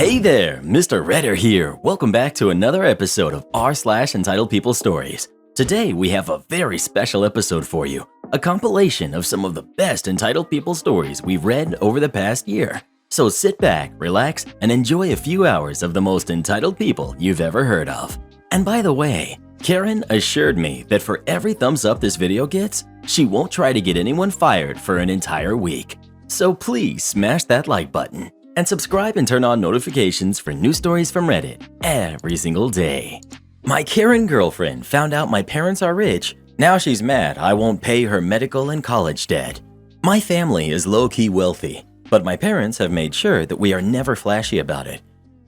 Hey there, Mr. Redder here. Welcome back to another episode of r/Entitled People Stories. Today we have a very special episode for you, a compilation of some of the best entitled people stories we've read over the past year. So sit back, relax, and enjoy a few hours of the most entitled people you've ever heard of. And by the way, Karen assured me that for every thumbs up this video gets, she won't try to get anyone fired for an entire week. So please smash that like button and subscribe and turn on notifications for new stories from Reddit every single day. My Karen girlfriend found out my parents are rich. Now she's mad I won't pay her medical and college debt. My family is low-key wealthy, but my parents have made sure that we are never flashy about it.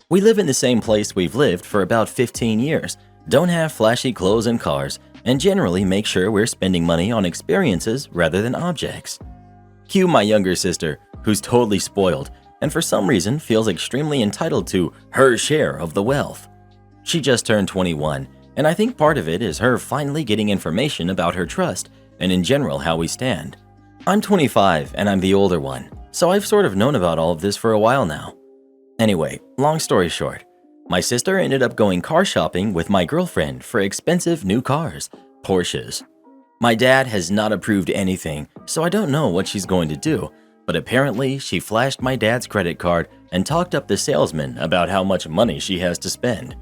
We live in the same place we've lived for about 15 years, don't have flashy clothes and cars, and generally make sure we're spending money on experiences rather than objects. Cue my younger sister, who's totally spoiled, and for some reason feels extremely entitled to her share of the wealth. She just turned 21, and I think part of it is her finally getting information about her trust and in general how we stand. I'm 25 and I'm the older one, so I've sort of known about all of this for a while now. Anyway, long story short, my sister ended up going car shopping with my girlfriend for expensive new cars, Porsches. My dad has not approved anything, so I don't know what she's going to do, but apparently she flashed my dad's credit card and talked up the salesman about how much money she has to spend.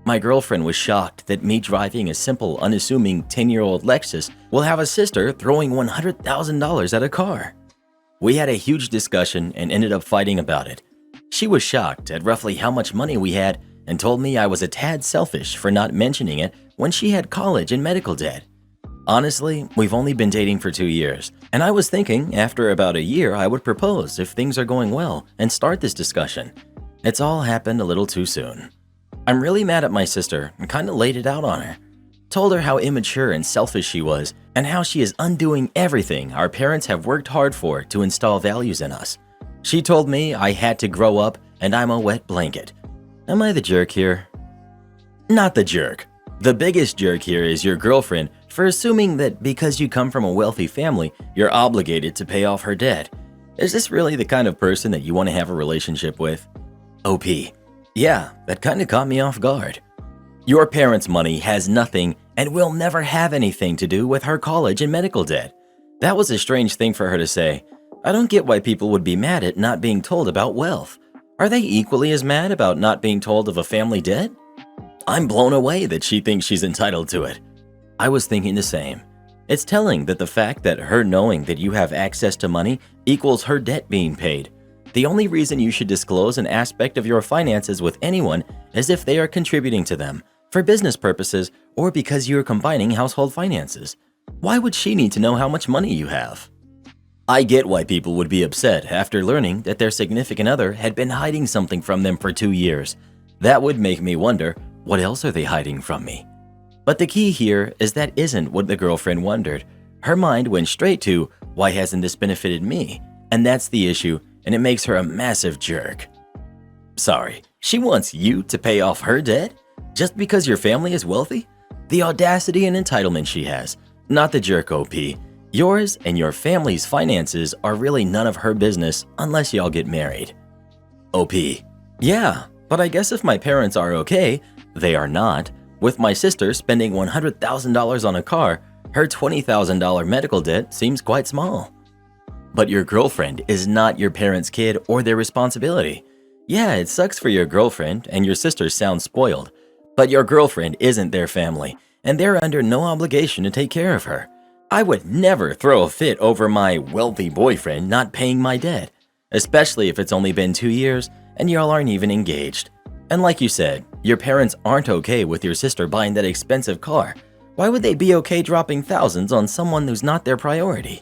My girlfriend was shocked that me driving a simple, unassuming 10-year-old Lexus will have a sister throwing $100,000 at a car. We had a huge discussion and ended up fighting about it. She was shocked at roughly how much money we had and told me I was a tad selfish for not mentioning it when she had college and medical debt. Honestly, we've only been dating for 2 years, and I was thinking after about a year I would propose if things are going well and start this discussion. It's all happened a little too soon. I'm really mad at my sister and kinda laid it out on her. Told her how immature and selfish she was and how she is undoing everything our parents have worked hard for to install values in us. She told me I had to grow up and I'm a wet blanket. Am I the jerk here? Not the jerk. The biggest jerk here is your girlfriend for assuming that because you come from a wealthy family, you're obligated to pay off her debt. Is this really the kind of person that you want to have a relationship with? OP. Yeah, that kind of caught me off guard. Your parents' money has nothing and will never have anything to do with her college and medical debt. That was a strange thing for her to say. I don't get why people would be mad at not being told about wealth. Are they equally as mad about not being told of a family debt? I'm blown away that she thinks she's entitled to it. I was thinking the same. It's telling that the fact that her knowing that you have access to money equals her debt being paid. The only reason you should disclose an aspect of your finances with anyone is if they are contributing to them, for business purposes, or because you are combining household finances. Why would she need to know how much money you have? I get why people would be upset after learning that their significant other had been hiding something from them for 2 years. That would make me wonder, what else are they hiding from me? But the key here is that isn't what the girlfriend wondered. Her mind went straight to, why hasn't this benefited me? And that's the issue, and it makes her a massive jerk. Sorry, she wants you to pay off her debt? Just because your family is wealthy? The audacity and entitlement she has, not the jerk OP. Yours and your family's finances are really none of her business unless y'all get married. OP. Yeah, but I guess if my parents are okay, they are not. With my sister spending $100,000 on a car, her $20,000 medical debt seems quite small. But your girlfriend is not your parents' kid or their responsibility. Yeah, it sucks for your girlfriend and your sister sound spoiled, but your girlfriend isn't their family and they're under no obligation to take care of her. I would never throw a fit over my wealthy boyfriend not paying my debt, especially if it's only been 2 years and y'all aren't even engaged. And like you said, your parents aren't okay with your sister buying that expensive car. Why would they be okay dropping thousands on someone who's not their priority?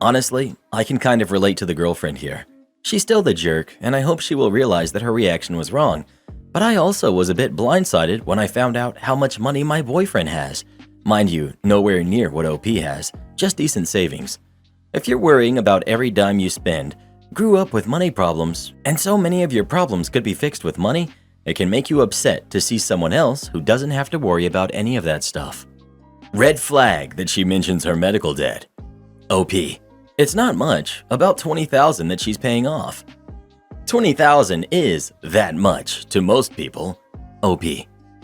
Honestly, I can kind of relate to the girlfriend here. She's still the jerk, and I hope she will realize that her reaction was wrong. But I also was a bit blindsided when I found out how much money my boyfriend has. Mind you, nowhere near what OP has, just decent savings. If you're worrying about every dime you spend, grew up with money problems, and so many of your problems could be fixed with money, it can make you upset to see someone else who doesn't have to worry about any of that stuff. Red flag that she mentions her medical debt. OP. It's not much, about $20,000 that she's paying off. $20,000 is that much to most people. OP,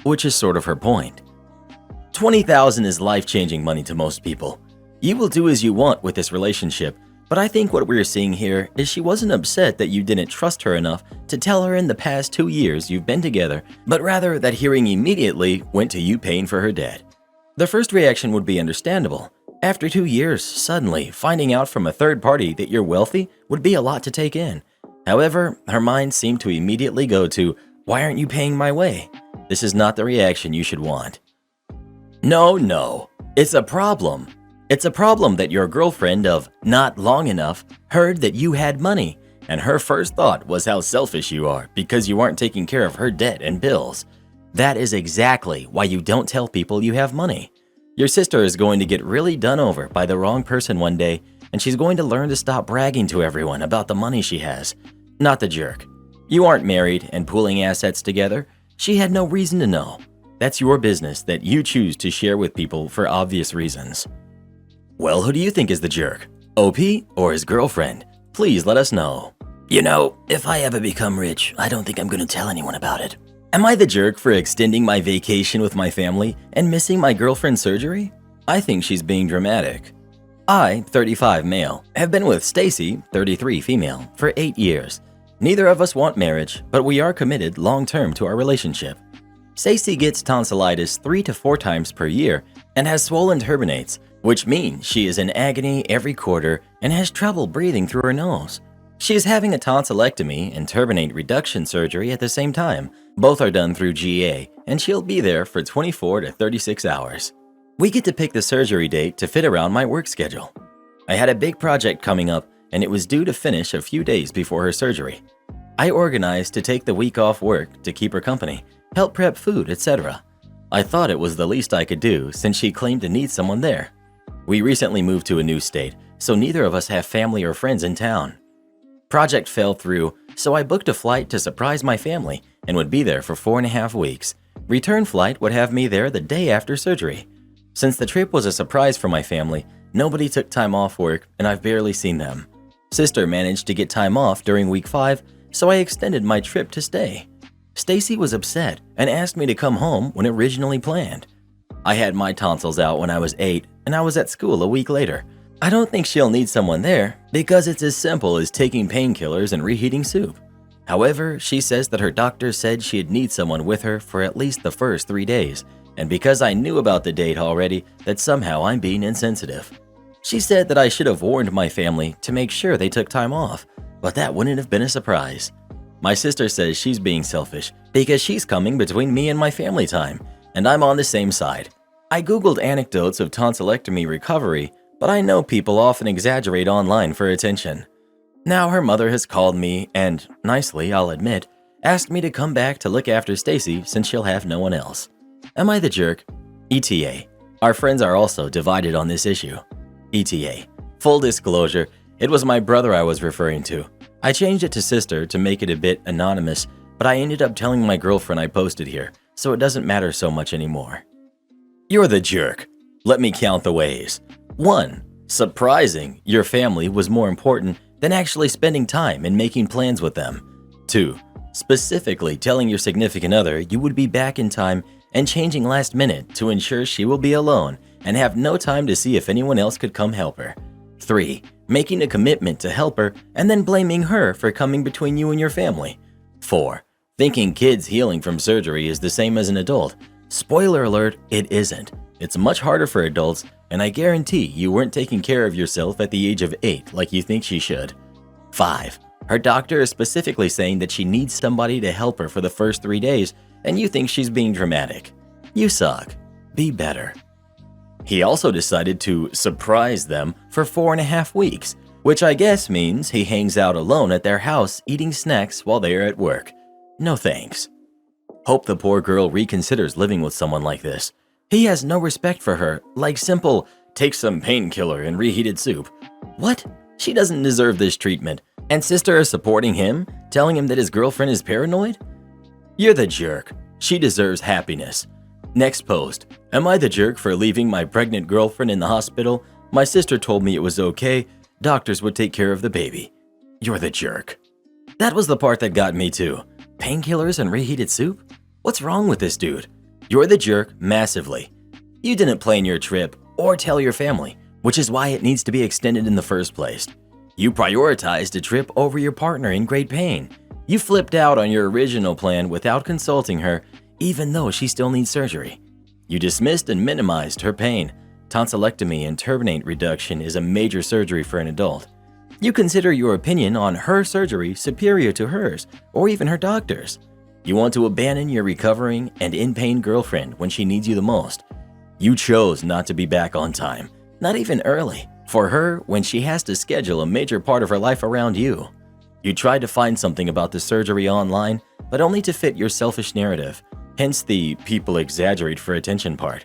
which is sort of her point. $20,000 is life-changing money to most people. You will do as you want with this relationship, but I think what we're seeing here is she wasn't upset that you didn't trust her enough to tell her in the past 2 years you've been together, but rather that hearing immediately went to you paying for her debt. The first reaction would be understandable. After 2 years, suddenly finding out from a third party that you're wealthy would be a lot to take in. However, her mind seemed to immediately go to, "Why aren't you paying my way?" This is not the reaction you should want. No, it's a problem. It's a problem that your girlfriend of not long enough heard that you had money, and her first thought was how selfish you are because you aren't taking care of her debt and bills. That is exactly why you don't tell people you have money. Your sister is going to get really done over by the wrong person one day, and she's going to learn to stop bragging to everyone about the money she has. Not the jerk. You aren't married and pooling assets together. She had no reason to know. That's your business that you choose to share with people for obvious reasons. Well, who do you think is the jerk? OP or his girlfriend? Please let us know. You know, if I ever become rich, I don't think I'm going to tell anyone about it. Am I the jerk for extending my vacation with my family and missing my girlfriend's surgery? I think she's being dramatic. I, 35 male, have been with Stacy, 33 female, for 8 years. Neither of us want marriage, but we are committed long-term to our relationship. Stacy gets tonsillitis 3 to 4 times per year and has swollen turbinates, which means she is in agony every quarter and has trouble breathing through her nose. She is having a tonsillectomy and turbinate reduction surgery at the same time. Both are done through GA, and she'll be there for 24 to 36 hours. We get to pick the surgery date to fit around my work schedule. I had a big project coming up, and it was due to finish a few days before her surgery. I organized to take the week off work to keep her company, help prep food, etc. I thought it was the least I could do since she claimed to need someone there. We recently moved to a new state, so neither of us have family or friends in town. Project fell through, so I booked a flight to surprise my family and would be there for 4.5 weeks. Return flight would have me there the day after surgery. Since the trip was a surprise for my family, nobody took time off work and I've barely seen them. Sister managed to get time off during week 5, so I extended my trip to stay. Stacy was upset and asked me to come home when originally planned. I had my tonsils out when I was 8 and I was at school a week later. I don't think she'll need someone there because it's as simple as taking painkillers and reheating soup. However, she says that her doctor said she'd need someone with her for at least the first 3 days, and because I knew about the date already, that somehow I'm being insensitive. She said that I should have warned my family to make sure they took time off, but that wouldn't have been a surprise. My sister says she's being selfish because she's coming between me and my family time, and I'm on the same side. I googled anecdotes of tonsillectomy recovery, but I know people often exaggerate online for attention. Now her mother has called me and, nicely I'll admit, asked me to come back to look after Stacy since she'll have no one else. Am I the jerk? ETA. Our friends are also divided on this issue. ETA. Full disclosure, it was my brother I was referring to. I changed it to sister to make it a bit anonymous, but I ended up telling my girlfriend I posted here, so it doesn't matter so much anymore. You're the jerk. Let me count the ways. 1. Surprising your family was more important than actually spending time and making plans with them. 2. Specifically telling your significant other you would be back in time and changing last minute to ensure she will be alone and have no time to see if anyone else could come help her. 3. Making a commitment to help her and then blaming her for coming between you and your family. 4. Thinking kids healing from surgery is the same as an adult. Spoiler alert, it isn't. It's much harder for adults, and I guarantee you weren't taking care of yourself at the age of 8 like you think she should. 5. Her doctor is specifically saying that she needs somebody to help her for the first 3 days, and you think she's being dramatic. You suck. Be better. He also decided to surprise them for 4.5 weeks, which I guess means he hangs out alone at their house eating snacks while they are at work. No thanks. Hope the poor girl reconsiders living with someone like this. He has no respect for her, like simple, take some painkiller and reheated soup. What? She doesn't deserve this treatment, and sister is supporting him, telling him that his girlfriend is paranoid? You're the jerk. She deserves happiness. Next post. Am I the jerk for leaving my pregnant girlfriend in the hospital? My sister told me it was okay. Doctors would take care of the baby. You're the jerk. That was the part that got me too. Painkillers and reheated soup? What's wrong with this dude? You're the jerk massively. You didn't plan your trip or tell your family, which is why it needs to be extended in the first place. You prioritized a trip over your partner in great pain. You flipped out on your original plan without consulting her, even though she still needs surgery. You dismissed and minimized her pain. Tonsillectomy and turbinate reduction is a major surgery for an adult. You consider your opinion on her surgery superior to hers, or even her doctor's. You want to abandon your recovering and in-pain girlfriend when she needs you the most. You chose not to be back on time, not even early, for her when she has to schedule a major part of her life around you. You tried to find something about the surgery online, but only to fit your selfish narrative, hence the people exaggerate for attention part.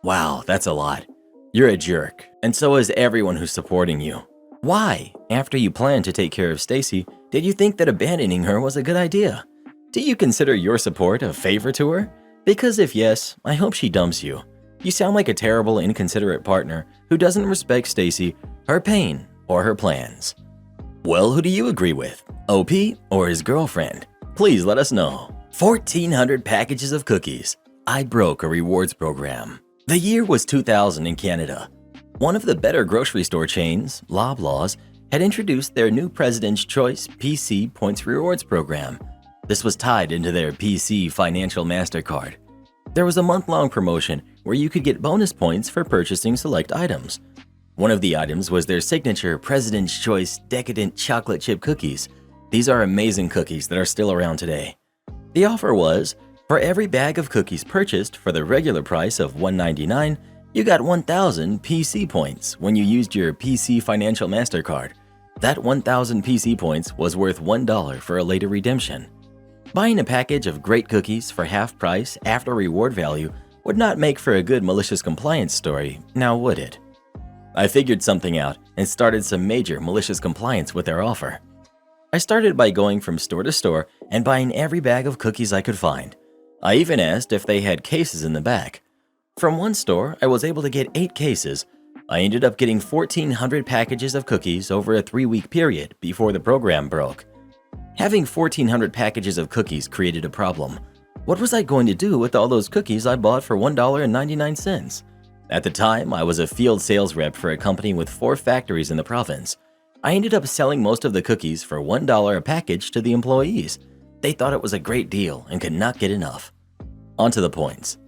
Wow, that's a lot. You're a jerk, and so is everyone who's supporting you. Why, after you planned to take care of Stacy, did you think that abandoning her was a good idea? Do you consider your support a favor to her? Because if yes, I hope she dumps you. You sound like a terrible, inconsiderate partner who doesn't respect Stacy, her pain, or her plans. Well, who do you agree with? OP or his girlfriend? Please let us know. 1,400 packages of cookies. I broke a rewards program. The year was 2000 in Canada. One of the better grocery store chains, Loblaws, had introduced their new President's Choice PC Points Rewards program. This was tied into their PC Financial MasterCard. There was a month-long promotion where you could get bonus points for purchasing select items. One of the items was their signature President's Choice Decadent Chocolate Chip Cookies. These are amazing cookies that are still around today. The offer was, for every bag of cookies purchased for the regular price of $1.99, you got 1,000 PC points when you used your PC Financial MasterCard. That 1,000 PC points was worth $1 for a later redemption. Buying a package of great cookies for half price after reward value would not make for a good malicious compliance story, now would it? I figured something out and started some major malicious compliance with their offer. I started by going from store to store and buying every bag of cookies I could find. I even asked if they had cases in the back. From one store, I was able to get 8 cases. I ended up getting 1,400 packages of cookies over a 3-week period before the program broke. Having 1,400 packages of cookies created a problem. What was I going to do with all those cookies I bought for $1.99? At the time, I was a field sales rep for a company with 4 factories in the province. I ended up selling most of the cookies for $1 a package to the employees. They thought it was a great deal and could not get enough. On to the points.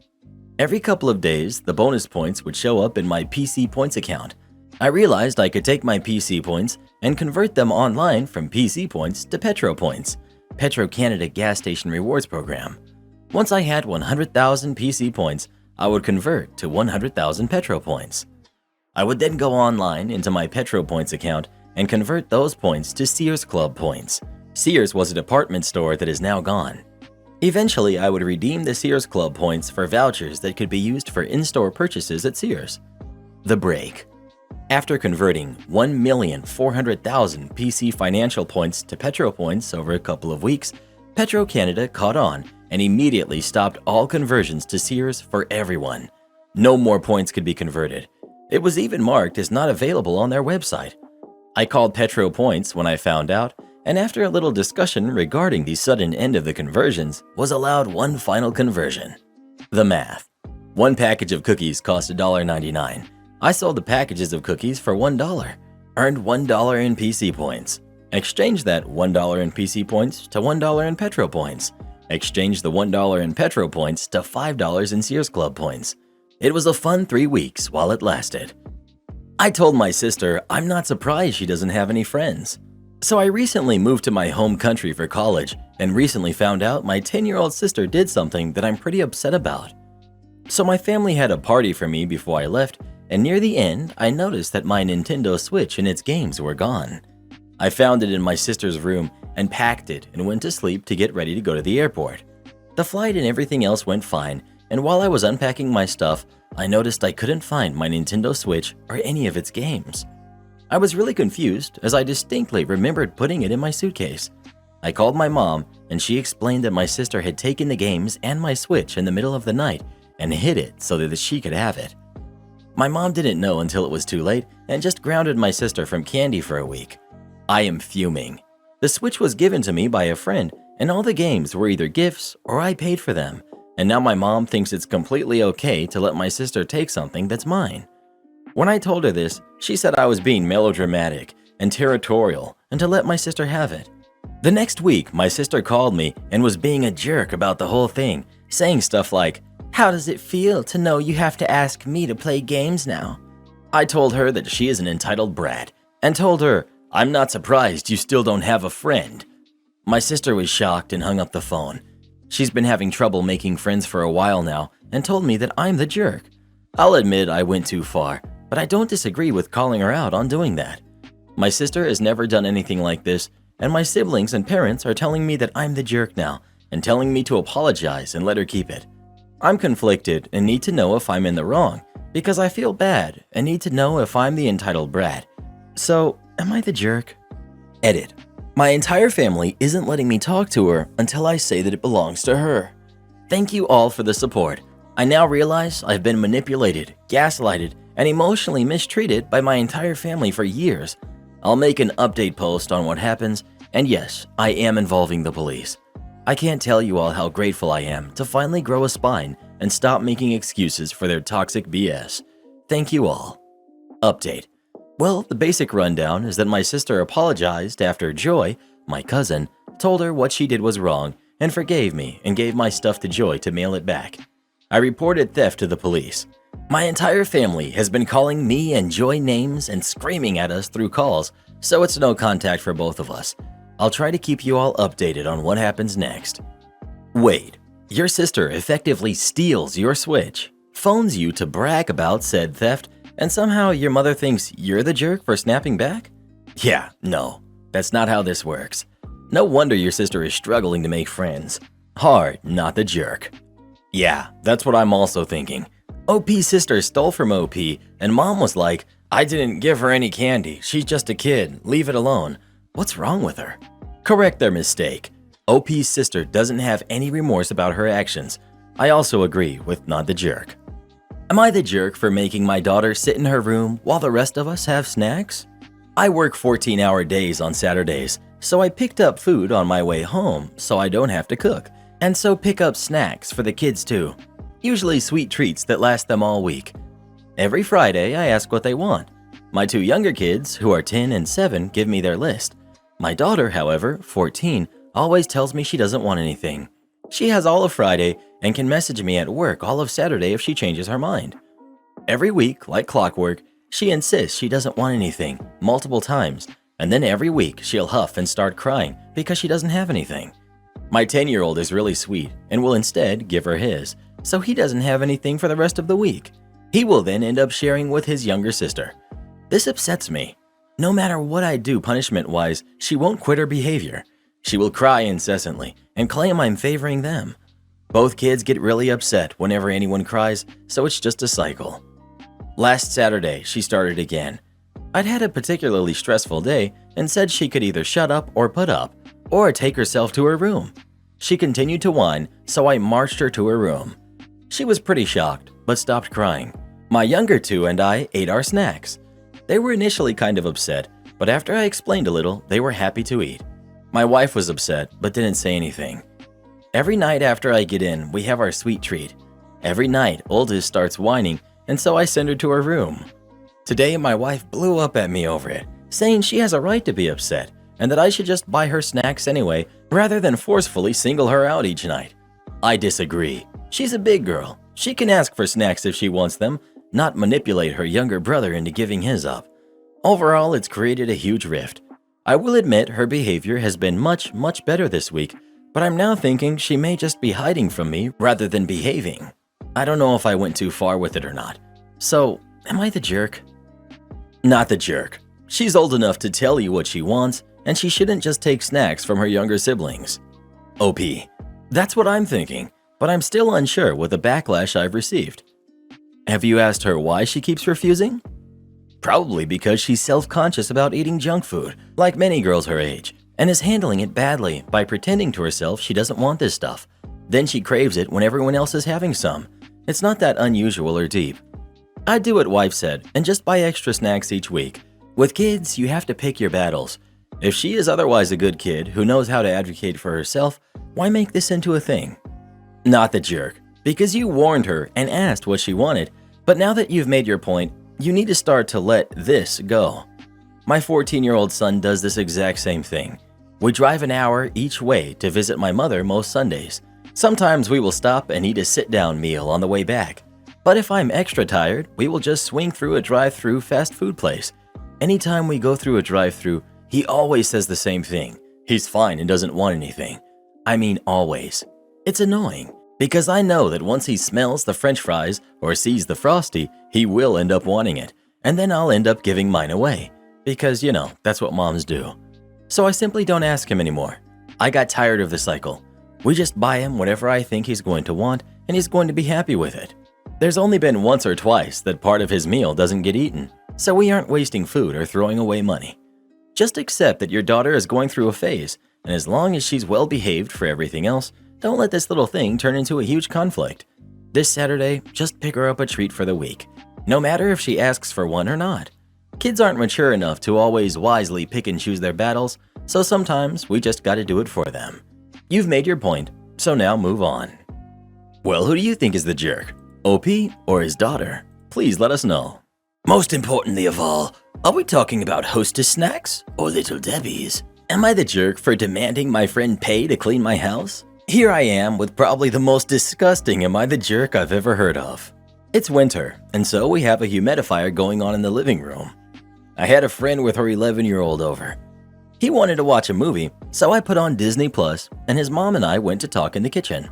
Every couple of days, the bonus points would show up in my PC Points account. I realized I could take my PC Points and convert them online from PC Points to Petro Points, Petro Canada Gas Station Rewards Program. Once I had 100,000 PC Points, I would convert to 100,000 Petro Points. I would then go online into my Petro Points account and convert those points to Sears Club Points. Sears was a department store that is now gone. Eventually, I would redeem the Sears Club Points for vouchers that could be used for in-store purchases at Sears. The break. After converting 1,400,000 PC Financial Points to Petro Points over a couple of weeks, Petro Canada caught on and immediately stopped all conversions to Sears for everyone. No more points could be converted. It was even marked as not available on their website. I called Petro Points when I found out, and after a little discussion regarding the sudden end of the conversions, was allowed one final conversion. The math. One package of cookies cost $1.99. I sold the packages of cookies for $1, earned $1 in PC points, exchanged that $1 in PC points to $1 in Petro points, exchanged the $1 in Petro points to $5 in Sears Club points. It was a fun 3 weeks while it lasted. I told my sister I'm not surprised she doesn't have any friends. So I recently moved to my home country for college and recently found out my 10-year-old sister did something that I'm pretty upset about. So my family had a party for me before I left, and near the end, I noticed that my Nintendo Switch and its games were gone. I found it in my sister's room and packed it and went to sleep to get ready to go to the airport. The flight and everything else went fine, and while I was unpacking my stuff, I noticed I couldn't find my Nintendo Switch or any of its games. I was really confused as I distinctly remembered putting it in my suitcase. I called my mom and she explained that my sister had taken the games and my Switch in the middle of the night and hid it so that she could have it. My mom didn't know until it was too late and just grounded my sister from candy for a week. I am fuming. The Switch was given to me by a friend, and all the games were either gifts or I paid for them. And now my mom thinks it's completely okay to let my sister take something that's mine. When I told her this, she said I was being melodramatic and territorial and to let my sister have it. The next week, my sister called me and was being a jerk about the whole thing, saying stuff like, "How does it feel to know you have to ask me to play games now?" I told her that she is an entitled brat and told her, "I'm not surprised you still don't have a friend." My sister was shocked and hung up the phone. She's been having trouble making friends for a while now and told me that I'm the jerk. I'll admit I went too far, but I don't disagree with calling her out on doing that. My sister has never done anything like this, and my siblings and parents are telling me that I'm the jerk now and telling me to apologize and let her keep it. I'm conflicted and need to know if I'm in the wrong because I feel bad and need to know if I'm the entitled brat. So, am I the jerk? Edit. My entire family isn't letting me talk to her until I say that it belongs to her. Thank you all for the support. I now realize I've been manipulated, gaslighted, and emotionally mistreated by my entire family for years. I'll make an update post on what happens, and yes, I am involving the police. I can't tell you all how grateful I am to finally grow a spine and stop making excuses for their toxic BS. Thank you all. Update. Well, the basic rundown is that my sister apologized after Joy, my cousin, told her what she did was wrong and forgave me and gave my stuff to Joy to mail it back. I reported theft to the police. My entire family has been calling me and Joy names and screaming at us through calls, so it's no contact for both of us. I'll try to keep you all updated on what happens next. Wait, your sister effectively steals your Switch, phones you to brag about said theft, and somehow your mother thinks you're the jerk for snapping back? Yeah, no, that's not how this works. No wonder your sister is struggling to make friends. Hard, not the jerk. Yeah, that's what I'm also thinking. OP's sister stole from OP, and mom was like, "I didn't give her any candy, she's just a kid, leave it alone." What's wrong with her? Correct their mistake. OP's sister doesn't have any remorse about her actions. I also agree with not the jerk. Am I the jerk for making my daughter sit in her room while the rest of us have snacks? I work 14-hour days on Saturdays, so I picked up food on my way home so I don't have to cook, and so pick up snacks for the kids too. Usually sweet treats that last them all week. Every Friday, I ask what they want. My two younger kids, who are 10 and 7, give me their list. My daughter, however, 14, always tells me she doesn't want anything. She has all of Friday and can message me at work all of Saturday if she changes her mind. Every week, like clockwork, she insists she doesn't want anything, multiple times, and then every week she'll huff and start crying because she doesn't have anything. My 10-year-old is really sweet and will instead give her his, so he doesn't have anything for the rest of the week. He will then end up sharing with his younger sister. This upsets me. No matter what I do punishment-wise, she won't quit her behavior. She will cry incessantly and claim I'm favoring them. Both kids get really upset whenever anyone cries, so it's just a cycle. Last Saturday, she started again. I'd had a particularly stressful day and said she could either shut up or put up, or take herself to her room. She continued to whine, so I marched her to her room. She was pretty shocked, but stopped crying. My younger two and I ate our snacks. They were initially kind of upset, but after I explained a little, they were happy to eat. My wife was upset, but didn't say anything. Every night after I get in, we have our sweet treat. Every night, oldest starts whining, and so I send her to her room. Today, my wife blew up at me over it, saying she has a right to be upset, and that I should just buy her snacks anyway, rather than forcefully single her out each night. I disagree. She's a big girl. She can ask for snacks if she wants them, not manipulate her younger brother into giving his up. Overall, it's created a huge rift. I will admit her behavior has been much better this week, but I'm now thinking she may just be hiding from me rather than behaving. I don't know if I went too far with it or not. So, am I the jerk? Not the jerk. She's old enough to tell you what she wants, and she shouldn't just take snacks from her younger siblings. OP. That's what I'm thinking, but I'm still unsure with the backlash I've received. Have you asked her why she keeps refusing? Probably because she's self-conscious about eating junk food, like many girls her age, and is handling it badly by pretending to herself she doesn't want this stuff. Then she craves it when everyone else is having some. It's not that unusual or deep. I'd do what wife said and just buy extra snacks each week. With kids, you have to pick your battles. If she is otherwise a good kid who knows how to advocate for herself, why make this into a thing? Not the jerk, because you warned her and asked what she wanted, but now that you've made your point, you need to start to let this go. My 14-year-old son does this exact same thing. We drive an hour each way to visit my mother most Sundays. Sometimes we will stop and eat a sit-down meal on the way back. But if I'm extra tired, we will just swing through a drive-through fast food place. Anytime we go through a drive-through, he always says the same thing. He's fine and doesn't want anything. I mean always. It's annoying, because I know that once he smells the French fries or sees the Frosty, he will end up wanting it, and then I'll end up giving mine away. Because, that's what moms do. So I simply don't ask him anymore. I got tired of the cycle. We just buy him whatever I think he's going to want, and he's going to be happy with it. There's only been once or twice that part of his meal doesn't get eaten, so we aren't wasting food or throwing away money. Just accept that your daughter is going through a phase, and as long as she's well behaved for everything else, don't let this little thing turn into a huge conflict. This Saturday, just pick her up a treat for the week, no matter if she asks for one or not. Kids aren't mature enough to always wisely pick and choose their battles, so sometimes we just gotta do it for them. You've made your point, so now move on. Well, who do you think is the jerk? OP or his daughter? Please let us know. Most importantly of all, are we talking about Hostess snacks or Little Debbie's? Am I the jerk for demanding my friend pay to clean my house? Here I am with probably the most disgusting am I the jerk I've ever heard of. It's winter, and so we have a humidifier going on in the living room. I had a friend with her 11-year-old over. He wanted to watch a movie, so I put on Disney Plus, and his mom and I went to talk in the kitchen.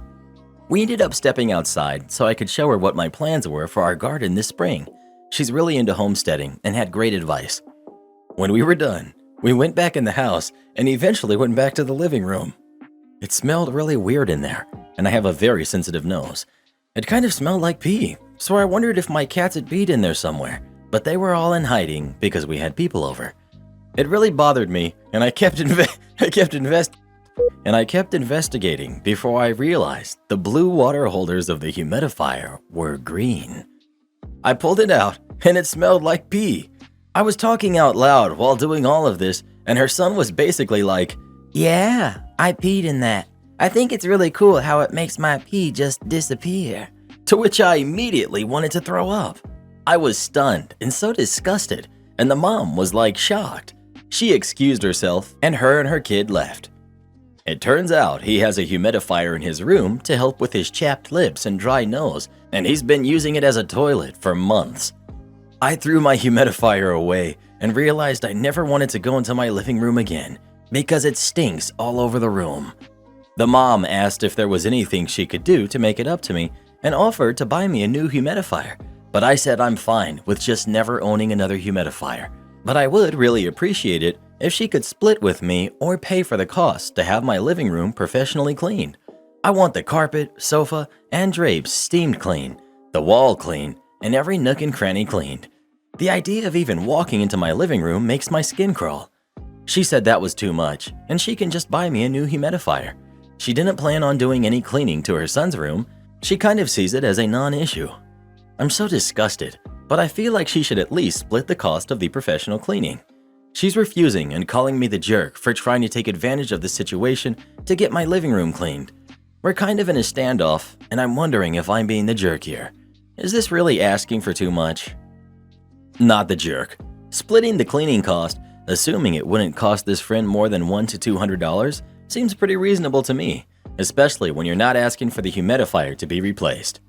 We ended up stepping outside so I could show her what my plans were for our garden this spring. She's really into homesteading and had great advice. When we were done, we went back in the house and eventually went back to the living room. It smelled really weird in there, and I have a very sensitive nose. It kind of smelled like pee, so I wondered if my cats had peed in there somewhere, but they were all in hiding because we had people over. It really bothered me, and I kept investigating before I realized the blue water holders of the humidifier were green. I pulled it out, and it smelled like pee. I was talking out loud while doing all of this, and her son was basically like, "Yeah, I peed in that. I think it's really cool how it makes my pee just disappear." To which I immediately wanted to throw up. I was stunned and so disgusted, and the mom was like shocked. She excused herself, and her kid left. It turns out he has a humidifier in his room to help with his chapped lips and dry nose, and he's been using it as a toilet for months. I threw my humidifier away and realized I never wanted to go into my living room again because it stinks all over the room. The mom asked if there was anything she could do to make it up to me and offered to buy me a new humidifier, but I said I'm fine with just never owning another humidifier. But I would really appreciate it if she could split with me or pay for the cost to have my living room professionally cleaned. I want the carpet, sofa, and drapes steamed clean, the wall clean, and every nook and cranny cleaned. The idea of even walking into my living room makes my skin crawl. She said that was too much, and she can just buy me a new humidifier. She didn't plan on doing any cleaning to her son's room. She kind of sees it as a non-issue. I'm so disgusted, but I feel like she should at least split the cost of the professional cleaning. She's refusing and calling me the jerk for trying to take advantage of the situation to get my living room cleaned. We're kind of in a standoff, and I'm wondering if I'm being the jerk here. Is this really asking for too much? Not the jerk. Splitting the cleaning cost, assuming it wouldn't cost this friend more than $100 to $200, seems pretty reasonable to me, especially when you're not asking for the humidifier to be replaced.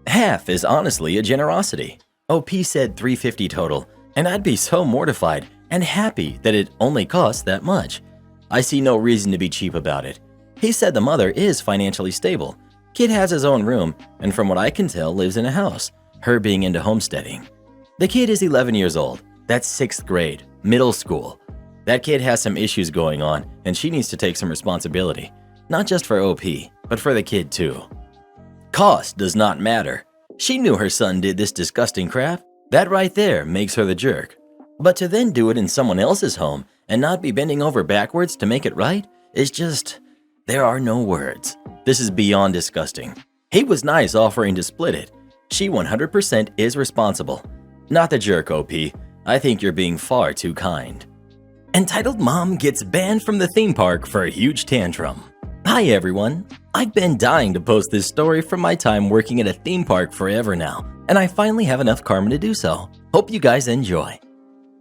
Half is honestly a generosity. OP said $350 total, and I'd be so mortified and happy that it only costs that much. I see no reason to be cheap about it. He said the mother is financially stable. Kid has his own room, and from what I can tell lives in a house, her being into homesteading. The kid is 11 years old. That's 6th grade, middle school. That kid has some issues going on, and she needs to take some responsibility. Not just for OP, but for the kid too. Cost does not matter. She knew her son did this disgusting crap. That right there makes her the jerk. But to then do it in someone else's home and not be bending over backwards to make it right is just… there are no words. This is beyond disgusting. He was nice offering to split it. She 100% is responsible. Not the jerk, OP. I think you're being far too kind. Entitled Mom gets banned from the theme park for a huge tantrum. Hi everyone, I've been dying to post this story from my time working at a theme park forever now, and I finally have enough karma to do so. Hope you guys enjoy.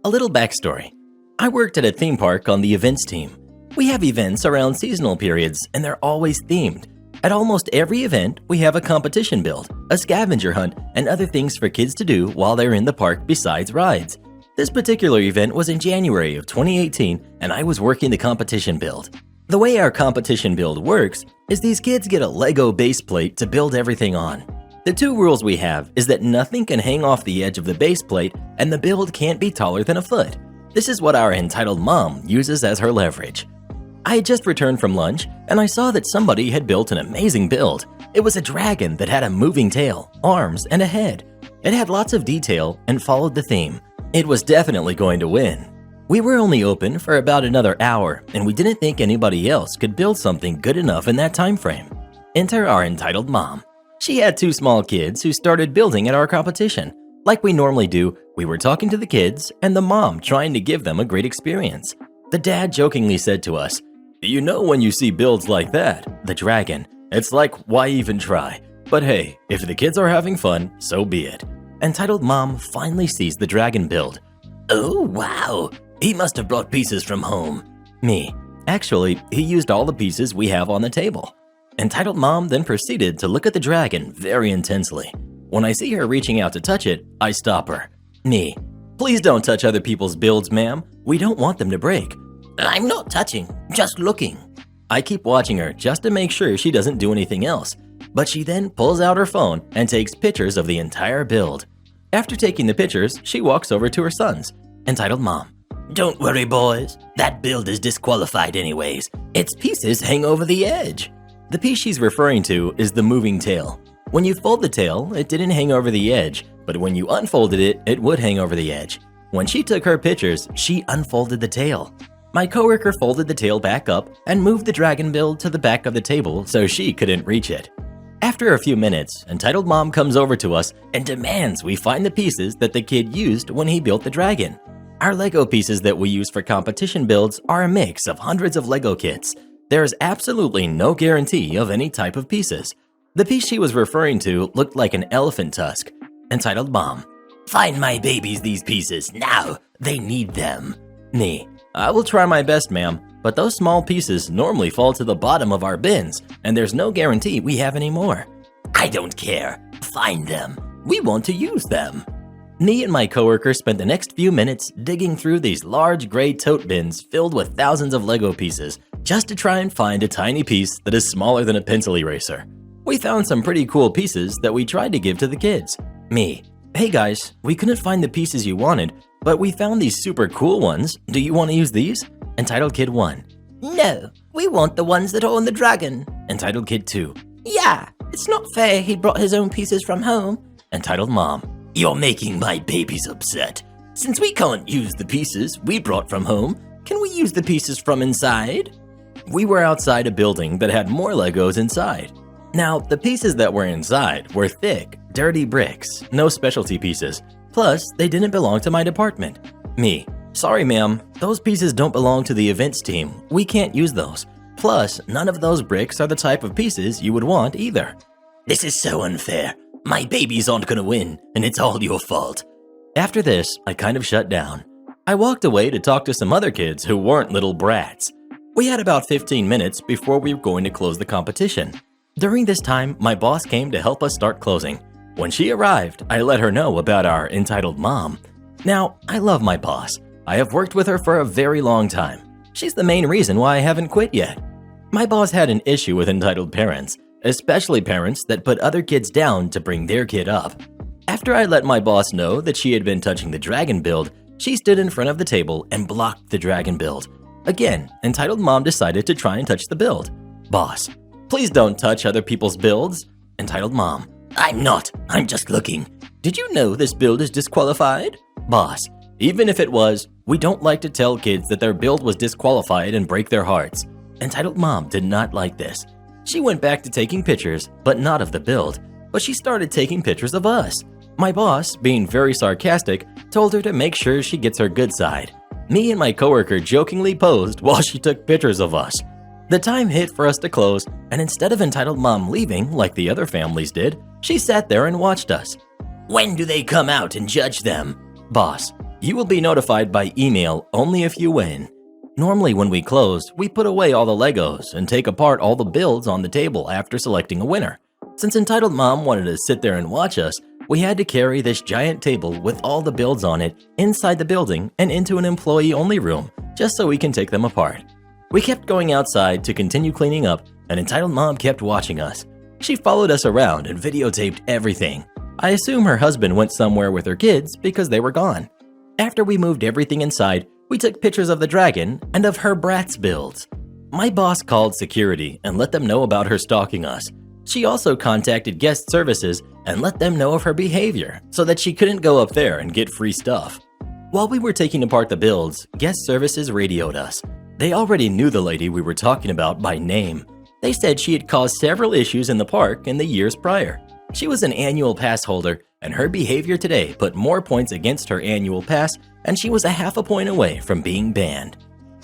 A little backstory. I worked at a theme park on the events team. We have events around seasonal periods and they're always themed. At almost every event, we have a competition build, a scavenger hunt, and other things for kids to do while they're in the park besides rides. This particular event was in January of 2018 and I was working the competition build. The way our competition build works is these kids get a Lego base plate to build everything on. The two rules we have is that nothing can hang off the edge of the base plate and the build can't be taller than a foot. This is what our entitled mom uses as her leverage. I had just returned from lunch and I saw that somebody had built an amazing build. It was a dragon that had a moving tail, arms, and a head. It had lots of detail and followed the theme. It was definitely going to win. We were only open for about another hour and we didn't think anybody else could build something good enough in that time frame. Enter our entitled mom. She had two small kids who started building at our competition. Like we normally do, we were talking to the kids and the mom trying to give them a great experience. The dad jokingly said to us, "You know when you see builds like that, the dragon, it's like why even try? But hey, if the kids are having fun, so be it." Entitled mom finally sees the dragon build. "Oh wow, he must have brought pieces from home." Me, "Actually, he used all the pieces we have on the table." Entitled mom then proceeded to look at the dragon very intensely. When I see her reaching out to touch it, I stop her. Me, "Please don't touch other people's builds, ma'am. We don't want them to break." "I'm not touching, just looking." I keep watching her just to make sure she doesn't do anything else, but she then pulls out her phone and takes pictures of the entire build. After taking the pictures, she walks over to her sons. Entitled mom, "Don't worry boys, that build is disqualified anyways. Its pieces hang over the edge." The piece she's referring to is the moving tail. When you fold the tail, it didn't hang over the edge, but when you unfolded it, it would hang over the edge. When she took her pictures, she unfolded the tail. My coworker folded the tail back up and moved the dragon build to the back of the table so she couldn't reach it. After a few minutes, entitled mom comes over to us and demands we find the pieces that the kid used when he built the dragon. Our Lego pieces that we use for competition builds are a mix of hundreds of Lego kits. There is absolutely no guarantee of any type of pieces. The piece she was referring to looked like an elephant tusk. Entitled mom, "Find my babies these pieces now, they need them." Me, "I will try my best, ma'am, but those small pieces normally fall to the bottom of our bins, and there's no guarantee we have any more." "I don't care. Find them. We want to use them." Me and my coworker spent the next few minutes digging through these large gray tote bins filled with thousands of Lego pieces just to try and find a tiny piece that is smaller than a pencil eraser. We found some pretty cool pieces that we tried to give to the kids. Me, "Hey guys, we couldn't find the pieces you wanted, but we found these super cool ones. Do you want to use these?" Entitled kid 1. "No, we want the ones that are on the dragon." Entitled kid 2. "Yeah, it's not fair he brought his own pieces from home." Entitled mom, "You're making my babies upset. Since we can't use the pieces we brought from home, can we use the pieces from inside?" We were outside a building that had more Legos inside. Now, the pieces that were inside were thick, dirty bricks, no specialty pieces. Plus, they didn't belong to my department. Me, "Sorry ma'am, those pieces don't belong to the events team. We can't use those. Plus, none of those bricks are the type of pieces you would want either." "This is so unfair. My babies aren't gonna win, and it's all your fault." After this, I kind of shut down. I walked away to talk to some other kids who weren't little brats. We had about 15 minutes before we were going to close the competition. During this time, my boss came to help us start closing. When she arrived, I let her know about our entitled mom. Now, I love my boss. I have worked with her for a very long time. She's the main reason why I haven't quit yet. My boss had an issue with entitled parents, especially parents that put other kids down to bring their kid up. After I let my boss know that she had been touching the dragon build, she stood in front of the table and blocked the dragon build. Again, entitled mom decided to try and touch the build. Boss, "Please don't touch other people's builds." Entitled mom, "I'm not, I'm just looking. Did you know this build is disqualified?" Boss, "Even if it was, we don't like to tell kids that their build was disqualified and break their hearts." Entitled mom did not like this. She went back to taking pictures, but not of the build, but she started taking pictures of us. My boss, being very sarcastic, told her to make sure she gets her good side. Me and my coworker jokingly posed while she took pictures of us. The time hit for us to close, and instead of entitled mom leaving like the other families did, she sat there and watched us. When do they come out and judge them? Boss, you will be notified by email only if you win. Normally when we close, we put away all the Legos and take apart all the builds on the table after selecting a winner. Since entitled mom wanted to sit there and watch us, we had to carry this giant table with all the builds on it inside the building and into an employee-only room just so we can take them apart. We kept going outside to continue cleaning up, and entitled mom kept watching us. She followed us around and videotaped everything. I assume her husband went somewhere with her kids because they were gone. After we moved everything inside, we took pictures of the dragon and of her brat's builds. My boss called security and let them know about her stalking us. She also contacted guest services and let them know of her behavior so that she couldn't go up there and get free stuff. While we were taking apart the builds, guest services radioed us. They already knew the lady we were talking about by name. They said she had caused several issues in the park in the years prior. She was an annual pass holder, and her behavior today put more points against her annual pass, and she was a half a point away from being banned.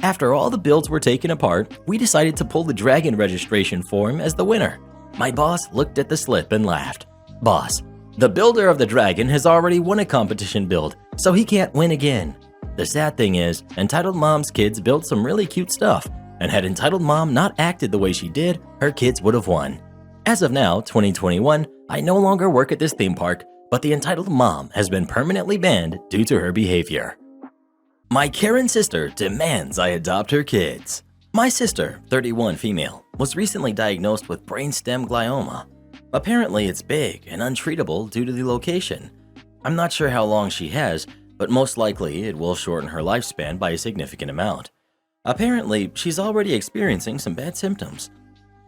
After all the builds were taken apart, we decided to pull the dragon registration form as the winner. My boss looked at the slip and laughed. Boss, the builder of the dragon has already won a competition build, so he can't win again. The sad thing is, entitled mom's kids built some really cute stuff, and had entitled mom not acted the way she did, her kids would have won. As of now, 2021, I no longer work at this theme park, but the entitled mom has been permanently banned due to her behavior. My Karen sister demands I adopt her kids. My sister, 31 female, was recently diagnosed with brainstem glioma. Apparently it's big and untreatable due to the location. I'm not sure how long she has, but most likely it will shorten her lifespan by a significant amount. Apparently, she's already experiencing some bad symptoms.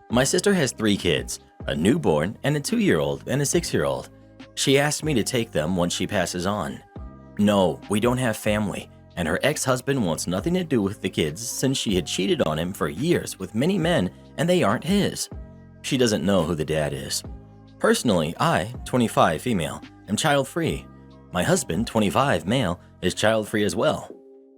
My sister has 3 kids, a newborn and a 2-year-old and a 6-year-old. She asked me to take them once she passes on. No, we don't have family, and her ex-husband wants nothing to do with the kids since she had cheated on him for years with many men and they aren't his. She doesn't know who the dad is. Personally, I, 25 female, am child-free. My husband, 25 male, is child-free as well.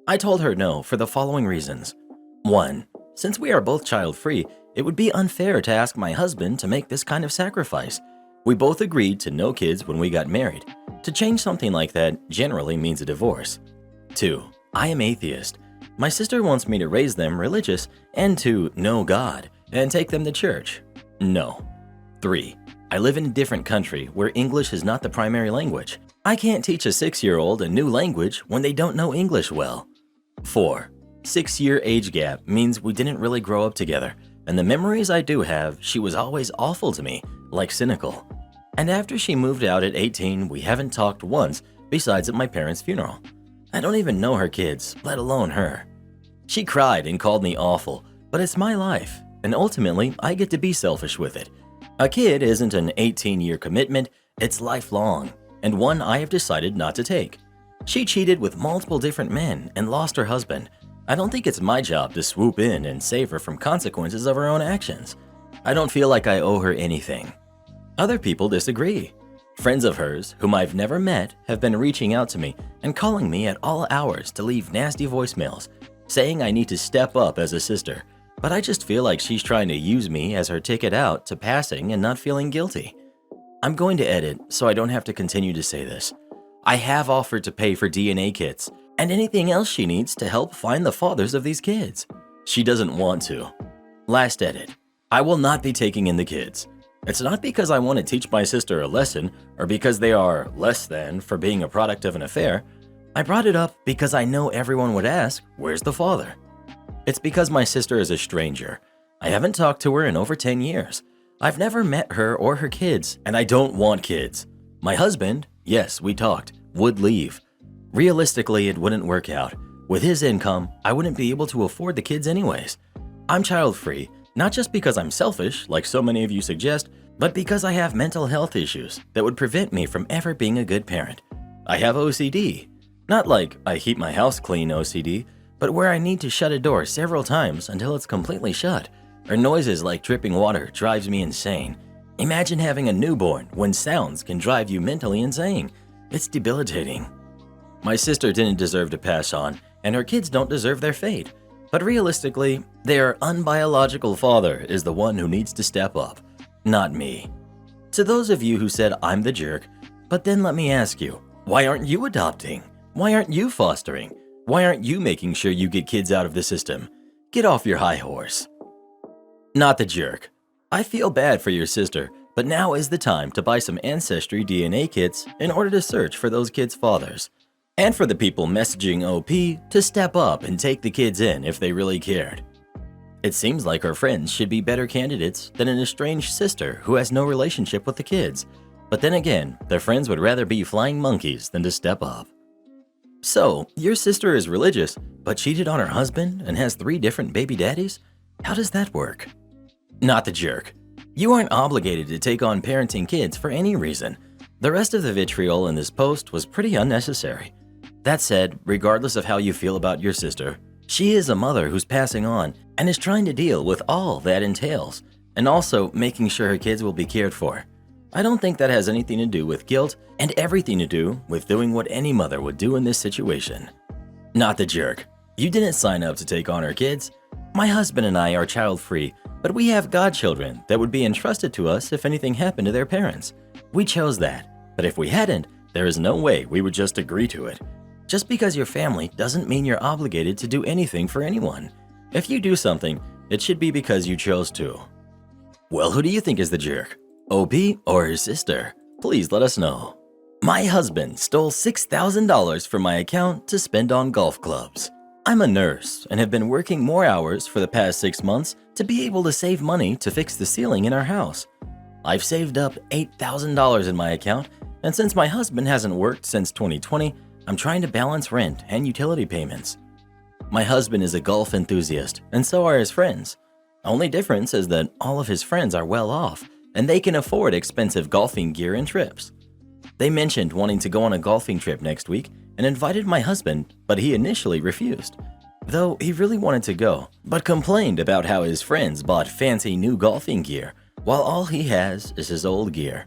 I told her no for the following reasons. 1. Since we are both child-free, it would be unfair to ask my husband to make this kind of sacrifice. We both agreed to no kids when we got married. To change something like that generally means a divorce. 2. I am atheist. My sister wants me to raise them religious and to know God and take them to church. No. 3. I live in a different country where English is not the primary language. I can't teach a 6-year-old a new language when they don't know English well. 4. 6-year age gap means we didn't really grow up together, and the memories I do have, she was always awful to me, like cynical. And after she moved out at 18, we haven't talked once besides at my parents' funeral. I don't even know her kids, let alone her. She cried and called me awful, but it's my life, and ultimately I get to be selfish with it. A kid isn't an 18-year commitment, it's lifelong, and one I have decided not to take. She cheated with multiple different men and lost her husband. I don't think it's my job to swoop in and save her from consequences of her own actions. I don't feel like I owe her anything. Other people disagree. Friends of hers, whom I've never met, have been reaching out to me and calling me at all hours to leave nasty voicemails, saying I need to step up as a sister, but I just feel like she's trying to use me as her ticket out to passing and not feeling guilty. I'm going to edit so I don't have to continue to say this. I have offered to pay for DNA kits and anything else she needs to help find the fathers of these kids. She doesn't want to. Last edit. I will not be taking in the kids. It's not because I want to teach my sister a lesson or because they are less than for being a product of an affair. I brought it up because I know everyone would ask, where's the father? It's because my sister is a stranger. I haven't talked to her in over 10 years. I've never met her or her kids, and I don't want kids. My husband, yes, we talked, would leave. Realistically, it wouldn't work out. With his income, I wouldn't be able to afford the kids anyways. I'm child-free, not just because I'm selfish, like so many of you suggest, but because I have mental health issues that would prevent me from ever being a good parent. I have OCD. Not like I keep my house clean OCD, but where I need to shut a door several times until it's completely shut, or noises like dripping water drives me insane. Imagine having a newborn when sounds can drive you mentally insane. It's debilitating. My sister didn't deserve to pass on, and her kids don't deserve their fate. But realistically, their unbiological father is the one who needs to step up, not me. To those of you who said I'm the jerk, but then let me ask you, why aren't you adopting? Why aren't you fostering? Why aren't you making sure you get kids out of the system? Get off your high horse. Not the jerk. I feel bad for your sister, but now is the time to buy some Ancestry DNA kits in order to search for those kids' fathers. And for the people messaging OP to step up and take the kids in if they really cared. It seems like her friends should be better candidates than an estranged sister who has no relationship with the kids. But then again, their friends would rather be flying monkeys than to step up. So, your sister is religious, but cheated on her husband and has 3 different baby daddies? How does that work? Not the jerk. You aren't obligated to take on parenting kids for any reason. The rest of the vitriol in this post was pretty unnecessary. That said, regardless of how you feel about your sister, she is a mother who's passing on and is trying to deal with all that entails, and also making sure her kids will be cared for. I don't think that has anything to do with guilt and everything to do with doing what any mother would do in this situation. Not the jerk. You didn't sign up to take on her kids. My husband and I are child-free, but we have godchildren that would be entrusted to us if anything happened to their parents. We chose that, but if we hadn't, there is no way we would just agree to it. Just because you're family doesn't mean you're obligated to do anything for anyone. If you do something, it should be because you chose to. Well, who do you think is the jerk? OP or her sister? Please let us know. My husband stole $6,000 from my account to spend on golf clubs. I'm a nurse and have been working more hours for the past 6 months to be able to save money to fix the ceiling in our house. I've saved up $8,000 in my account, and since my husband hasn't worked since 2020, I'm trying to balance rent and utility payments. My husband is a golf enthusiast, and so are his friends. Only difference is that all of his friends are well off, and they can afford expensive golfing gear and trips. They mentioned wanting to go on a golfing trip next week and invited my husband, but he initially refused. Though he really wanted to go, but complained about how his friends bought fancy new golfing gear, while all he has is his old gear.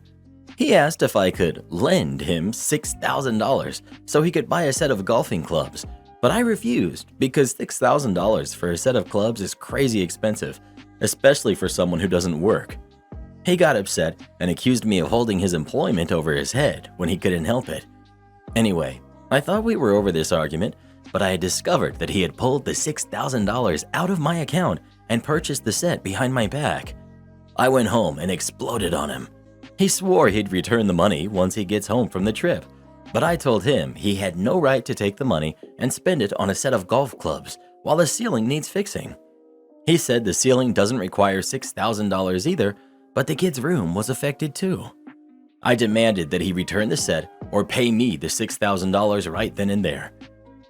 He asked if I could lend him $6,000 so he could buy a set of golfing clubs, but I refused because $6,000 for a set of clubs is crazy expensive, especially for someone who doesn't work. He got upset and accused me of holding his employment over his head when he couldn't help it. Anyway, I thought we were over this argument, but I had discovered that he had pulled the $6,000 out of my account and purchased the set behind my back. I went home and exploded on him. He swore he'd return the money once he gets home from the trip, but I told him he had no right to take the money and spend it on a set of golf clubs while the ceiling needs fixing. He said the ceiling doesn't require $6,000 either, but the kid's room was affected too. I demanded that he return the set or pay me the $6,000 right then and there.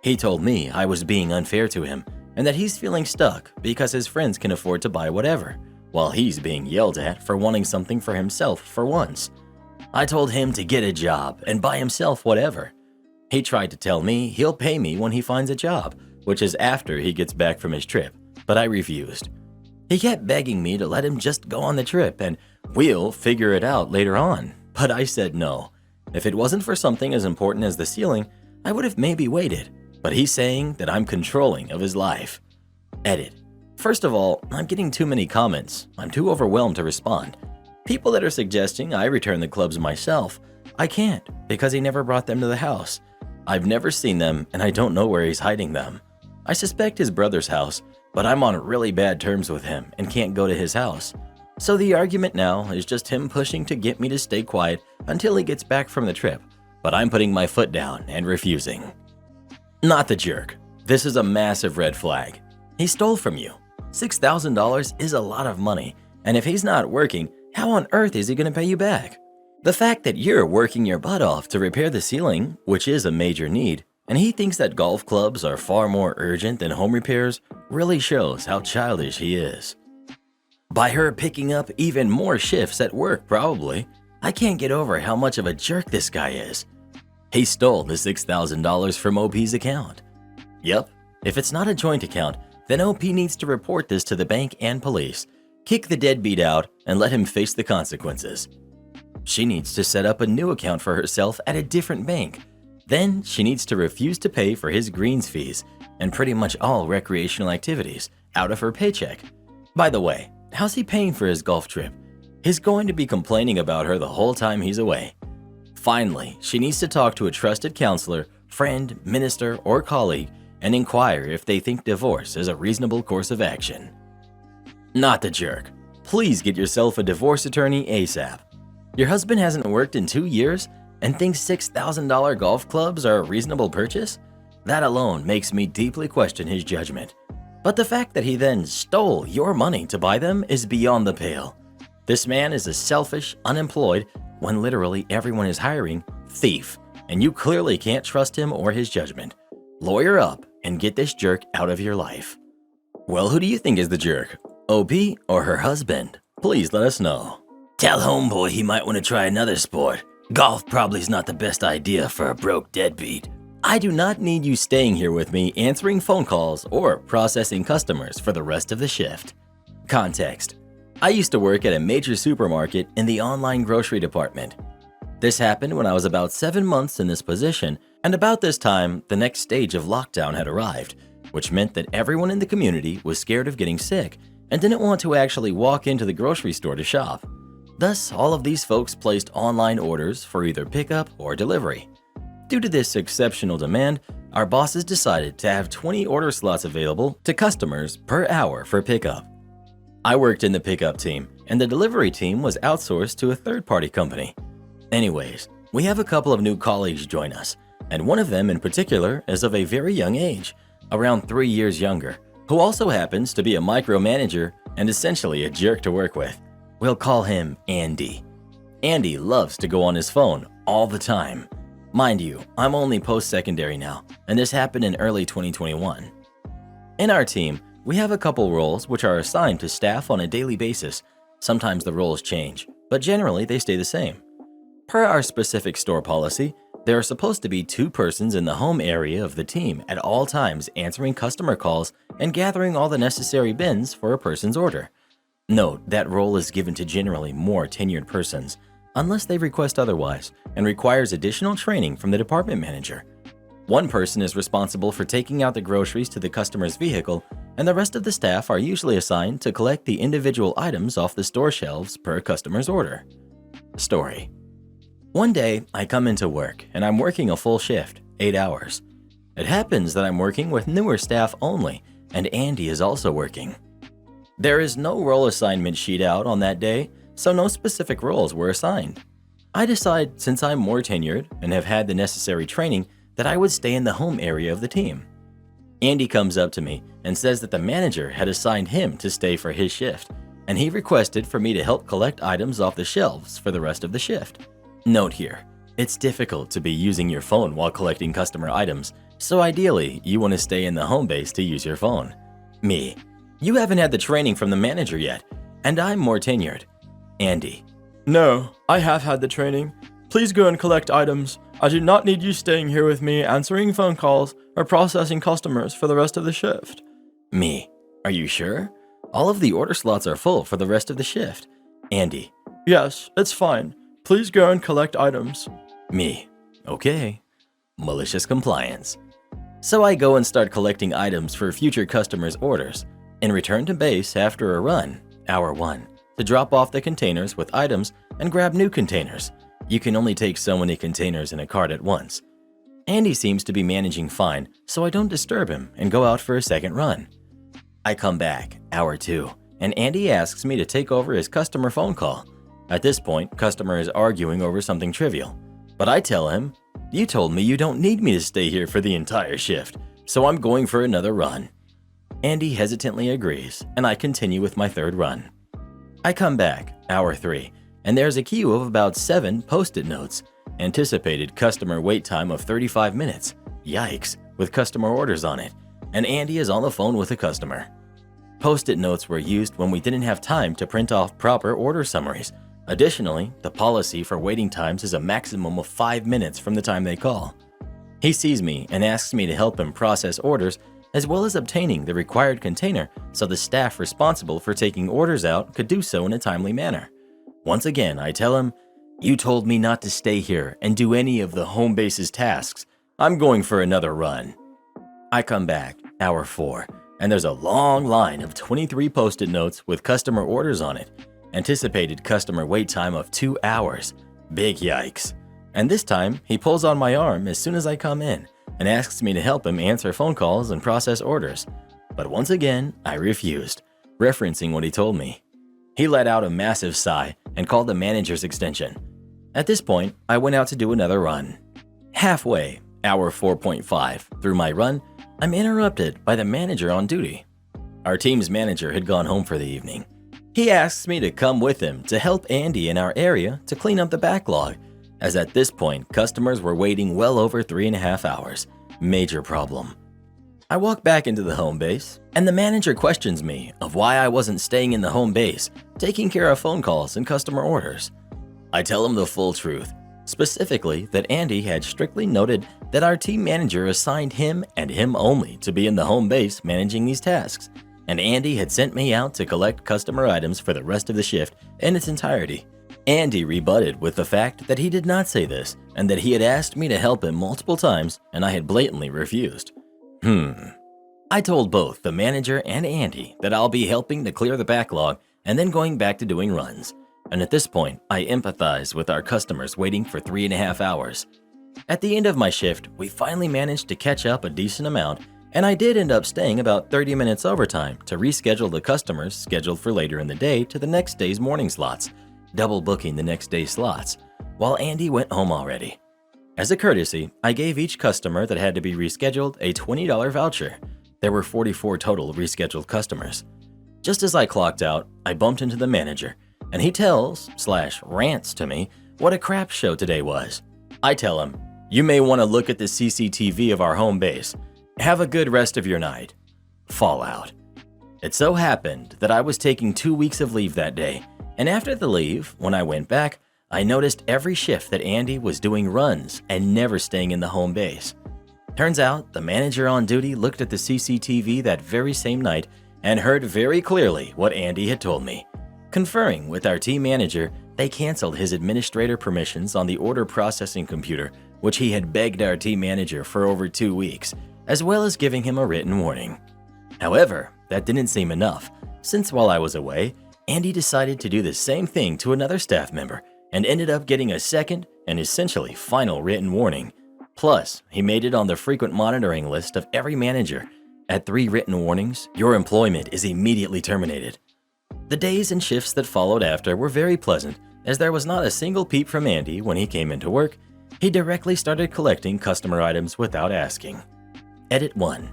He told me I was being unfair to him and that he's feeling stuck because his friends can afford to buy whatever, while he's being yelled at for wanting something for himself for once. I told him to get a job and buy himself whatever. He tried to tell me he'll pay me when he finds a job, which is after he gets back from his trip, but I refused. He kept begging me to let him just go on the trip and we'll figure it out later on, but I said no. If it wasn't for something as important as the ceiling, I would have maybe waited, but he's saying that I'm controlling of his life. Edit. First of all, I'm getting too many comments. I'm too overwhelmed to respond. People that are suggesting I return the clubs myself, I can't because he never brought them to the house. I've never seen them and I don't know where he's hiding them. I suspect his brother's house, but I'm on really bad terms with him and can't go to his house. So the argument now is just him pushing to get me to stay quiet until he gets back from the trip, but I'm putting my foot down and refusing. Not the jerk. This is a massive red flag. He stole from you. $6,000 is a lot of money, and if he's not working, how on earth is he going to pay you back? The fact that you're working your butt off to repair the ceiling, which is a major need, and he thinks that golf clubs are far more urgent than home repairs, really shows how childish he is. By her picking up even more shifts at work, probably. I can't get over how much of a jerk this guy is. He stole the $6,000 from OP's account. Yep, if it's not a joint account, then OP needs to report this to the bank and police, kick the deadbeat out, and let him face the consequences. She needs to set up a new account for herself at a different bank. Then she needs to refuse to pay for his greens fees and pretty much all recreational activities out of her paycheck. By the way, how's he paying for his golf trip? He's going to be complaining about her the whole time he's away. Finally, she needs to talk to a trusted counselor, friend, minister, or colleague and inquire if they think divorce is a reasonable course of action. Not the jerk. Please get yourself a divorce attorney ASAP. Your husband hasn't worked in 2 years and thinks $6,000 golf clubs are a reasonable purchase? That alone makes me deeply question his judgment. But the fact that he then stole your money to buy them is beyond the pale. This man is a selfish, unemployed, when literally everyone is hiring, thief, and you clearly can't trust him or his judgment. Lawyer up and get this jerk out of your life. Well, who do you think is the jerk? OP or her husband? Please let us know. Tell homeboy he might want to try another sport. Golf probably is not the best idea for a broke deadbeat. I do not need you staying here with me answering phone calls or processing customers for the rest of the shift. Context. I used to work at a major supermarket in the online grocery department. This happened when I was about 7 months in this position, and about this time, the next stage of lockdown had arrived, which meant that everyone in the community was scared of getting sick and didn't want to actually walk into the grocery store to shop. Thus, all of these folks placed online orders for either pickup or delivery. Due to this exceptional demand, our bosses decided to have 20 order slots available to customers per hour for pickup. I worked in the pickup team, and the delivery team was outsourced to a third-party company. Anyways, we have a couple of new colleagues join us, and one of them in particular is of a very young age, around 3 years younger, who also happens to be a micromanager and essentially a jerk to work with. We'll call him Andy. Andy loves to go on his phone all the time. Mind you, I'm only post-secondary now, and this happened in early 2021. In our team, we have a couple roles which are assigned to staff on a daily basis. Sometimes the roles change, but generally they stay the same. Per our specific store policy, there are supposed to be 2 persons in the home area of the team at all times answering customer calls and gathering all the necessary bins for a person's order. Note, that role is given to generally more tenured persons, unless they request otherwise, and requires additional training from the department manager. One person is responsible for taking out the groceries to the customer's vehicle, and the rest of the staff are usually assigned to collect the individual items off the store shelves per customer's order. Story. One day, I come into work, and I'm working a full shift, 8 hours. It happens that I'm working with newer staff only, and Andy is also working. There is no role assignment sheet out on that day, so no specific roles were assigned. I decide, since I'm more tenured and have had the necessary training, that I would stay in the home area of the team. Andy comes up to me and says that the manager had assigned him to stay for his shift, and he requested for me to help collect items off the shelves for the rest of the shift. Note here, it's difficult to be using your phone while collecting customer items, so ideally, you want to stay in the home base to use your phone. Me. You haven't had the training from the manager yet, and I'm more tenured. Andy. No, I have had the training. Please go and collect items. I do not need you staying here with me answering phone calls or processing customers for the rest of the shift. Me. Are you sure? All of the order slots are full for the rest of the shift. Andy. Yes, it's fine. Please go and collect items. Me. Okay. Malicious compliance. So I go and start collecting items for future customers' orders and return to base after a run, hour 1, to drop off the containers with items and grab new containers. You can only take so many containers in a cart at once. Andy seems to be managing fine, so I don't disturb him and go out for a second run. I come back, hour 2, and Andy asks me to take over his customer phone call. At this point, customer is arguing over something trivial, but I tell him, "You told me you don't need me to stay here for the entire shift, so I'm going for another run." Andy hesitantly agrees, and I continue with my third run. I come back, hour 3, and there's a queue of about 7 post-it notes. Anticipated customer wait time of 35 minutes. Yikes, with customer orders on it. And Andy is on the phone with a customer. Post-it notes were used when we didn't have time to print off proper order summaries. Additionally, the policy for waiting times is a maximum of 5 minutes from the time they call. He sees me and asks me to help him process orders, as well as obtaining the required container so the staff responsible for taking orders out could do so in a timely manner. Once again, I tell him, "You told me not to stay here and do any of the home base's tasks. I'm going for another run." I come back, Hour 4, and there's a long line of 23 post-it notes with customer orders on it. Anticipated customer wait time of 2 hours. Big yikes. And this time, he pulls on my arm as soon as I come in and asks me to help him answer phone calls and process orders. But once again, I refused, referencing what he told me. He let out a massive sigh and called the manager's extension. At this point, I went out to do another run. Halfway, hour 4.5, through my run, I'm interrupted by the manager on duty. Our team's manager had gone home for the evening. He asks me to come with him to help Andy in our area to clean up the backlog, as at this point, customers were waiting well over 3.5 hours. Major problem. I walk back into the home base, and the manager questions me of why I wasn't staying in the home base, taking care of phone calls and customer orders. I tell him the full truth, specifically that Andy had strictly noted that our team manager assigned him and him only to be in the home base managing these tasks, and Andy had sent me out to collect customer items for the rest of the shift in its entirety. Andy rebutted with the fact that he did not say this and that he had asked me to help him multiple times and I had blatantly refused. I told both the manager and Andy that I'll be helping to clear the backlog and then going back to doing runs. And at this point, I empathize with our customers waiting for 3.5 hours. At the end of my shift, we finally managed to catch up a decent amount, and I did end up staying about 30 minutes overtime to reschedule the customers scheduled for later in the day to the next day's morning slots, double booking the next day's slots, while Andy went home already. As a courtesy, I gave each customer that had to be rescheduled a $20 voucher. There were 44 total rescheduled customers. Just as I clocked out, I bumped into the manager, and he tells/rants to me what a crap show today was. I tell him, "You may want to look at the CCTV of our home base. Have a good rest of your night." Fallout. It so happened that I was taking 2 weeks of leave that day, and after the leave, when I went back, I noticed every shift that Andy was doing runs and never staying in the home base. Turns out, the manager on duty looked at the CCTV that very same night and heard very clearly what Andy had told me. Conferring with our team manager, they canceled his administrator permissions on the order processing computer, which he had begged our team manager for over 2 weeks, as well as giving him a written warning. However, that didn't seem enough, since while I was away, Andy decided to do the same thing to another staff member and ended up getting a second and essentially final written warning. Plus, he made it on the frequent monitoring list of every manager. At 3 written warnings, your employment is immediately terminated. The days and shifts that followed after were very pleasant, as there was not a single peep from Andy when he came into work. He directly started collecting customer items without asking. Edit 1.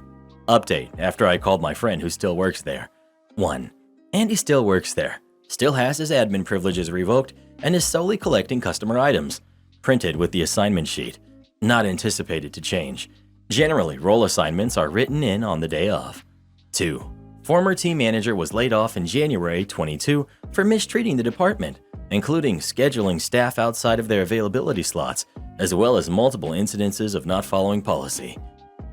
Update after I called my friend who still works there. 1. Andy still works there, still has his admin privileges revoked, and is solely collecting customer items. Printed with the assignment sheet. Not anticipated to change. Generally, role assignments are written in on the day of. 2. Former team manager was laid off in January 22 for mistreating the department, including scheduling staff outside of their availability slots, as well as multiple incidences of not following policy.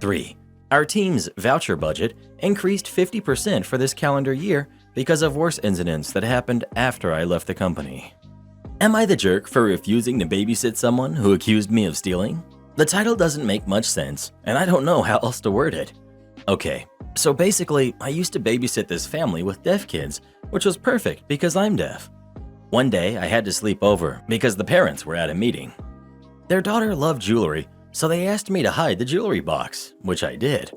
3. Our team's voucher budget increased 50% for this calendar year because of worse incidents that happened after I left the company. Am I the jerk for refusing to babysit someone who accused me of stealing? The title doesn't make much sense, and I don't know how else to word it. Okay, so basically, I used to babysit this family with deaf kids, which was perfect because I'm deaf. One day, I had to sleep over because the parents were at a meeting. Their daughter loved jewelry, so they asked me to hide the jewelry box, which I did.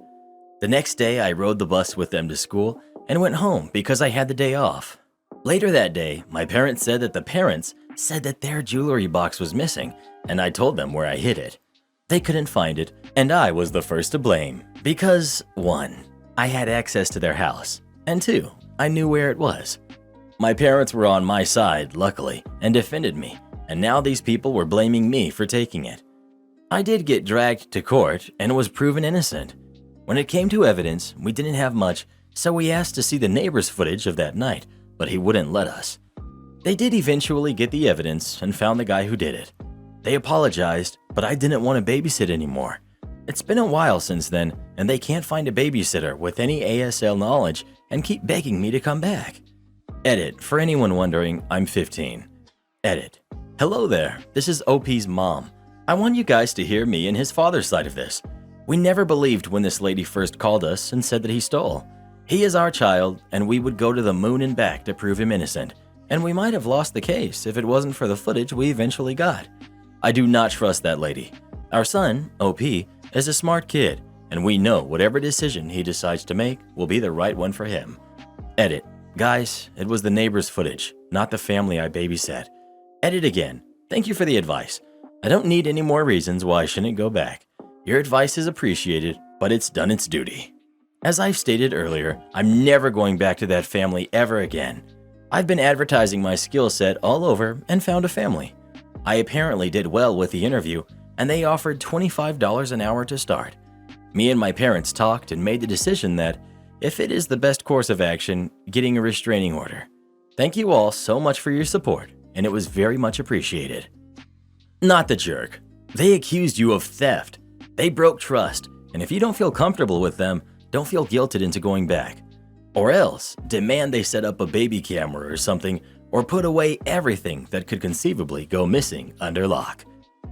The next day, I rode the bus with them to school and went home because I had the day off. Later that day, my parents said that the parents said that their jewelry box was missing, and I told them where I hid it. They couldn't find it, and I was the first to blame because 1. I had access to their house, and 2. I knew where it was. My parents were on my side, luckily, and defended me, and now these people were blaming me for taking it. I did get dragged to court and was proven innocent. When it came to evidence, we didn't have much, so we asked to see the neighbor's footage of that night, but he wouldn't let us. They did eventually get the evidence and found the guy who did it. They apologized, but I didn't want to babysit anymore. It's been a while since then, and they can't find a babysitter with any ASL knowledge and keep begging me to come back. Edit, for anyone wondering, I'm 15. Edit. Hello there, this is OP's mom. I want you guys to hear me and his father's side of this. We never believed when this lady first called us and said that he stole. He is our child, and we would go to the moon and back to prove him innocent, and we might have lost the case if it wasn't for the footage we eventually got. I do not trust that lady. Our son, OP, is a smart kid, and we know whatever decision he decides to make will be the right one for him. Edit. Guys, it was the neighbor's footage, not the family I babysat. Edit again. Thank you for the advice. I don't need any more reasons why I shouldn't go back. Your advice is appreciated, but it's done its duty. As I've stated earlier, I'm never going back to that family ever again. I've been advertising my skill set all over and found a family. I apparently did well with the interview, and they offered $25 an hour to start. Me and my parents talked and made the decision that, if it is the best course of action, getting a restraining order. Thank you all so much for your support, and it was very much appreciated. Not the jerk. They accused you of theft. They broke trust, and if you don't feel comfortable with them, don't feel guilted into going back. Or else, demand they set up a baby camera or something, or put away everything that could conceivably go missing under lock.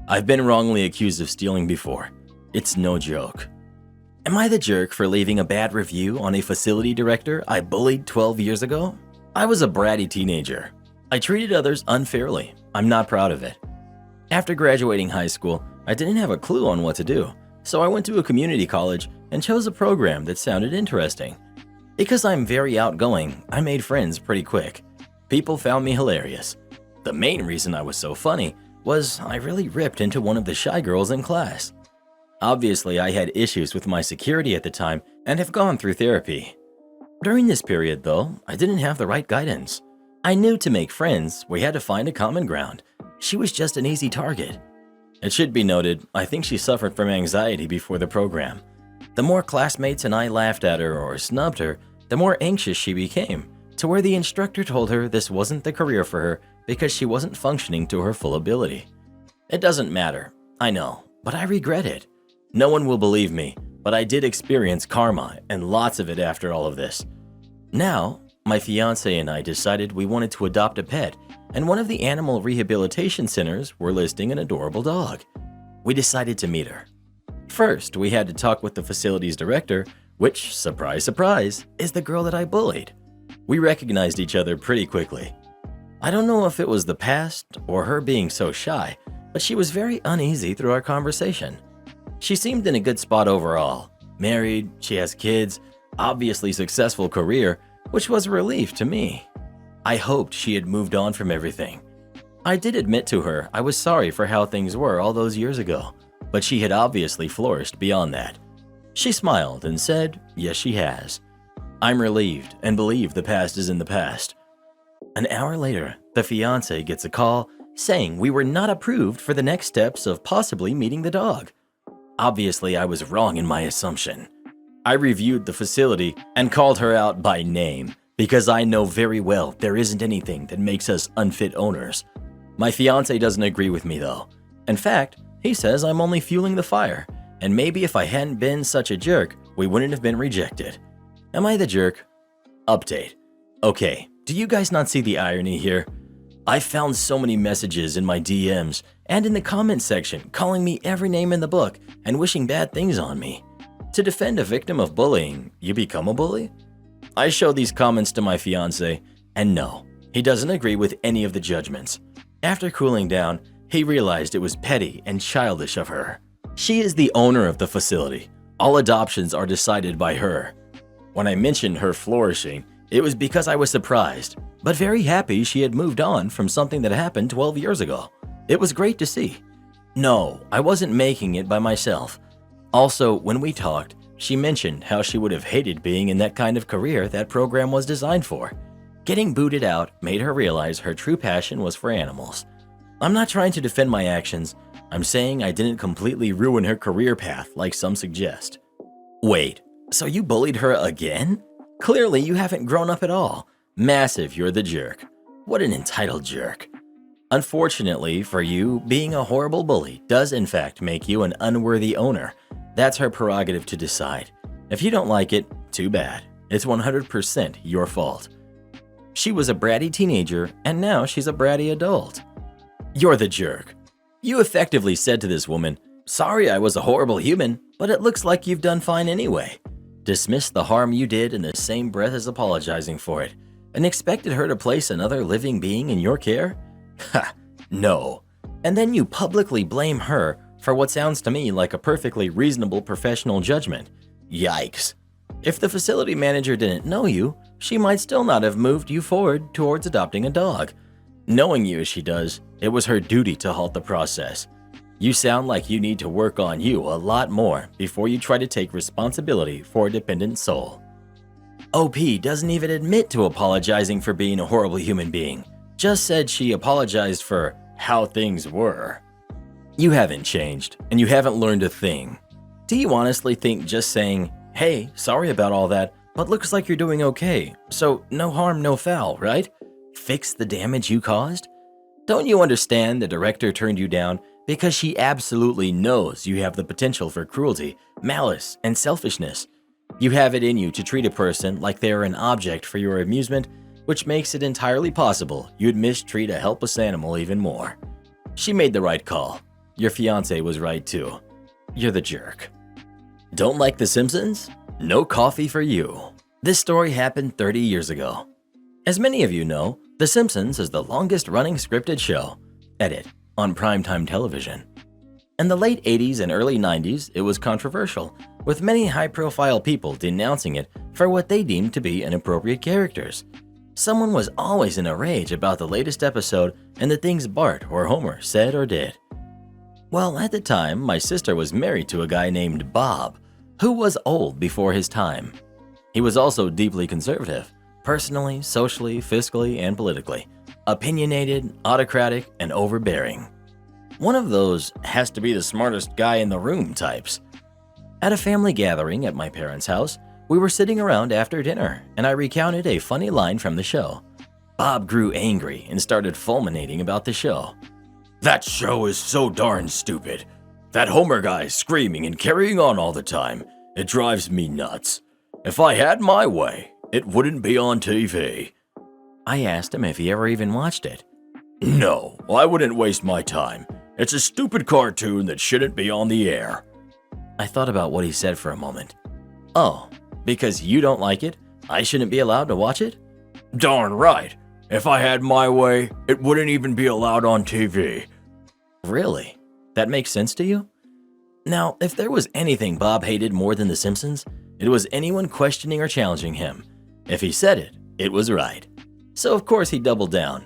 I've been wrongly accused of stealing before. It's no joke. Am I the jerk for leaving a bad review on a facility director I bullied 12 years ago? I was a bratty teenager. I treated others unfairly. I'm not proud of it. After graduating high school, I didn't have a clue on what to do, so I went to a community college and chose a program that sounded interesting. Because I'm very outgoing, I made friends pretty quick. People found me hilarious. The main reason I was so funny was I really ripped into one of the shy girls in class. Obviously, I had issues with my security at the time and have gone through therapy. During this period, though, I didn't have the right guidance. I knew to make friends, we had to find a common ground. She was just an easy target. It should be noted, I think she suffered from anxiety before the program. The more classmates and I laughed at her or snubbed her, the more anxious she became, to where the instructor told her this wasn't the career for her because she wasn't functioning to her full ability. It doesn't matter, I know, but I regret it. No one will believe me, but I did experience karma and lots of it after all of this. Now, my fiance and I decided we wanted to adopt a pet, and one of the animal rehabilitation centers were listing an adorable dog. We decided to meet her. First, we had to talk with the facility's director, which, surprise, surprise, is the girl that I bullied. We recognized each other pretty quickly. I don't know if it was the past or her being so shy, but she was very uneasy through our conversation. She seemed in a good spot overall. Married, she has kids, obviously successful career, which was a relief to me. I hoped she had moved on from everything. I did admit to her I was sorry for how things were all those years ago, but she had obviously flourished beyond that. She smiled and said, yes, she has. I'm relieved and believe the past is in the past. An hour later, the fiance gets a call saying we were not approved for the next steps of possibly meeting the dog. Obviously, I was wrong in my assumption. I reviewed the facility and called her out by name because I know very well there isn't anything that makes us unfit owners. My fiance doesn't agree with me though. In fact, he says I'm only fueling the fire, and maybe if I hadn't been such a jerk, we wouldn't have been rejected. Am I the jerk? Update. Okay, do you guys not see the irony here? I found so many messages in my DMs and in the comment section calling me every name in the book and wishing bad things on me. To defend a victim of bullying, you become a bully? I showed these comments to my fiance, and no, he doesn't agree with any of the judgments. After cooling down, he realized it was petty and childish of her. She is the owner of the facility. All adoptions are decided by her. When I mentioned her flourishing, it was because I was surprised, but very happy she had moved on from something that happened 12 years ago. It was great to see. No, I wasn't making it by myself. Also, when we talked, she mentioned how she would have hated being in that kind of career that program was designed for. Getting booted out made her realize her true passion was for animals. I'm not trying to defend my actions. I'm saying I didn't completely ruin her career path like some suggest. Wait, so you bullied her again? Clearly you haven't grown up at all. Massive, you're the jerk. What an entitled jerk. Unfortunately for you, being a horrible bully does in fact make you an unworthy owner. That's her prerogative to decide. If you don't like it, too bad. It's 100% your fault. She was a bratty teenager, and now she's a bratty adult. You're the jerk. You effectively said to this woman, sorry I was a horrible human, but it looks like you've done fine anyway. Dismissed the harm you did in the same breath as apologizing for it, and expected her to place another living being in your care? Ha, no. And then you publicly blame her for what sounds to me like a perfectly reasonable professional judgment. Yikes. If the facility manager didn't know you, she might still not have moved you forward towards adopting a dog. Knowing you as she does, it was her duty to halt the process. You sound like you need to work on you a lot more before you try to take responsibility for a dependent soul. OP doesn't even admit to apologizing for being a horrible human being. Just said she apologized for how things were. You haven't changed, and you haven't learned a thing. Do you honestly think just saying, "Hey, sorry about all that, but looks like you're doing okay, so no harm, no foul," right? Fix the damage you caused? Don't you understand the director turned you down because she absolutely knows you have the potential for cruelty, malice, and selfishness? You have it in you to treat a person like they are an object for your amusement, which makes it entirely possible you'd mistreat a helpless animal even more. She made the right call. Your fiance was right too. You're the jerk. Don't like The Simpsons? No coffee for you. This story happened 30 years ago. As many of you know, The Simpsons is the longest-running scripted show, edit, on primetime television. In the late 80s and early 90s, it was controversial, with many high-profile people denouncing it for what they deemed to be inappropriate characters. Someone was always in a rage about the latest episode and the things Bart or Homer said or did. Well, at the time, my sister was married to a guy named Bob, who was old before his time. He was also deeply conservative, personally, socially, fiscally, and politically, opinionated, autocratic, and overbearing. One of those has to be the smartest guy in the room types. At a family gathering at my parents' house, we were sitting around after dinner, and I recounted a funny line from the show. Bob grew angry and started fulminating about the show. "That show is so darn stupid. That Homer guy screaming and carrying on all the time. It drives me nuts. If I had my way, it wouldn't be on TV." I asked him if he ever even watched it. "No, I wouldn't waste my time. It's a stupid cartoon that shouldn't be on the air." I thought about what he said for a moment. "Oh, because you don't like it, I shouldn't be allowed to watch it?" "Darn right. If I had my way, it wouldn't even be allowed on TV." Really? That makes sense to you? Now, if there was anything Bob hated more than The Simpsons, it was anyone questioning or challenging him. If he said it, it was right. So of course he doubled down.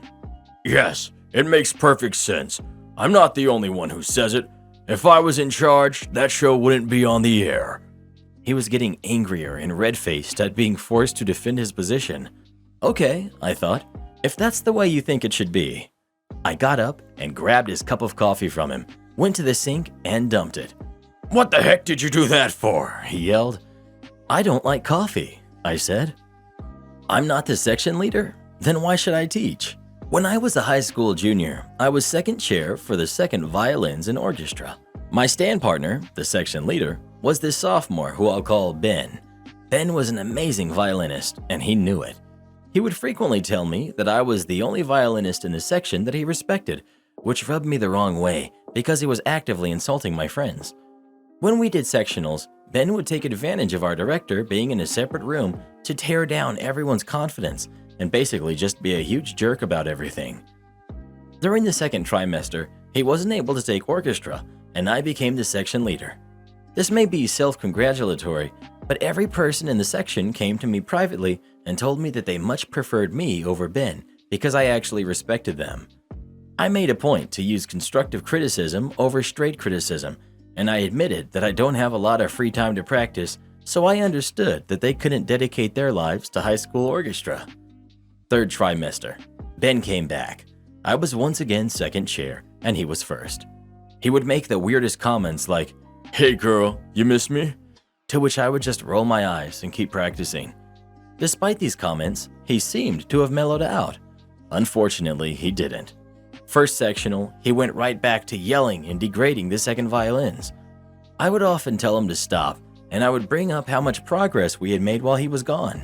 "Yes, it makes perfect sense. I'm not the only one who says it. If I was in charge, that show wouldn't be on the air." He was getting angrier and red-faced at being forced to defend his position. Okay, I thought, if that's the way you think it should be. I got up and grabbed his cup of coffee from him, went to the sink and dumped it. "What the heck did you do that for?" he yelled. "I don't like coffee," I said. "I'm not the section leader? Then why should I teach?" When I was a high school junior, I was second chair for the second violins in Orchestra. My stand partner, the section leader, was this sophomore who I'll call Ben. Ben was an amazing violinist, and he knew it. He would frequently tell me that I was the only violinist in the section that he respected, which rubbed me the wrong way because he was actively insulting my friends. When we did sectionals, Ben would take advantage of our director being in a separate room to tear down everyone's confidence and basically just be a huge jerk about everything. During the second trimester, he wasn't able to take orchestra, and I became the section leader. This may be self-congratulatory, but every person in the section came to me privately and told me that they much preferred me over Ben because I actually respected them. I made a point to use constructive criticism over straight criticism, and I admitted that I don't have a lot of free time to practice, so I understood that they couldn't dedicate their lives to high school orchestra. Third trimester, Ben came back. I was once again second chair, and he was first. He would make the weirdest comments like, "Hey girl, you miss me?" To which I would just roll my eyes and keep practicing. Despite these comments, he seemed to have mellowed out. Unfortunately, he didn't. First sectional, he went right back to yelling and degrading the second violins. I would often tell him to stop, and I would bring up how much progress we had made while he was gone.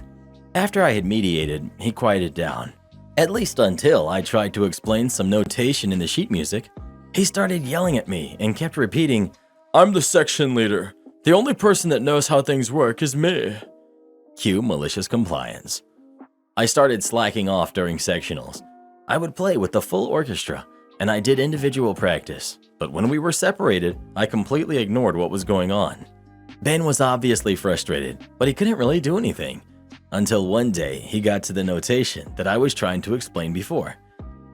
After I had mediated, he quieted down. At least until I tried to explain some notation in the sheet music. He started yelling at me and kept repeating, "I'm the section leader. The only person that knows how things work is me. Cue malicious compliance. I started slacking off during sectionals. I would play with the full orchestra, and I did individual practice, but when we were separated, I completely ignored what was going on. Ben was obviously frustrated, but he couldn't really do anything. Until one day, he got to the notation that I was trying to explain before.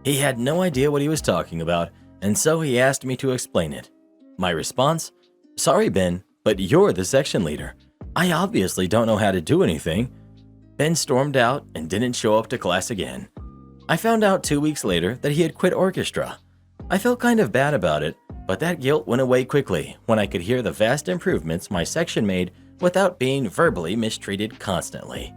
He had no idea what he was talking about, and so he asked me to explain it. My response? Sorry, Ben, but you're the section leader. I obviously don't know how to do anything. Ben stormed out and didn't show up to class again. I found out 2 weeks later that he had quit orchestra. I felt kind of bad about it, but that guilt went away quickly when I could hear the vast improvements my section made without being verbally mistreated constantly.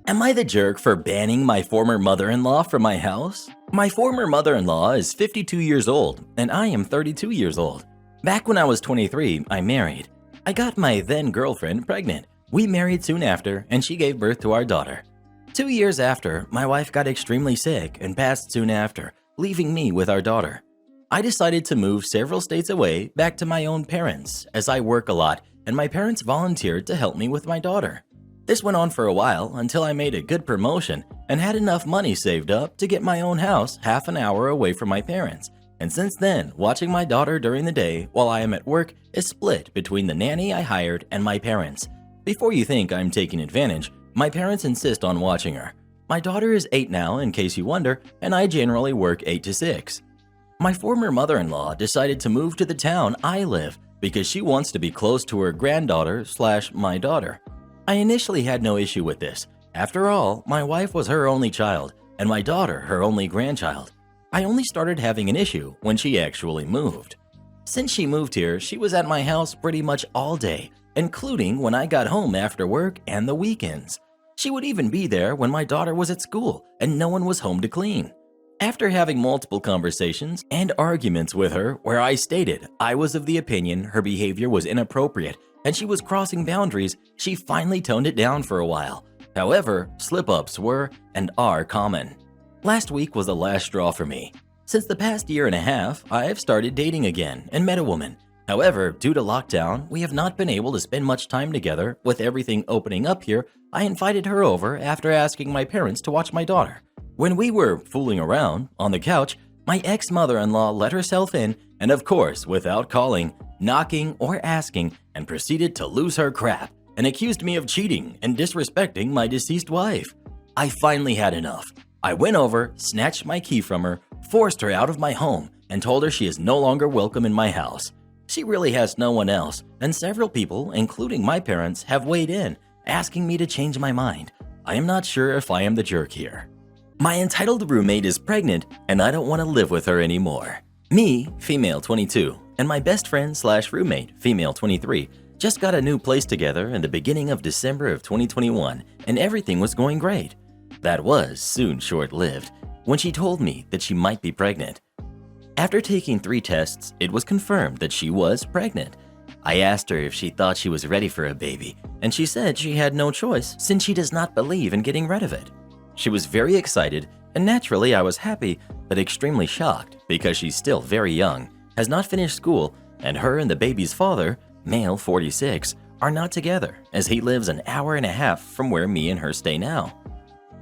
Am I the jerk for banning my former mother-in-law from my house? My former mother-in-law is 52 years old, and I am 32 years old. Back when I was 23, I married. I got my then-girlfriend pregnant. We married soon after, and she gave birth to our daughter. 2 years after, my wife got extremely sick and passed soon after, leaving me with our daughter. I decided to move several states away back to my own parents, as I work a lot, and my parents volunteered to help me with my daughter. This went on for a while until I made a good promotion and had enough money saved up to get my own house half an hour away from my parents. And since then, watching my daughter during the day while I am at work is split between the nanny I hired and my parents. Before you think I'm taking advantage, my parents insist on watching her. My daughter is 8 now, in case you wonder, and I generally work 8 to 6. My former mother-in-law decided to move to the town I live because she wants to be close to her granddaughter/my daughter. I initially had no issue with this. After all, my wife was her only child, and my daughter her only grandchild. I only started having an issue when she actually moved. Since she moved here, she was at my house pretty much all day, including when I got home after work and the weekends. She would even be there when my daughter was at school and no one was home to clean. After having multiple conversations and arguments with her where I stated I was of the opinion her behavior was inappropriate and she was crossing boundaries, she finally toned it down for a while. However, slip-ups were and are common. Last week was the last straw for me. Since the past year and a half, I have started dating again and met a woman. However, due to lockdown, we have not been able to spend much time together. With everything opening up here, I invited her over after asking my parents to watch my daughter. When we were fooling around on the couch, my ex-mother-in-law let herself in and, of course, without calling, knocking, or asking, and proceeded to lose her crap and accused me of cheating and disrespecting my deceased wife. I finally had enough. I went over, snatched my key from her, forced her out of my home, and told her she is no longer welcome in my house. She really has no one else, and several people, including my parents, have weighed in, asking me to change my mind. I am not sure if I am the jerk here. My entitled roommate is pregnant, and I don't want to live with her anymore. Me, female 22, and my best friend/roommate, female 23, just got a new place together in the beginning of December of 2021, and everything was going great. That was soon short-lived when she told me that she might be pregnant. After taking 3 tests, it was confirmed that she was pregnant. I asked her if she thought she was ready for a baby, and she said she had no choice since she does not believe in getting rid of it. She was very excited, and naturally I was happy but extremely shocked because she's still very young, has not finished school, and her and the baby's father, male 46, are not together as he lives an hour and a half from where me and her stay now.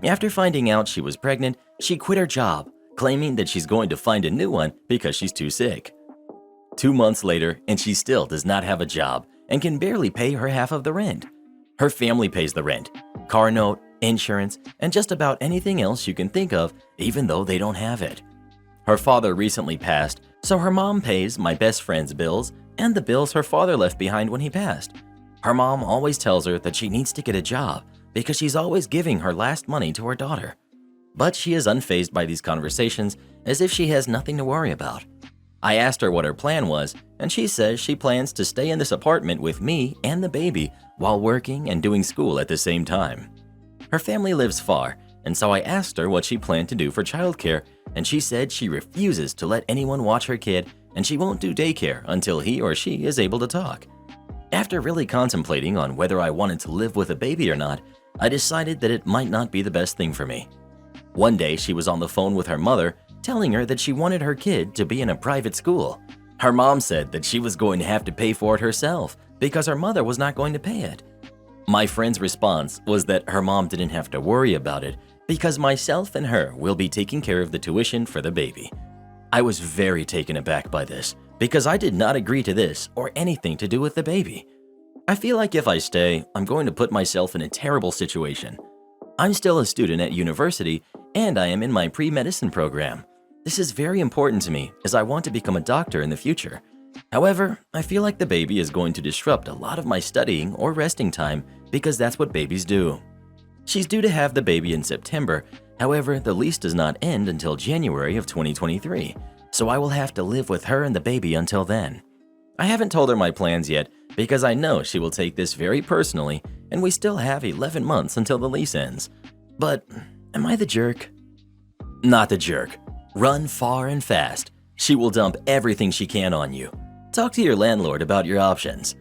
After finding out she was pregnant, she quit her job, claiming that she's going to find a new one because she's too sick. 2 months later, and she still does not have a job and can barely pay her half of the rent. Her family pays the rent, car note, insurance, and just about anything else you can think of, even though they don't have it. Her father recently passed, so her mom pays my best friend's bills and the bills her father left behind when he passed. Her mom always tells her that she needs to get a job because she's always giving her last money to her daughter. But she is unfazed by these conversations as if she has nothing to worry about. I asked her what her plan was, and she says she plans to stay in this apartment with me and the baby while working and doing school at the same time. Her family lives far, and so I asked her what she planned to do for childcare, and she said she refuses to let anyone watch her kid and she won't do daycare until he or she is able to talk. After really contemplating on whether I wanted to live with a baby or not, I decided that it might not be the best thing for me. One day she was on the phone with her mother, telling her that she wanted her kid to be in a private school. Her mom said that she was going to have to pay for it herself, because her mother was not going to pay it. My friend's response was that her mom didn't have to worry about it because myself and her will be taking care of the tuition for the baby. I was very taken aback by this because I did not agree to this or anything to do with the baby. I feel like if I stay, I'm going to put myself in a terrible situation. I'm still a student at university and I am in my pre-medicine program. This is very important to me as I want to become a doctor in the future. However, I feel like the baby is going to disrupt a lot of my studying or resting time because that's what babies do. She's due to have the baby in September. However, the lease does not end until January of 2023, so I will have to live with her and the baby until then. I haven't told her my plans yet because I know she will take this very personally and we still have 11 months until the lease ends. But am I the jerk? Not the jerk. Run far and fast. She will dump everything she can on you. Talk to your landlord about your options.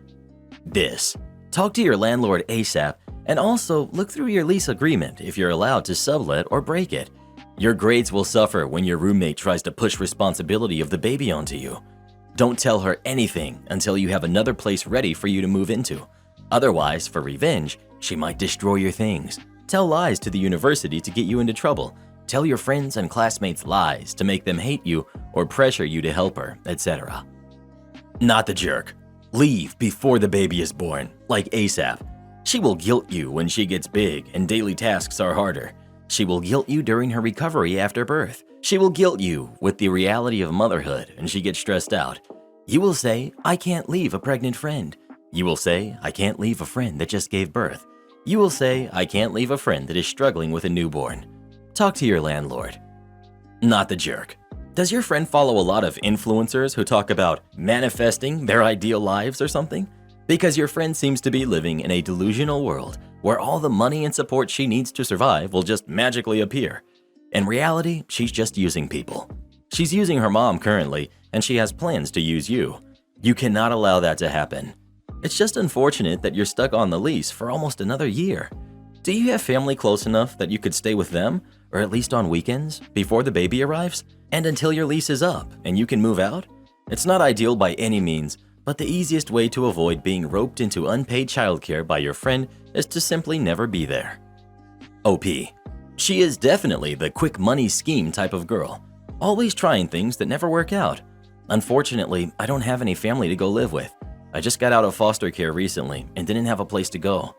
Talk to your landlord ASAP and also look through your lease agreement if you're allowed to sublet or break it. Your grades will suffer when your roommate tries to push responsibility of the baby onto you. Don't tell her anything until you have another place ready for you to move into. Otherwise, for revenge, she might destroy your things. Tell lies to the university to get you into trouble. Tell your friends and classmates lies to make them hate you or pressure you to help her, etc. Not the jerk. Leave before the baby is born, like ASAP. She will guilt you when she gets big and daily tasks are harder. She will guilt you during her recovery after birth. She will guilt you with the reality of motherhood and she gets stressed out. You will say, I can't leave a pregnant friend. You will say, I can't leave a friend that just gave birth. You will say, I can't leave a friend that is struggling with a newborn. Talk to your landlord. Not the jerk. Does your friend follow a lot of influencers who talk about manifesting their ideal lives or something? Because your friend seems to be living in a delusional world where all the money and support she needs to survive will just magically appear. In reality, she's just using people. She's using her mom currently, and she has plans to use you. You cannot allow that to happen. It's just unfortunate that you're stuck on the lease for almost another year. Do you have family close enough that you could stay with them, or at least on weekends, before the baby arrives, and until your lease is up and you can move out? It's not ideal by any means, but the easiest way to avoid being roped into unpaid childcare by your friend is to simply never be there. OP. She is definitely the quick money scheme type of girl, always trying things that never work out. Unfortunately, I don't have any family to go live with. I just got out of foster care recently and didn't have a place to go.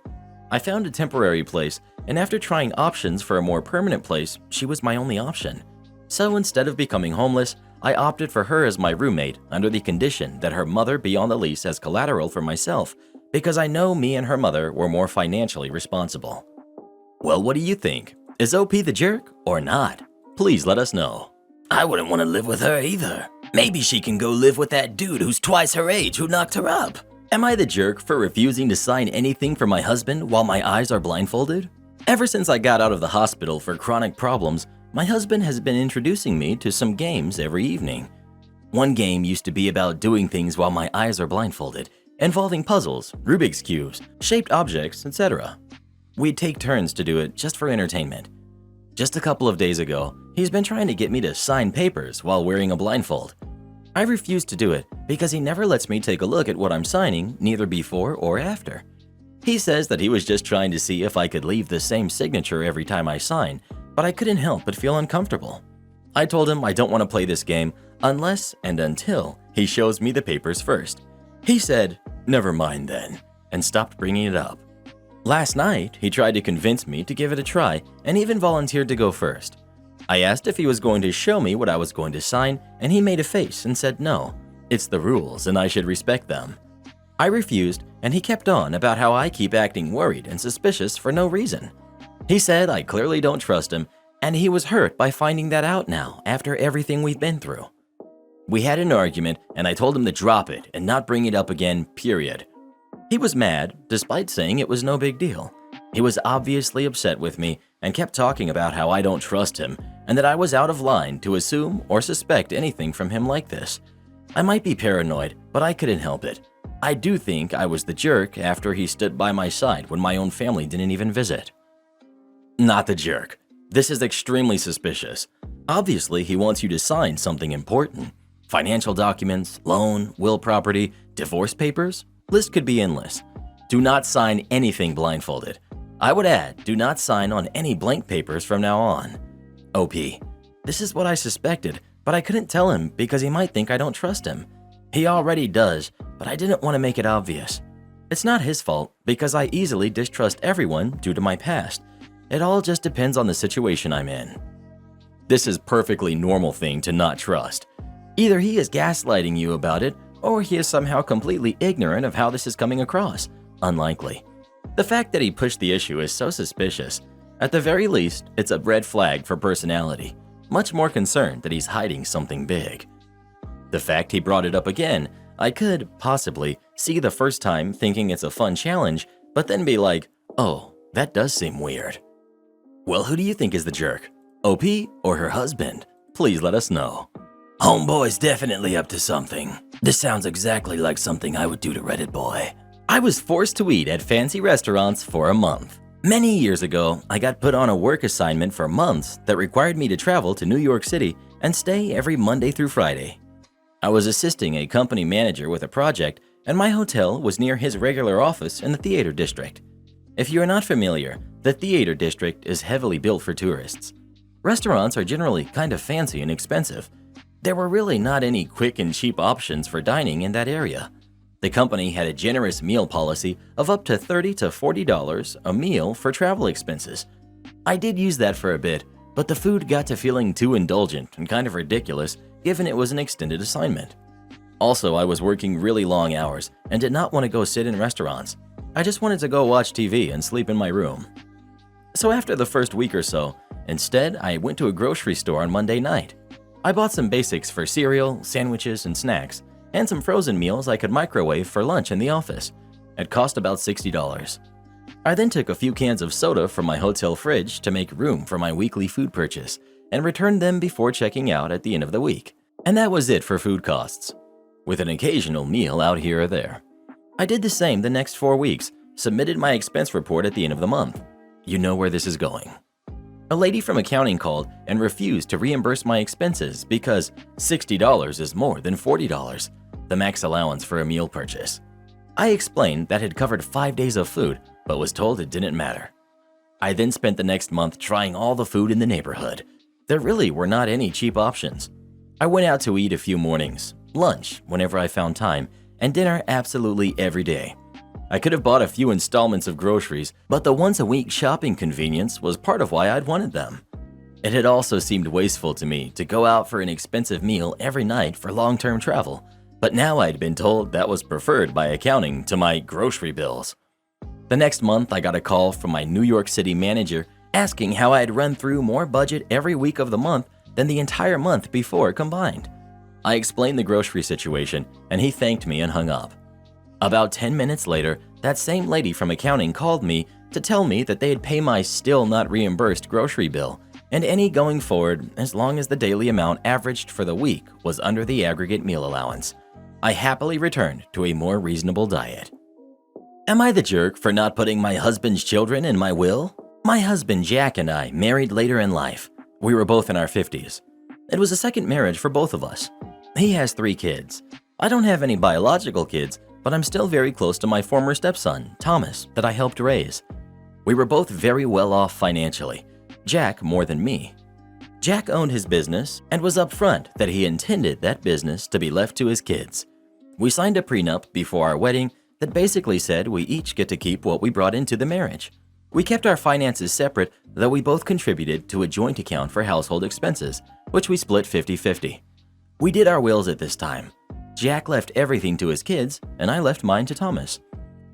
I found a temporary place, and after trying options for a more permanent place, she was my only option. So instead of becoming homeless, I opted for her as my roommate under the condition that her mother be on the lease as collateral for myself, because I know me and her mother were more financially responsible. Well, what do you think? Is OP the jerk or not? Please let us know. I wouldn't want to live with her either. Maybe she can go live with that dude who's twice her age who knocked her up. Am I the jerk for refusing to sign anything for my husband while my eyes are blindfolded? Ever since I got out of the hospital for chronic problems, my husband has been introducing me to some games every evening. One game used to be about doing things while my eyes are blindfolded, involving puzzles, Rubik's cubes, shaped objects, etc. We'd take turns to do it just for entertainment. Just a couple of days ago, he's been trying to get me to sign papers while wearing a blindfold. I refused to do it because he never lets me take a look at what I'm signing, neither before or after. He says that he was just trying to see if I could leave the same signature every time I sign, but I couldn't help but feel uncomfortable. I told him I don't want to play this game unless and until he shows me the papers first. He said, "Never mind then," and stopped bringing it up. Last night, he tried to convince me to give it a try and even volunteered to go first. I asked if he was going to show me what I was going to sign, and he made a face and said no. It's the rules and I should respect them. I refused, and he kept on about how I keep acting worried and suspicious for no reason. He said I clearly don't trust him, and he was hurt by finding that out now after everything we've been through. We had an argument, and I told him to drop it and not bring it up again, period. He was mad, despite saying it was no big deal. He was obviously upset with me and kept talking about how I don't trust him and that I was out of line to assume or suspect anything from him like this. I might be paranoid, but I couldn't help it. I do think I was the jerk after he stood by my side when my own family didn't even visit. Not the jerk. This is extremely suspicious. Obviously, he wants you to sign something important. Financial documents, loan, will property, divorce papers? List could be endless. Do not sign anything blindfolded. I would add, do not sign on any blank papers from now on. OP. This is what I suspected, but I couldn't tell him because he might think I don't trust him. He already does, but I didn't want to make it obvious. It's not his fault because I easily distrust everyone due to my past. It all just depends on the situation I'm in. This is perfectly normal thing to not trust. Either he is gaslighting you about it, or he is somehow completely ignorant of how this is coming across. Unlikely. The fact that he pushed the issue is so suspicious. At the very least, it's a red flag for personality. Much more concerned that he's hiding something big. The fact he brought it up again, I could, possibly, see the first time thinking it's a fun challenge, but then be like, oh, that does seem weird. Well, who do you think is the jerk? OP or her husband? Please let us know. Homeboy's definitely up to something. This sounds exactly like something I would do to Reddit boy. I was forced to eat at fancy restaurants for a month. Many years ago, I got put on a work assignment for months that required me to travel to New York City and stay every Monday through Friday. I was assisting a company manager with a project, and my hotel was near his regular office in the theater district. If you are not familiar, the theater district is heavily built for tourists. Restaurants are generally kind of fancy and expensive. There were really not any quick and cheap options for dining in that area. The company had a generous meal policy of up to $30 to $40 a meal for travel expenses. I did use that for a bit, but the food got to feeling too indulgent and kind of ridiculous given it was an extended assignment. Also, I was working really long hours and did not want to go sit in restaurants. I just wanted to go watch TV and sleep in my room. So after the first week or so, instead I went to a grocery store on Monday night. I bought some basics for cereal, sandwiches, and snacks, and some frozen meals I could microwave for lunch in the office. It cost about $60. I then took a few cans of soda from my hotel fridge to make room for my weekly food purchase and returned them before checking out at the end of the week. And that was it for food costs, with an occasional meal out here or there. I did the same the next 4 weeks, submitted my expense report at the end of the month. You know where this is going. A lady from accounting called and refused to reimburse my expenses because $60 is more than $40, the max allowance for a meal purchase. I explained that had covered 5 days of food, but was told it didn't matter. I then spent the next month trying all the food in the neighborhood. There really were not any cheap options. I went out to eat a few mornings, lunch whenever I found time, and dinner absolutely every day. I could have bought a few installments of groceries, but the once-a-week shopping convenience was part of why I'd wanted them. It had also seemed wasteful to me to go out for an expensive meal every night for long-term travel, but now I'd been told that was preferred by accounting to my grocery bills. The next month, I got a call from my New York City manager asking how I had run through more budget every week of the month than the entire month before combined. I explained the grocery situation, and he thanked me and hung up. About 10 minutes later, that same lady from accounting called me to tell me that they'd pay my still not reimbursed grocery bill, and any going forward as long as the daily amount averaged for the week was under the aggregate meal allowance. I happily returned to a more reasonable diet. Am I the jerk for not putting my husband's children in my will? My husband Jack and I married later in life. We were both in our 50s. It was a second marriage for both of us. He has 3 kids. I don't have any biological kids, but I'm still very close to my former stepson, Thomas, that I helped raise. We were both very well off financially, Jack more than me. Jack owned his business and was upfront that he intended that business to be left to his kids. We signed a prenup before our wedding that basically said we each get to keep what we brought into the marriage. We kept our finances separate, though we both contributed to a joint account for household expenses, which we split 50-50. We did our wills at this time. Jack left everything to his kids, and I left mine to Thomas.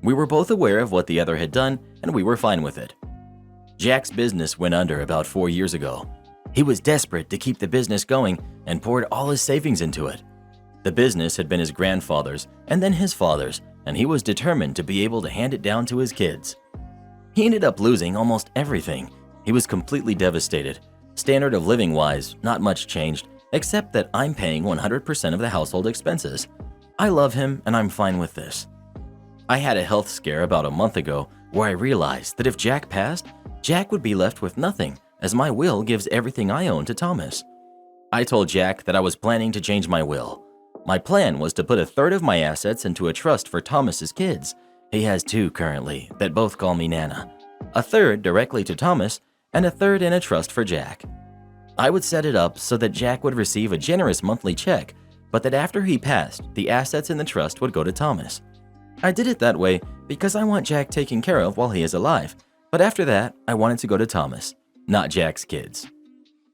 We were both aware of what the other had done, and we were fine with it. Jack's business went under about 4 years ago. He was desperate to keep the business going and poured all his savings into it. The business had been his grandfather's and then his father's, and he was determined to be able to hand it down to his kids. He ended up losing almost everything. He was completely devastated. Standard of living-wise, not much changed, except that I'm paying 100% of the household expenses. I love him, and I'm fine with this. I had a health scare about a month ago where I realized that if Jack passed, Jack would be left with nothing, as my will gives everything I own to Thomas. I told Jack that I was planning to change my will. My plan was to put a third of my assets into a trust for Thomas's kids. He has two currently that both call me Nana. A third directly to Thomas, and a third in a trust for Jack. I would set it up so that Jack would receive a generous monthly check, but that after he passed, the assets in the trust would go to Thomas. I did it that way because I want Jack taken care of while he is alive, but after that, I want it to go to Thomas, not Jack's kids.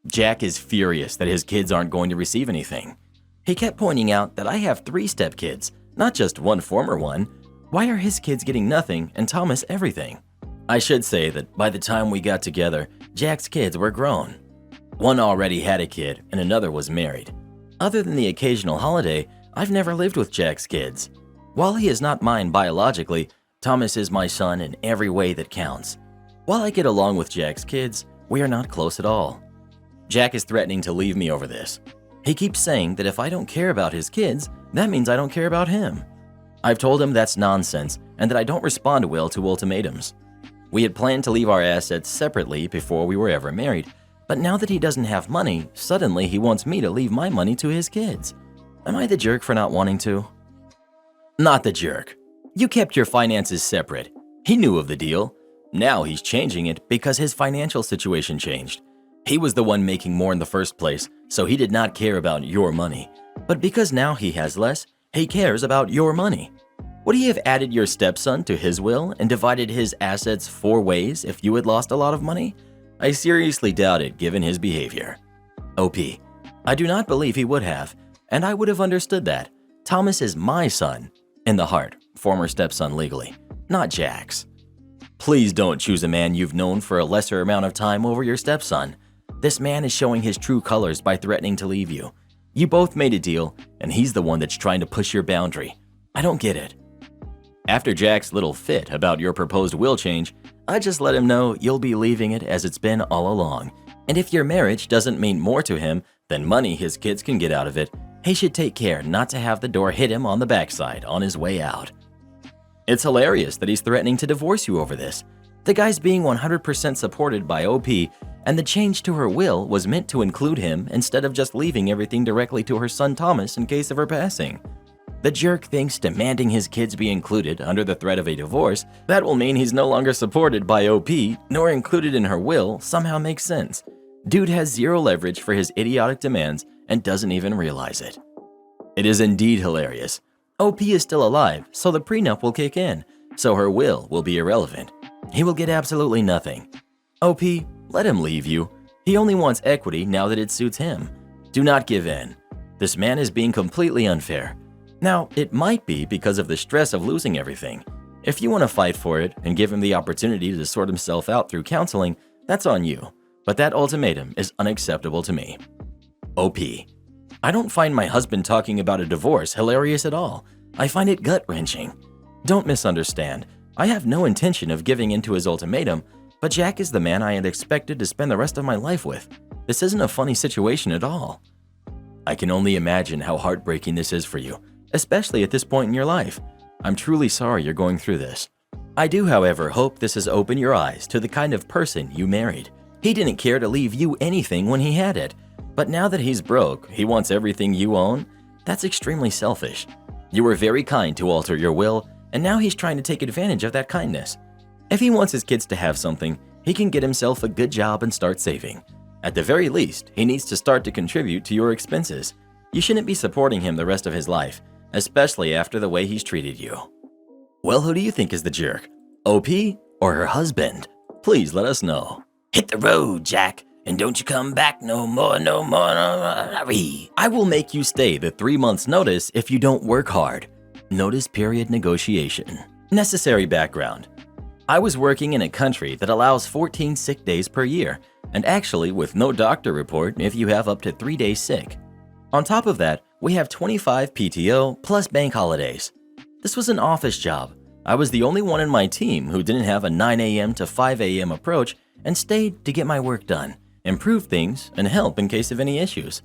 Jack is furious that his kids aren't going to receive anything. He kept pointing out that I have 3 stepkids, not just one former one. Why are his kids getting nothing and Thomas everything? I should say that by the time we got together, Jack's kids were grown. One already had a kid and another was married. Other than the occasional holiday, I've never lived with Jack's kids. While he is not mine biologically, Thomas is my son in every way that counts. While I get along with Jack's kids, we are not close at all. Jack is threatening to leave me over this. He keeps saying that if I don't care about his kids, that means I don't care about him. I've told him that's nonsense and that I don't respond well to ultimatums. We had planned to leave our assets separately before we were ever married, but now that he doesn't have money, suddenly he wants me to leave my money to his kids. Am I the jerk for not wanting to? Not the jerk. You kept your finances separate. He knew of the deal. Now he's changing it because his financial situation changed. He was the one making more in the first place, so he did not care about your money. But because now he has less, he cares about your money. Would he have added your stepson to his will and divided his assets 4 ways if you had lost a lot of money? I seriously doubt it given his behavior. OP. I do not believe he would have, and I would have understood that. Thomas is my son, in the heart, former stepson legally, not Jack's. Please don't choose a man you've known for a lesser amount of time over your stepson. This man is showing his true colors by threatening to leave you. You both made a deal, and he's the one that's trying to push your boundary. I don't get it. After Jack's little fit about your proposed will change, I just let him know you'll be leaving it as it's been all along. And if your marriage doesn't mean more to him than money his kids can get out of it, he should take care not to have the door hit him on the backside on his way out. It's hilarious that he's threatening to divorce you over this. The guy's being 100% supported by OP, and the change to her will was meant to include him instead of just leaving everything directly to her son Thomas in case of her passing. The jerk thinks demanding his kids be included under the threat of a divorce, that will mean he's no longer supported by OP, nor included in her will, somehow makes sense. Dude has zero leverage for his idiotic demands and doesn't even realize it. It is indeed hilarious. OP is still alive, so the prenup will kick in, so her will be irrelevant. He will get absolutely nothing. OP, let him leave you. He only wants equity now that it suits him. Do not give in. This man is being completely unfair. Now, it might be because of the stress of losing everything. If you want to fight for it and give him the opportunity to sort himself out through counseling, that's on you. But that ultimatum is unacceptable to me. OP. I don't find my husband talking about a divorce hilarious at all. I find it gut-wrenching. Don't misunderstand. I have no intention of giving in to his ultimatum, but Jack is the man I had expected to spend the rest of my life with. This isn't a funny situation at all. I can only imagine how heartbreaking this is for you, especially at this point in your life. I'm truly sorry you're going through this. I do, however, hope this has opened your eyes to the kind of person you married. He didn't care to leave you anything when he had it, but now that he's broke, he wants everything you own? That's extremely selfish. You were very kind to alter your will, and now he's trying to take advantage of that kindness. If he wants his kids to have something, he can get himself a good job and start saving. At the very least, he needs to start to contribute to your expenses. You shouldn't be supporting him the rest of his life, especially after the way he's treated you. Well, who do you think is the jerk? OP or her husband? Please let us know. Hit the road, Jack, and don't you come back no more. I will make you stay the 3 months notice if you don't work hard. Notice period negotiation. Necessary background. I was working in a country that allows 14 sick days per year, and actually with no doctor report if you have up to 3 days sick. On top of that, we have 25 PTO plus bank holidays. This was an office job. I was the only one in my team who didn't have a 9 a.m. to 5 a.m. approach and stayed to get my work done, improve things, and help in case of any issues.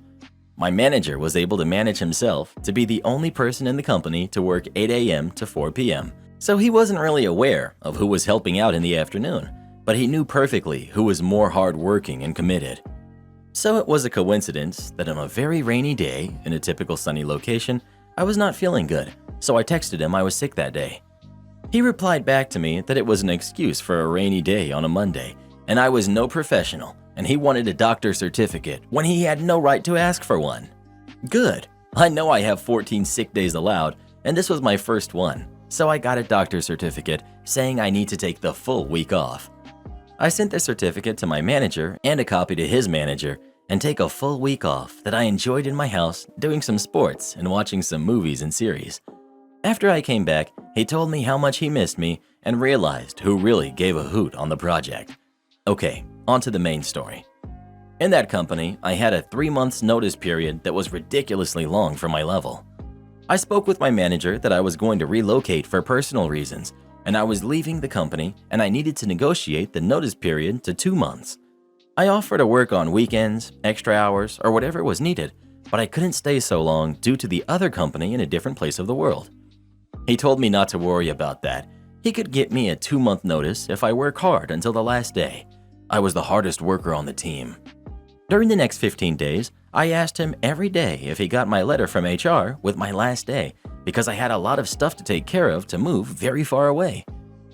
My manager was able to manage himself to be the only person in the company to work 8 a.m. to 4 p.m., so he wasn't really aware of who was helping out in the afternoon, but he knew perfectly who was more hardworking and committed. So it was a coincidence that on a very rainy day in a typical sunny location, I was not feeling good, so I texted him I was sick that day. He replied back to me that it was an excuse for a rainy day on a Monday, and I was no professional, and he wanted a doctor's certificate when he had no right to ask for one. Good. I know I have 14 sick days allowed, and this was my first one, so I got a doctor's certificate saying I need to take the full week off. I sent the certificate to my manager and a copy to his manager and take a full week off that I enjoyed in my house doing some sports and watching some movies and series. After I came back, he told me how much he missed me and realized who really gave a hoot on the project. Okay, on to the main story. In that company, I had a 3-month notice period that was ridiculously long for my level. I spoke with my manager that I was going to relocate for personal reasons, and I was leaving the company and I needed to negotiate the notice period to 2 months. I offered to work on weekends, extra hours, or whatever was needed, but I couldn't stay so long due to the other company in a different place of the world. He told me not to worry about that. He could get me a 2-month notice if I work hard until the last day. I was the hardest worker on the team. During the next 15 days, I asked him every day if he got my letter from HR with my last day because I had a lot of stuff to take care of to move very far away.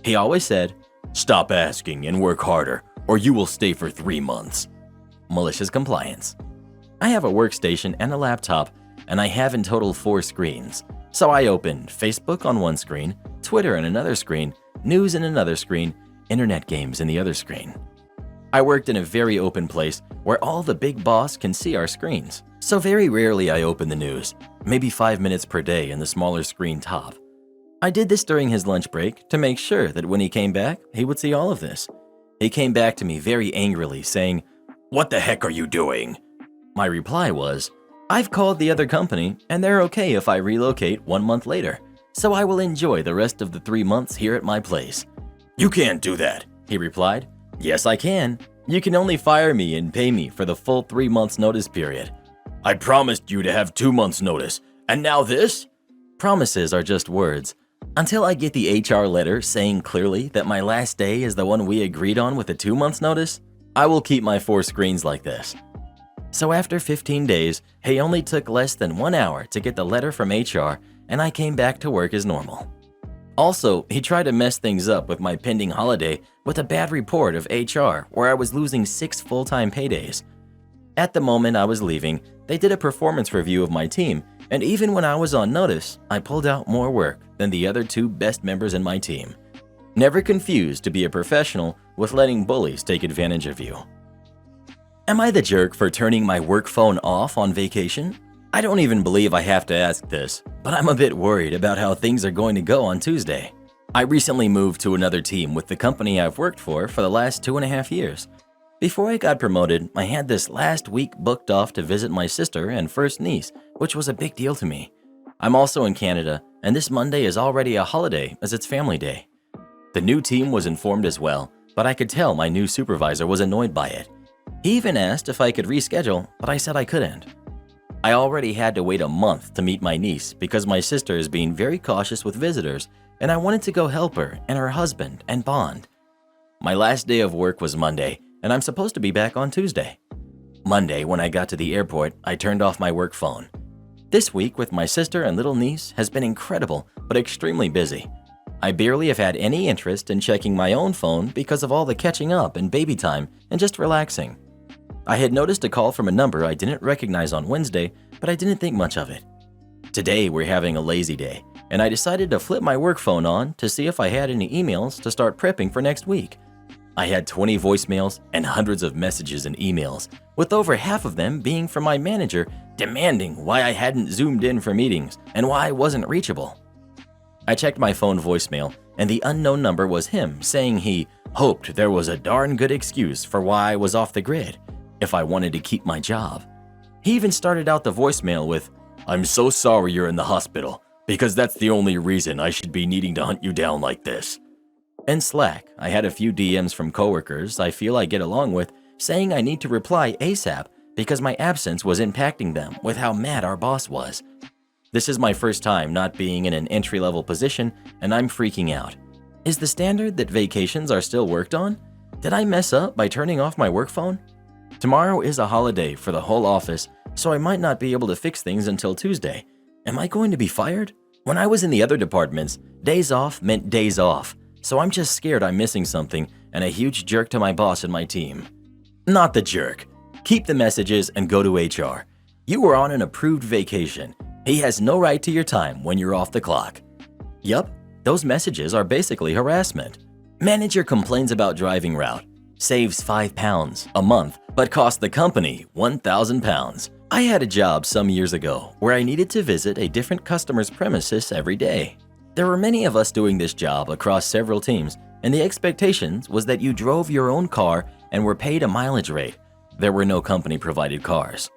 He always said, "Stop asking and work harder, or you will stay for 3 months." Malicious compliance. I have a workstation and a laptop, and I have in total 4 screens. So I opened Facebook on one screen, Twitter on another screen, news in another screen, internet games in the other screen. I worked in a very open place where all the big boss can see our screens, so very rarely I open the news, maybe 5 minutes per day in the smaller screen top. I did this during his lunch break to make sure that when he came back, he would see all of this. He came back to me very angrily saying, "What the heck are you doing?" My reply was, "I've called the other company and they're okay if I relocate 1 month later, so I will enjoy the rest of the 3 months here at my place." "You can't do that," he replied. "Yes, I can. You can only fire me and pay me for the full 3 months notice period." "I promised you to have 2 months notice, and now this?" Promises are just words. Until I get the HR letter saying clearly that my last day is the one we agreed on with the 2 months notice, I will keep my 4 screens like this. So after 15 days, he only took less than 1 hour to get the letter from HR, and I came back to work as normal. Also, he tried to mess things up with my pending holiday with a bad report of HR where I was losing 6 full-time paydays. At the moment I was leaving, they did a performance review of my team, and even when I was on notice, I pulled out more work than the other 2 best members in my team. Never confused to be a professional with letting bullies take advantage of you. Am I the jerk for turning my work phone off on vacation? I don't even believe I have to ask this, but I'm a bit worried about how things are going to go on Tuesday. I recently moved to another team with the company I've worked for the last 2.5 years. Before I got promoted, I had this last week booked off to visit my sister and first niece, which was a big deal to me. I'm also in Canada, and this Monday is already a holiday as it's family day. The new team was informed as well, but I could tell my new supervisor was annoyed by it. He even asked if I could reschedule, but I said I couldn't. I already had to wait a month to meet my niece because my sister is being very cautious with visitors, and I wanted to go help her and her husband and bond. My last day of work was Monday, and I'm supposed to be back on Tuesday. Monday, when I got to the airport, I turned off my work phone. This week with my sister and little niece has been incredible, but extremely busy. I barely have had any interest in checking my own phone because of all the catching up and baby time and just relaxing. I had noticed a call from a number I didn't recognize on Wednesday, but I didn't think much of it. Today we're having a lazy day, and I decided to flip my work phone on to see if I had any emails to start prepping for next week. I had 20 voicemails and hundreds of messages and emails, with over half of them being from my manager demanding why I hadn't zoomed in for meetings and why I wasn't reachable. I checked my phone voicemail, and the unknown number was him saying he hoped there was a darn good excuse for why I was off the grid if I wanted to keep my job. He even started out the voicemail with, "I'm so sorry you're in the hospital, because that's the only reason I should be needing to hunt you down like this." In Slack, I had a few DMs from coworkers I feel I get along with saying I need to reply ASAP because my absence was impacting them with how mad our boss was. This is my first time not being in an entry-level position, and I'm freaking out. Is the standard that vacations are still worked on? Did I mess up by turning off my work phone? Tomorrow is a holiday for the whole office, so I might not be able to fix things until Tuesday. Am I going to be fired? When I was in the other departments, days off meant days off, so I'm just scared I'm missing something and a huge jerk to my boss and my team. Not the jerk. Keep the messages and go to HR. You were on an approved vacation. He has no right to your time when you're off the clock. Yup, those messages are basically harassment. Manager complains about driving route. Saves £5 a month, but costs the company £1,000. I had a job some years ago where I needed to visit a different customer's premises every day. There were many of us doing this job across several teams, and the expectations was that you drove your own car and were paid a mileage rate. There were no company-provided cars.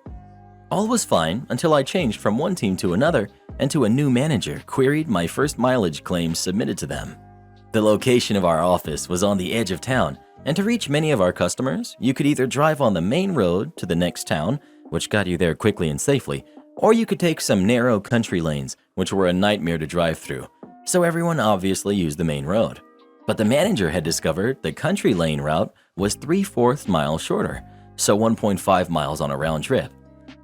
All was fine until I changed from one team to another and to a new manager queried my first mileage claims submitted to them. The location of our office was on the edge of town, and to reach many of our customers, you could either drive on the main road to the next town, which got you there quickly and safely, or you could take some narrow country lanes, which were a nightmare to drive through, so everyone obviously used the main road. But the manager had discovered the country lane route was 3/4 miles shorter, so 1.5 miles on a round trip.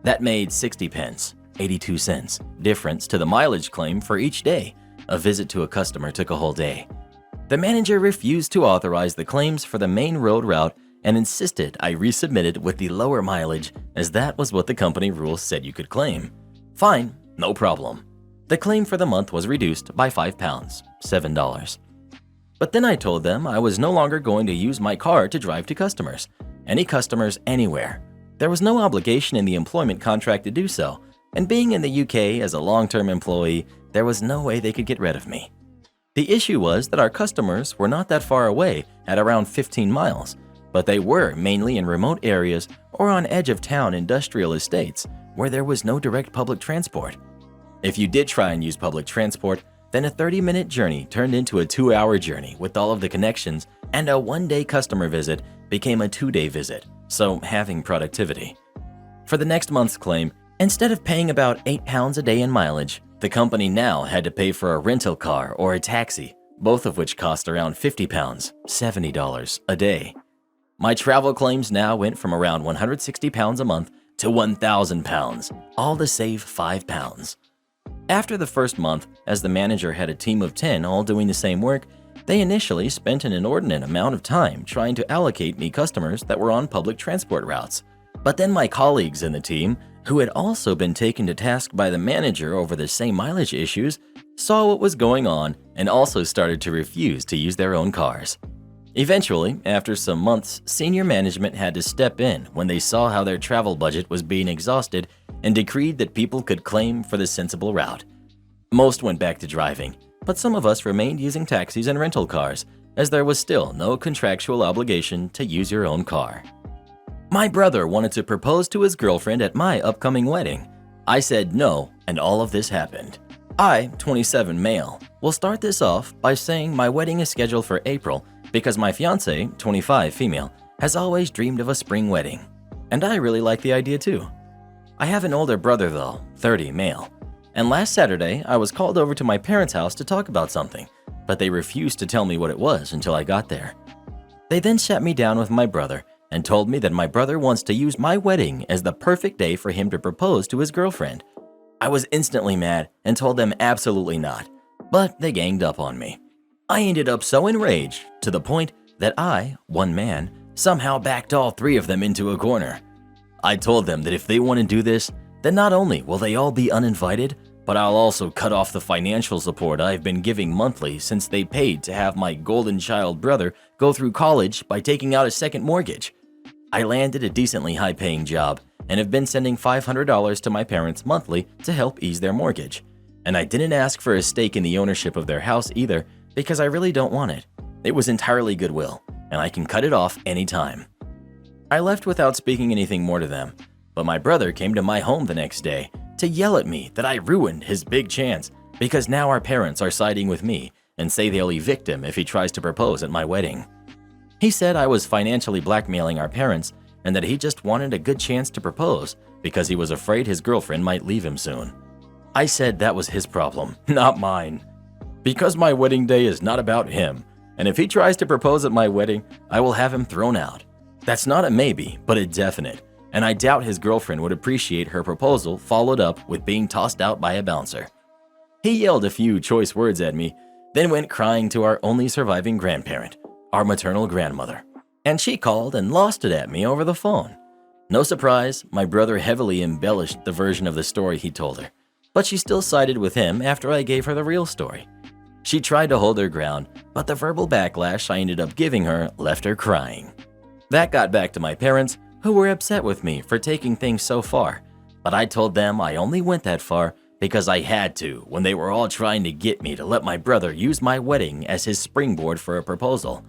That made 60 pence, 82 cents, difference to the mileage claim for each day. A visit to a customer took a whole day. The manager refused to authorize the claims for the main road route and insisted I resubmitted with the lower mileage as that was what the company rules said you could claim. Fine, no problem. The claim for the month was reduced by £5, $7. But then I told them I was no longer going to use my car to drive to customers, any customers anywhere. There was no obligation in the employment contract to do so, and being in the UK as a long-term employee, there was no way they could get rid of me. The issue was that our customers were not that far away at around 15 miles, but they were mainly in remote areas or on edge-of-town industrial estates where there was no direct public transport. If you did try and use public transport, then a 30-minute journey turned into a 2-hour journey with all of the connections, and a 1-day customer visit became a 2-day visit, so having productivity. For the next month's claim, instead of paying about £8 a day in mileage, the company now had to pay for a rental car or a taxi, both of which cost around £50, $70 a day. My travel claims now went from around £160 a month to £1,000, all to save £5. After the first month, as the manager had a team of 10 all doing the same work, they initially spent an inordinate amount of time trying to allocate me customers that were on public transport routes. But then my colleagues in the team, who had also been taken to task by the manager over the same mileage issues, saw what was going on and also started to refuse to use their own cars. Eventually, after some months, senior management had to step in when they saw how their travel budget was being exhausted and decreed that people could claim for the sensible route. Most went back to driving, but some of us remained using taxis and rental cars, as there was still no contractual obligation to use your own car. My brother wanted to propose to his girlfriend at my upcoming wedding. I said no, and all of this happened. I, 27 male, will start this off by saying my wedding is scheduled for April because my fiance, 25 female, has always dreamed of a spring wedding. And I really like the idea too. I have an older brother though, 30 male. And last Saturday, I was called over to my parents' house to talk about something, but they refused to tell me what it was until I got there. They then sat me down with my brother and told me that my brother wants to use my wedding as the perfect day for him to propose to his girlfriend. I was instantly mad and told them absolutely not, but they ganged up on me. I ended up so enraged to the point that I, one man, somehow backed all 3 of them into a corner. I told them that if they want to do this, then not only will they all be uninvited, but I'll also cut off the financial support I've been giving monthly since they paid to have my golden child brother go through college by taking out a second mortgage. I landed a decently high-paying job and have been sending $500 to my parents monthly to help ease their mortgage. And I didn't ask for a stake in the ownership of their house either because I really don't want it. It was entirely goodwill, and I can cut it off anytime. I left without speaking anything more to them, but my brother came to my home the next day to yell at me that I ruined his big chance because now our parents are siding with me and say they'll evict him if he tries to propose at my wedding. He said I was financially blackmailing our parents and that he just wanted a good chance to propose because he was afraid his girlfriend might leave him soon. I said that was his problem, not mine. Because my wedding day is not about him, and if he tries to propose at my wedding, I will have him thrown out. That's not a maybe, but a definite. and I doubt his girlfriend would appreciate her proposal followed up with being tossed out by a bouncer. He yelled a few choice words at me, then went crying to our only surviving grandparent, our maternal grandmother, and she called and lost it at me over the phone. No surprise, my brother heavily embellished the version of the story he told her, but she still sided with him after I gave her the real story. She tried to hold her ground, but the verbal backlash I ended up giving her left her crying. That got back to my parents, who were upset with me for taking things so far, but I told them I only went that far because I had to when they were all trying to get me to let my brother use my wedding as his springboard for a proposal.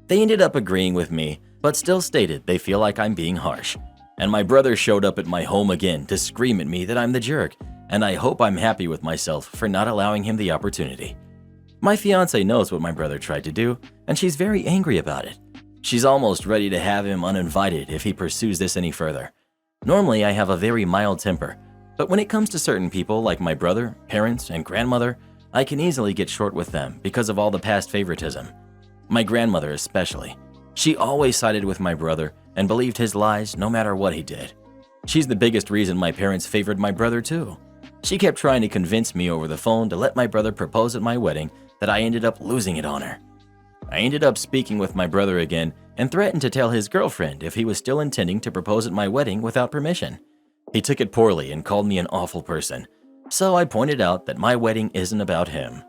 They ended up agreeing with me, but still stated they feel like I'm being harsh. And my brother showed up at my home again to scream at me that I'm the jerk, and I hope I'm happy with myself for not allowing him the opportunity. My fiance knows what my brother tried to do, and she's very angry about it. She's almost ready to have him uninvited if he pursues this any further. Normally, I have a very mild temper, but when it comes to certain people like my brother, parents, and grandmother, I can easily get short with them because of all the past favoritism. My grandmother especially. She always sided with my brother and believed his lies no matter what he did. She's the biggest reason my parents favored my brother too. She kept trying to convince me over the phone to let my brother propose at my wedding that I ended up losing it on her. I ended up speaking with my brother again and threatened to tell his girlfriend if he was still intending to propose at my wedding without permission. He took it poorly and called me an awful person, so I pointed out that my wedding isn't about him.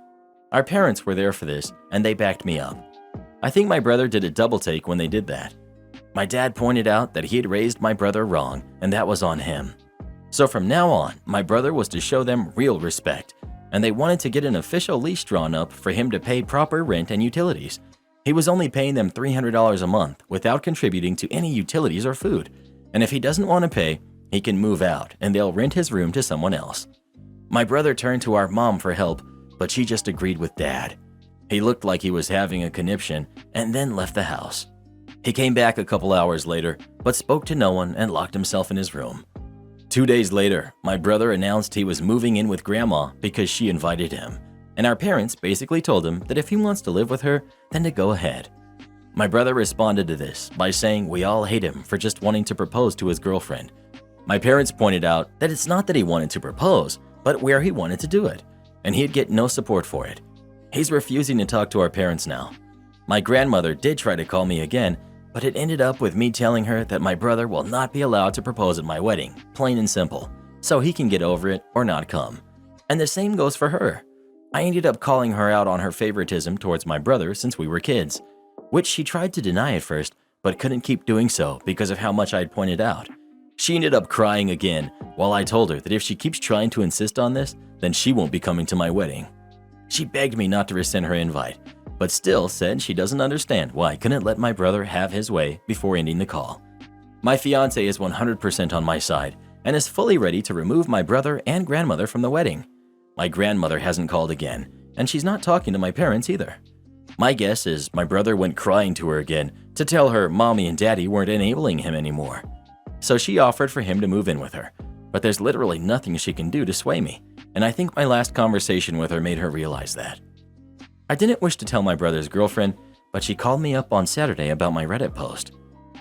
Our parents were there for this and they backed me up. I think my brother did a double take when they did that. My dad pointed out that he had raised my brother wrong and that was on him. So from now on, my brother was to show them real respect, and they wanted to get an official lease drawn up for him to pay proper rent and utilities. He was only paying them $300 a month without contributing to any utilities or food, and if he doesn't want to pay, he can move out and they'll rent his room to someone else. My brother turned to our mom for help, but she just agreed with Dad. He looked like he was having a conniption and then left the house. He came back a couple hours later, but spoke to no one and locked himself in his room. 2 days later, my brother announced he was moving in with Grandma because she invited him, and our parents basically told him that if he wants to live with her, then to go ahead. My brother responded to this by saying we all hate him for just wanting to propose to his girlfriend. My parents pointed out that it's not that he wanted to propose, but where he wanted to do it, and he'd get no support for it. He's refusing to talk to our parents now. My grandmother did try to call me again, but it ended up with me telling her that my brother will not be allowed to propose at my wedding, plain and simple, so he can get over it or not come. And the same goes for her. I ended up calling her out on her favoritism towards my brother since we were kids, which she tried to deny at first, but couldn't keep doing so because of how much I'd pointed out. She ended up crying again while I told her that if she keeps trying to insist on this, then she won't be coming to my wedding. She begged me not to rescind her invite, but still said she doesn't understand why I couldn't let my brother have his way before ending the call. My fiance is 100% on my side and is fully ready to remove my brother and grandmother from the wedding. My grandmother hasn't called again, and she's not talking to my parents either. My guess is my brother went crying to her again to tell her mommy and daddy weren't enabling him anymore. So she offered for him to move in with her, but there's literally nothing she can do to sway me, and I think my last conversation with her made her realize that. I didn't wish to tell my brother's girlfriend, but she called me up on Saturday about my Reddit post.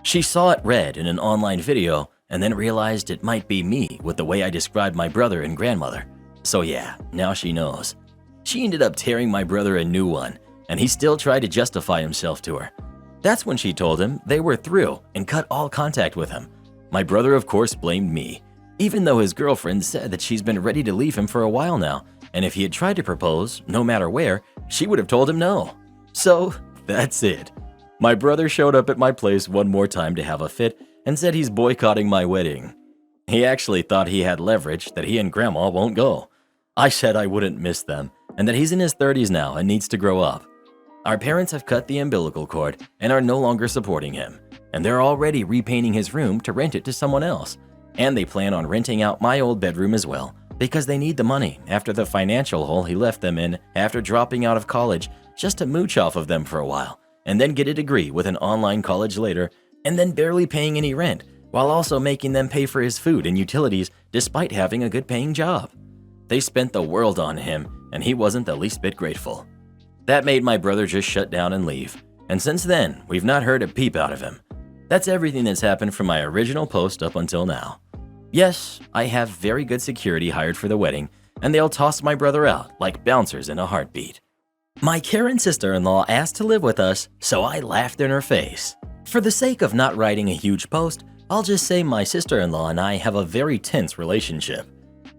She saw it read in an online video and then realized it might be me with the way I described my brother and grandmother. So yeah, now she knows. She ended up tearing my brother a new one, and he still tried to justify himself to her. That's when she told him they were through and cut all contact with him. My brother, of course, blamed me, even though his girlfriend said that she's been ready to leave him for a while now, and if he had tried to propose, no matter where, she would have told him no. So, that's it. My brother showed up at my place one more time to have a fit and said he's boycotting my wedding. He actually thought he had leverage that he and Grandma won't go. I said I wouldn't miss them, and that he's in his 30s now and needs to grow up. Our parents have cut the umbilical cord and are no longer supporting him, and they're already repainting his room to rent it to someone else, and they plan on renting out my old bedroom as well, because they need the money after the financial hole he left them in after dropping out of college just to mooch off of them for a while, and then get a degree with an online college later, and then barely paying any rent, while also making them pay for his food and utilities despite having a good paying job. They spent the world on him, and he wasn't the least bit grateful. That made my brother just shut down and leave, and since then, we've not heard a peep out of him. That's everything that's happened from my original post up until now. Yes, I have very good security hired for the wedding, and they'll toss my brother out like bouncers in a heartbeat. My Karen sister-in-law asked to live with us, so I laughed in her face. For the sake of not writing a huge post, I'll just say my sister-in-law and I have a very tense relationship.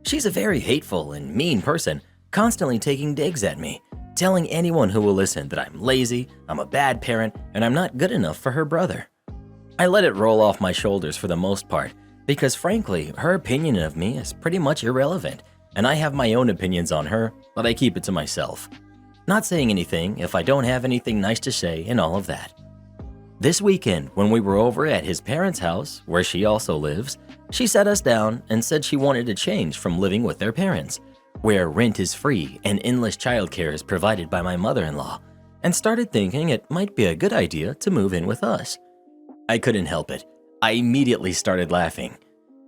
She's a very hateful and mean person, constantly taking digs at me, telling anyone who will listen that I'm lazy, I'm a bad parent, and I'm not good enough for her brother. I let it roll off my shoulders for the most part, because frankly, her opinion of me is pretty much irrelevant, and I have my own opinions on her, but I keep it to myself. Not saying anything if I don't have anything nice to say and all of that. This weekend, when we were over at his parents' house, where she also lives, she sat us down and said she wanted to change from living with their parents, where rent is free and endless childcare is provided by my mother-in-law, and started thinking it might be a good idea to move in with us. I couldn't help it. I immediately started laughing.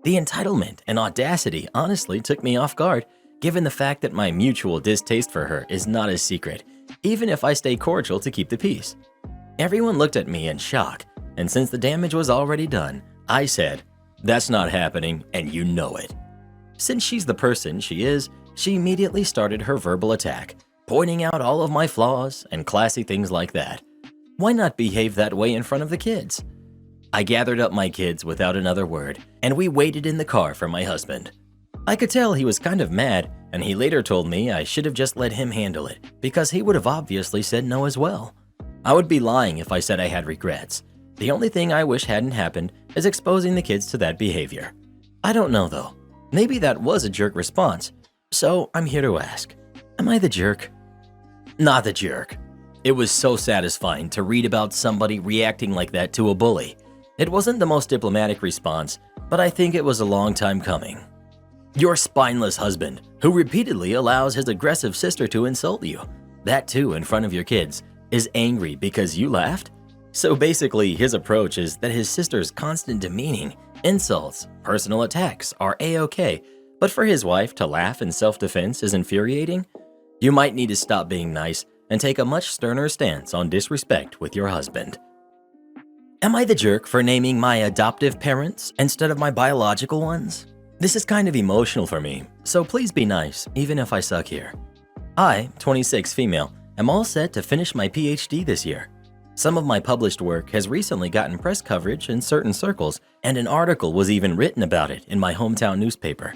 The entitlement and audacity honestly took me off guard, given the fact that my mutual distaste for her is not a secret, even if I stay cordial to keep the peace. Everyone looked at me in shock, and since the damage was already done, I said, "That's not happening, and you know it." Since she's the person she is, she immediately started her verbal attack, pointing out all of my flaws and classy things like that. Why not behave that way in front of the kids? I gathered up my kids without another word, and we waited in the car for my husband. I could tell he was kind of mad, and he later told me I should have just let him handle it, because he would have obviously said no as well. I would be lying if I said I had regrets. The only thing I wish hadn't happened is exposing the kids to that behavior. I don't know though. Maybe that was a jerk response. So I'm here to ask, am I the jerk? Not the jerk. It was so satisfying to read about somebody reacting like that to a bully. It wasn't the most diplomatic response, but I think it was a long time coming. Your spineless husband, who repeatedly allows his aggressive sister to insult you, that too in front of your kids, is angry because you laughed? So basically, his approach is that his sister's constant demeaning, insults, personal attacks are A-okay, but for his wife to laugh in self-defense is infuriating? You might need to stop being nice and take a much sterner stance on disrespect with your husband. Am I the jerk for naming my adoptive parents instead of my biological ones? This is kind of emotional for me, so please be nice, even if I suck here. I, 26 female, am all set to finish my PhD this year. Some of my published work has recently gotten press coverage in certain circles, and an article was even written about it in my hometown newspaper.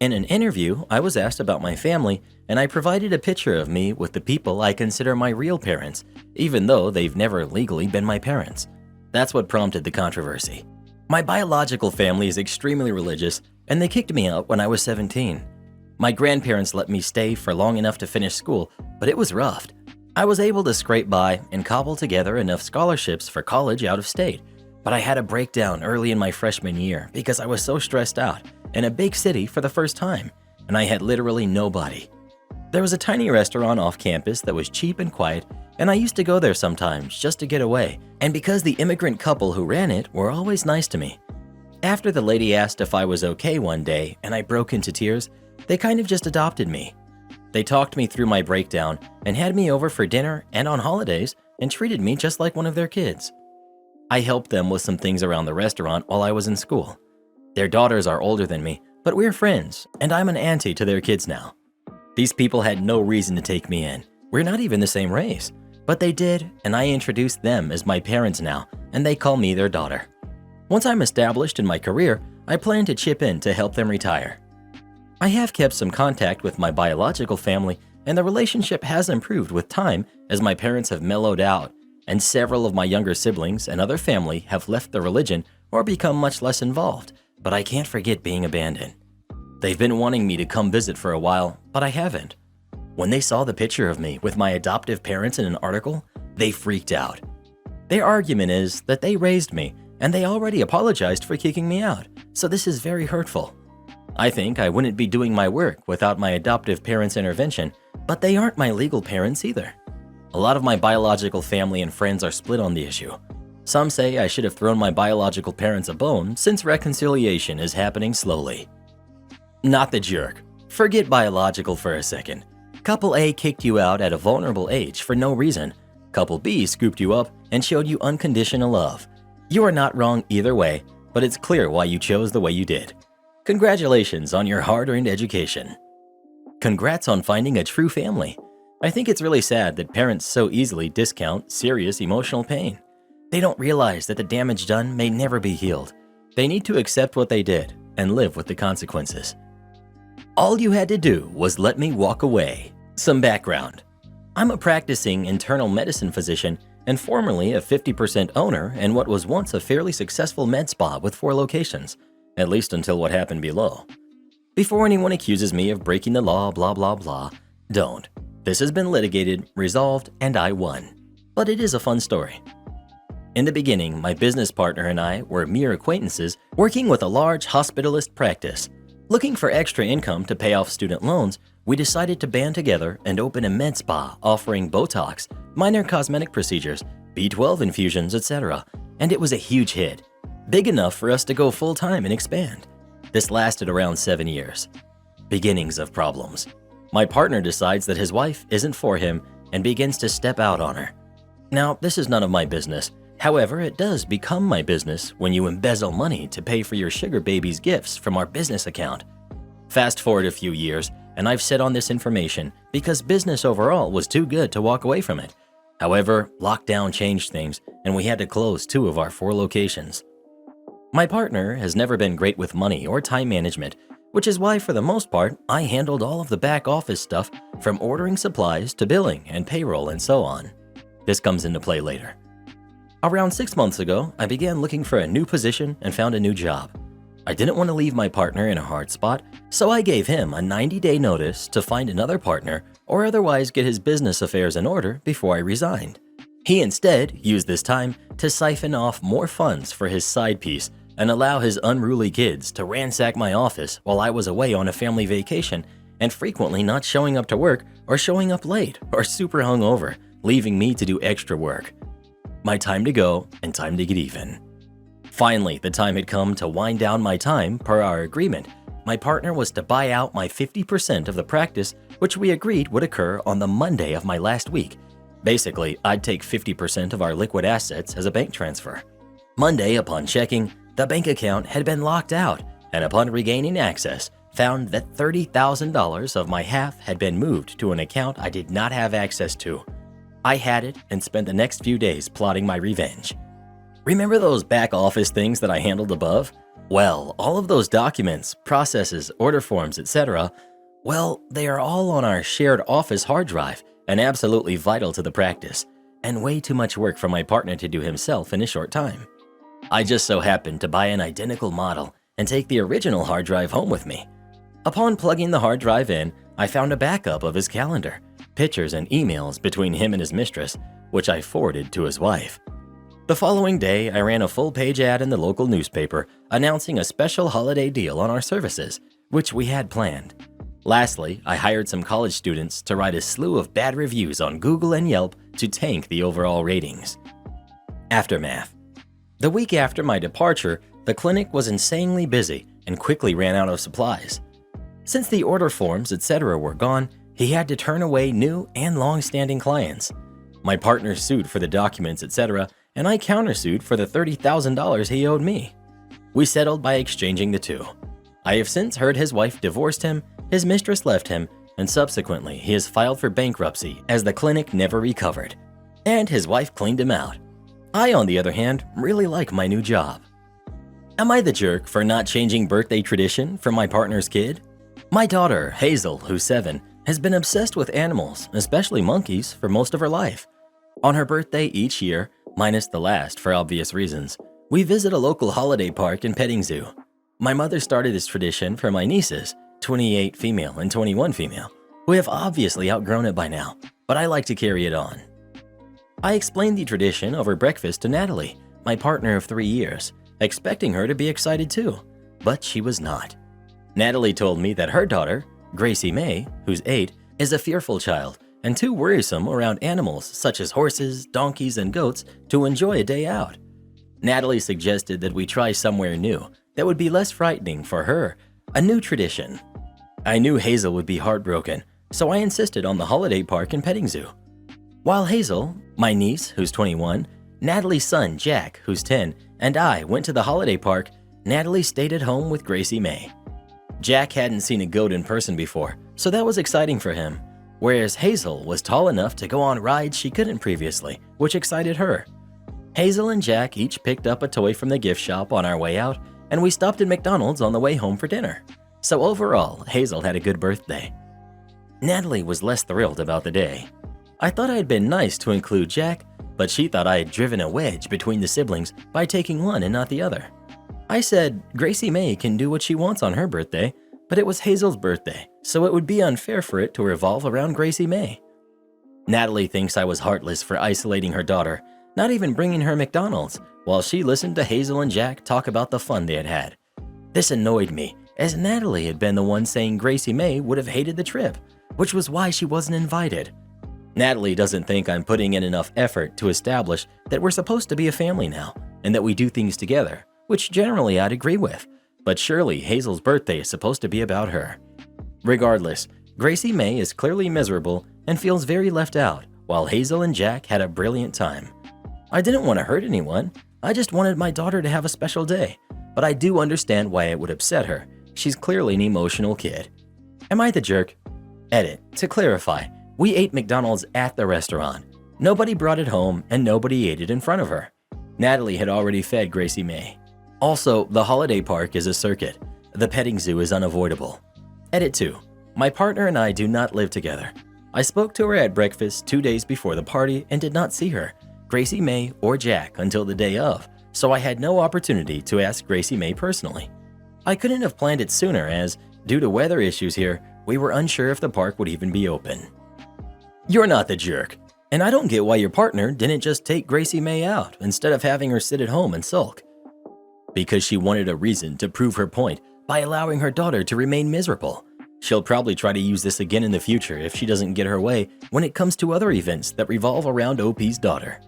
In an interview, I was asked about my family, and I provided a picture of me with the people I consider my real parents, even though they've never legally been my parents. That's what prompted the controversy. My biological family is extremely religious, and they kicked me out when I was 17. My grandparents let me stay for long enough to finish school, but it was rough. I was able to scrape by and cobble together enough scholarships for college out of state, but I had a breakdown early in my freshman year because I was so stressed out in a big city for the first time, and I had literally nobody. There was a tiny restaurant off campus that was cheap and quiet, and I used to go there sometimes just to get away, and because the immigrant couple who ran it were always nice to me. After the lady asked if I was okay one day and I broke into tears, they kind of just adopted me. They talked me through my breakdown and had me over for dinner and on holidays and treated me just like one of their kids. I helped them with some things around the restaurant while I was in school. Their daughters are older than me, but we're friends, and I'm an auntie to their kids now. These people had no reason to take me in. We're not even the same race, but they did, and I introduced them as my parents now, and they call me their daughter. Once I'm established in my career, I plan to chip in to help them retire. I have kept some contact with my biological family, and the relationship has improved with time as my parents have mellowed out, and several of my younger siblings and other family have left the religion or become much less involved, but I can't forget being abandoned. They've been wanting me to come visit for a while, but I haven't. When they saw the picture of me with my adoptive parents in an article, they freaked out. Their argument is that they raised me, and they already apologized for kicking me out, so this is very hurtful. I think I wouldn't be doing my work without my adoptive parents' intervention, but they aren't my legal parents either. A lot of my biological family and friends are split on the issue. Some say I should have thrown my biological parents a bone since reconciliation is happening slowly. Not the jerk. Forget biological for a second. Couple A kicked you out at a vulnerable age for no reason. Couple B scooped you up and showed you unconditional love. You are not wrong either way, but it's clear why you chose the way you did. Congratulations on your hard-earned education. Congrats on finding a true family. I think it's really sad that parents so easily discount serious emotional pain. They don't realize that the damage done may never be healed. They need to accept what they did and live with the consequences. All you had to do was let me walk away. Some background. I'm a practicing internal medicine physician and formerly a 50% owner in what was once a fairly successful med spa with 4 locations, at least until what happened below. Before anyone accuses me of breaking the law, blah blah blah, don't. This has been litigated, resolved, and I won. But it is a fun story. In the beginning, my business partner and I were mere acquaintances working with a large hospitalist practice. Looking for extra income to pay off student loans, we decided to band together and open a med spa offering Botox, minor cosmetic procedures, B12 infusions, etc. And it was a huge hit, big enough for us to go full-time and expand. This lasted around 7 years. Beginnings of problems. My partner decides that his wife isn't for him and begins to step out on her. Now, this is none of my business. However, it does become my business when you embezzle money to pay for your sugar baby's gifts from our business account. Fast forward a few years, and I've sat on this information because business overall was too good to walk away from it. However, lockdown changed things, and we had to close 2 of our 4 locations. My partner has never been great with money or time management, which is why for the most part, I handled all of the back office stuff from ordering supplies to billing and payroll and so on. This comes into play later. Around 6 months ago, I began looking for a new position and found a new job. I didn't want to leave my partner in a hard spot, so I gave him a 90-day notice to find another partner or otherwise get his business affairs in order before I resigned. He instead used this time to siphon off more funds for his side piece and allow his unruly kids to ransack my office while I was away on a family vacation and frequently not showing up to work or showing up late or super hungover, leaving me to do extra work. My time to go and time to get even. Finally, the time had come to wind down my time per our agreement. My partner was to buy out my 50% of the practice, which we agreed would occur on the Monday of my last week. Basically, I'd take 50% of our liquid assets as a bank transfer. Monday, upon checking, the bank account had been locked out, and upon regaining access, found that $30,000 of my half had been moved to an account I did not have access to. I had it and spent the next few days plotting my revenge. Remember those back office things that I handled above? Well, all of those documents, processes, order forms, etc., well, they are all on our shared office hard drive and absolutely vital to the practice, and way too much work for my partner to do himself in a short time. I just so happened to buy an identical model and take the original hard drive home with me. Upon plugging the hard drive in, I found a backup of his calendar, pictures and emails between him and his mistress, which I forwarded to his wife. The following day, I ran a full-page ad in the local newspaper announcing a special holiday deal on our services, which we had planned. Lastly, I hired some college students to write a slew of bad reviews on Google and Yelp to tank the overall ratings. Aftermath. The week after my departure, the clinic was insanely busy and quickly ran out of supplies. Since the order forms, etc. were gone, he had to turn away new and long-standing clients. My partner sued for the documents, etc., and I countersued for the $30,000 he owed me. We settled by exchanging the 2. I have since heard his wife divorced him, his mistress left him, and subsequently he has filed for bankruptcy as the clinic never recovered. And his wife cleaned him out. I, on the other hand, really like my new job. Am I the jerk for not changing birthday tradition for my partner's kid? My daughter, Hazel, who's 7, has been obsessed with animals, especially monkeys, for most of her life. On her birthday each year, minus the last for obvious reasons, we visit a local holiday park and petting zoo. My mother started this tradition for my nieces, 28 female and 21 female, who have obviously outgrown it by now, but I like to carry it on. I explained the tradition over breakfast to Natalie, my partner of 3 years, expecting her to be excited too, but she was not. Natalie told me that her daughter, Gracie May, who's 8, is a fearful child and too worrisome around animals such as horses, donkeys, and goats to enjoy a day out. Natalie suggested that we try somewhere new that would be less frightening for her, a new tradition. I knew Hazel would be heartbroken, so I insisted on the holiday park and petting zoo. While Hazel, my niece, who's 21, Natalie's son, Jack, who's 10, and I went to the holiday park. Natalie stayed at home with Gracie May. Jack hadn't seen a goat in person before, so that was exciting for him, whereas Hazel was tall enough to go on rides she couldn't previously, which excited her. Hazel and Jack each picked up a toy from the gift shop on our way out, and we stopped at McDonald's on the way home for dinner. So overall, Hazel had a good birthday. Natalie was less thrilled about the day. I thought I had been nice to include Jack, but she thought I had driven a wedge between the siblings by taking one and not the other. I said Gracie May can do what she wants on her birthday, but it was Hazel's birthday, so it would be unfair for it to revolve around Gracie May. Natalie thinks I was heartless for isolating her daughter, not even bringing her McDonald's, while she listened to Hazel and Jack talk about the fun they had had. This annoyed me, as Natalie had been the one saying Gracie May would have hated the trip, which was why she wasn't invited. Natalie doesn't think I'm putting in enough effort to establish that we're supposed to be a family now, and that we do things together, which generally I'd agree with, but surely Hazel's birthday is supposed to be about her. Regardless, Gracie May is clearly miserable and feels very left out, while Hazel and Jack had a brilliant time. I didn't want to hurt anyone, I just wanted my daughter to have a special day, but I do understand why it would upset her. She's clearly an emotional kid. Am I the jerk? Edit. To clarify, we ate McDonald's at the restaurant. Nobody brought it home and nobody ate it in front of her. Natalie had already fed Gracie May. Also, the holiday park is a circuit. The petting zoo is unavoidable. Edit 2. My partner and I do not live together. I spoke to her at breakfast 2 days before the party and did not see her, Gracie May, or Jack until the day of, so I had no opportunity to ask Gracie May personally. I couldn't have planned it sooner as, due to weather issues here, we were unsure if the park would even be open. You're not the jerk, and I don't get why your partner didn't just take Gracie May out instead of having her sit at home and sulk. Because she wanted a reason to prove her point by allowing her daughter to remain miserable. She'll probably try to use this again in the future if she doesn't get her way when it comes to other events that revolve around OP's daughter.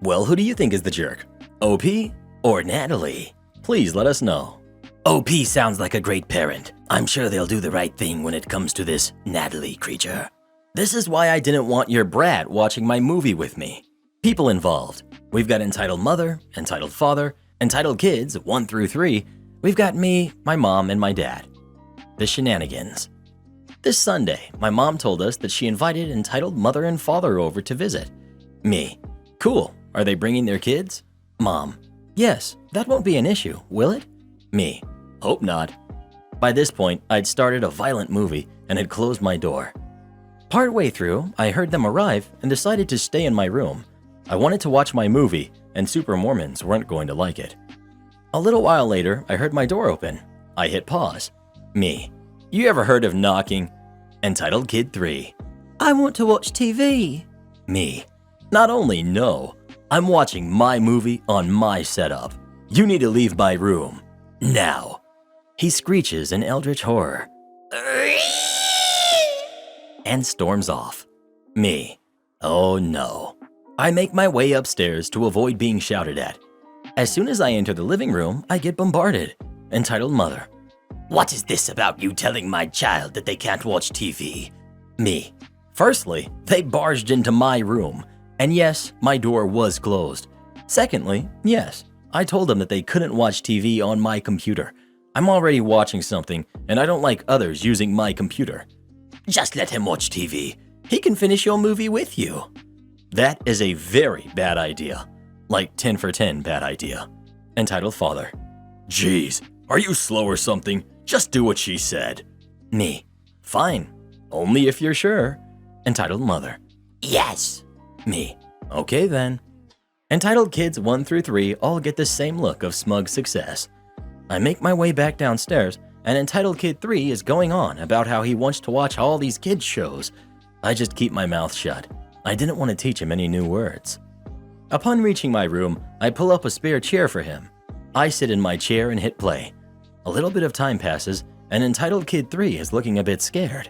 Well, who do you think is the jerk? OP or Natalie? Please let us know. OP sounds like a great parent. I'm sure they'll do the right thing when it comes to this Natalie creature. This is why I didn't want your brat watching my movie with me. People involved. We've got entitled mother, entitled father, entitled kids 1 through 3. We've got me, my mom, and my dad. The shenanigans. This Sunday, my mom told us that she invited entitled mother and father over to visit. Me. Cool. Are they bringing their kids? Mom. Yes, that won't be an issue, will it? Me. Hope not. By this point, I'd started a violent movie and had closed my door. Partway through, I heard them arrive and decided to stay in my room. I wanted to watch my movie, and Super Mormons weren't going to like it. A little while later, I heard my door open. I hit pause. Me. You ever heard of knocking? Entitled Kid 3. I want to watch TV. Me. Not only no, I'm watching my movie on my setup. You need to leave my room. Now. He screeches in eldritch horror. And storms off. Me. Oh no. I make my way upstairs to avoid being shouted at. As soon as I enter the living room, I get bombarded. Entitled mother. What is this about you telling my child that they can't watch TV? Me. Firstly, they barged into my room. And yes, my door was closed. Secondly, yes, I told them that they couldn't watch TV on my computer. I'm already watching something, and I don't like others using my computer. Just let him watch TV. He can finish your movie with you. That is a very bad idea. Like 10 for 10 bad idea. Entitled father. Jeez, are you slow or something? Just do what she said. Me. Fine. Only if you're sure. Entitled mother. Yes. Me. Okay then. Entitled kids 1 through 3 all get the same look of smug success. I make my way back downstairs, and Entitled Kid 3 is going on about how he wants to watch all these kids shows. I just keep my mouth shut. I didn't want to teach him any new words. Upon reaching my room, I pull up a spare chair for him. I sit in my chair and hit play. A little bit of time passes, and Entitled Kid 3 is looking a bit scared.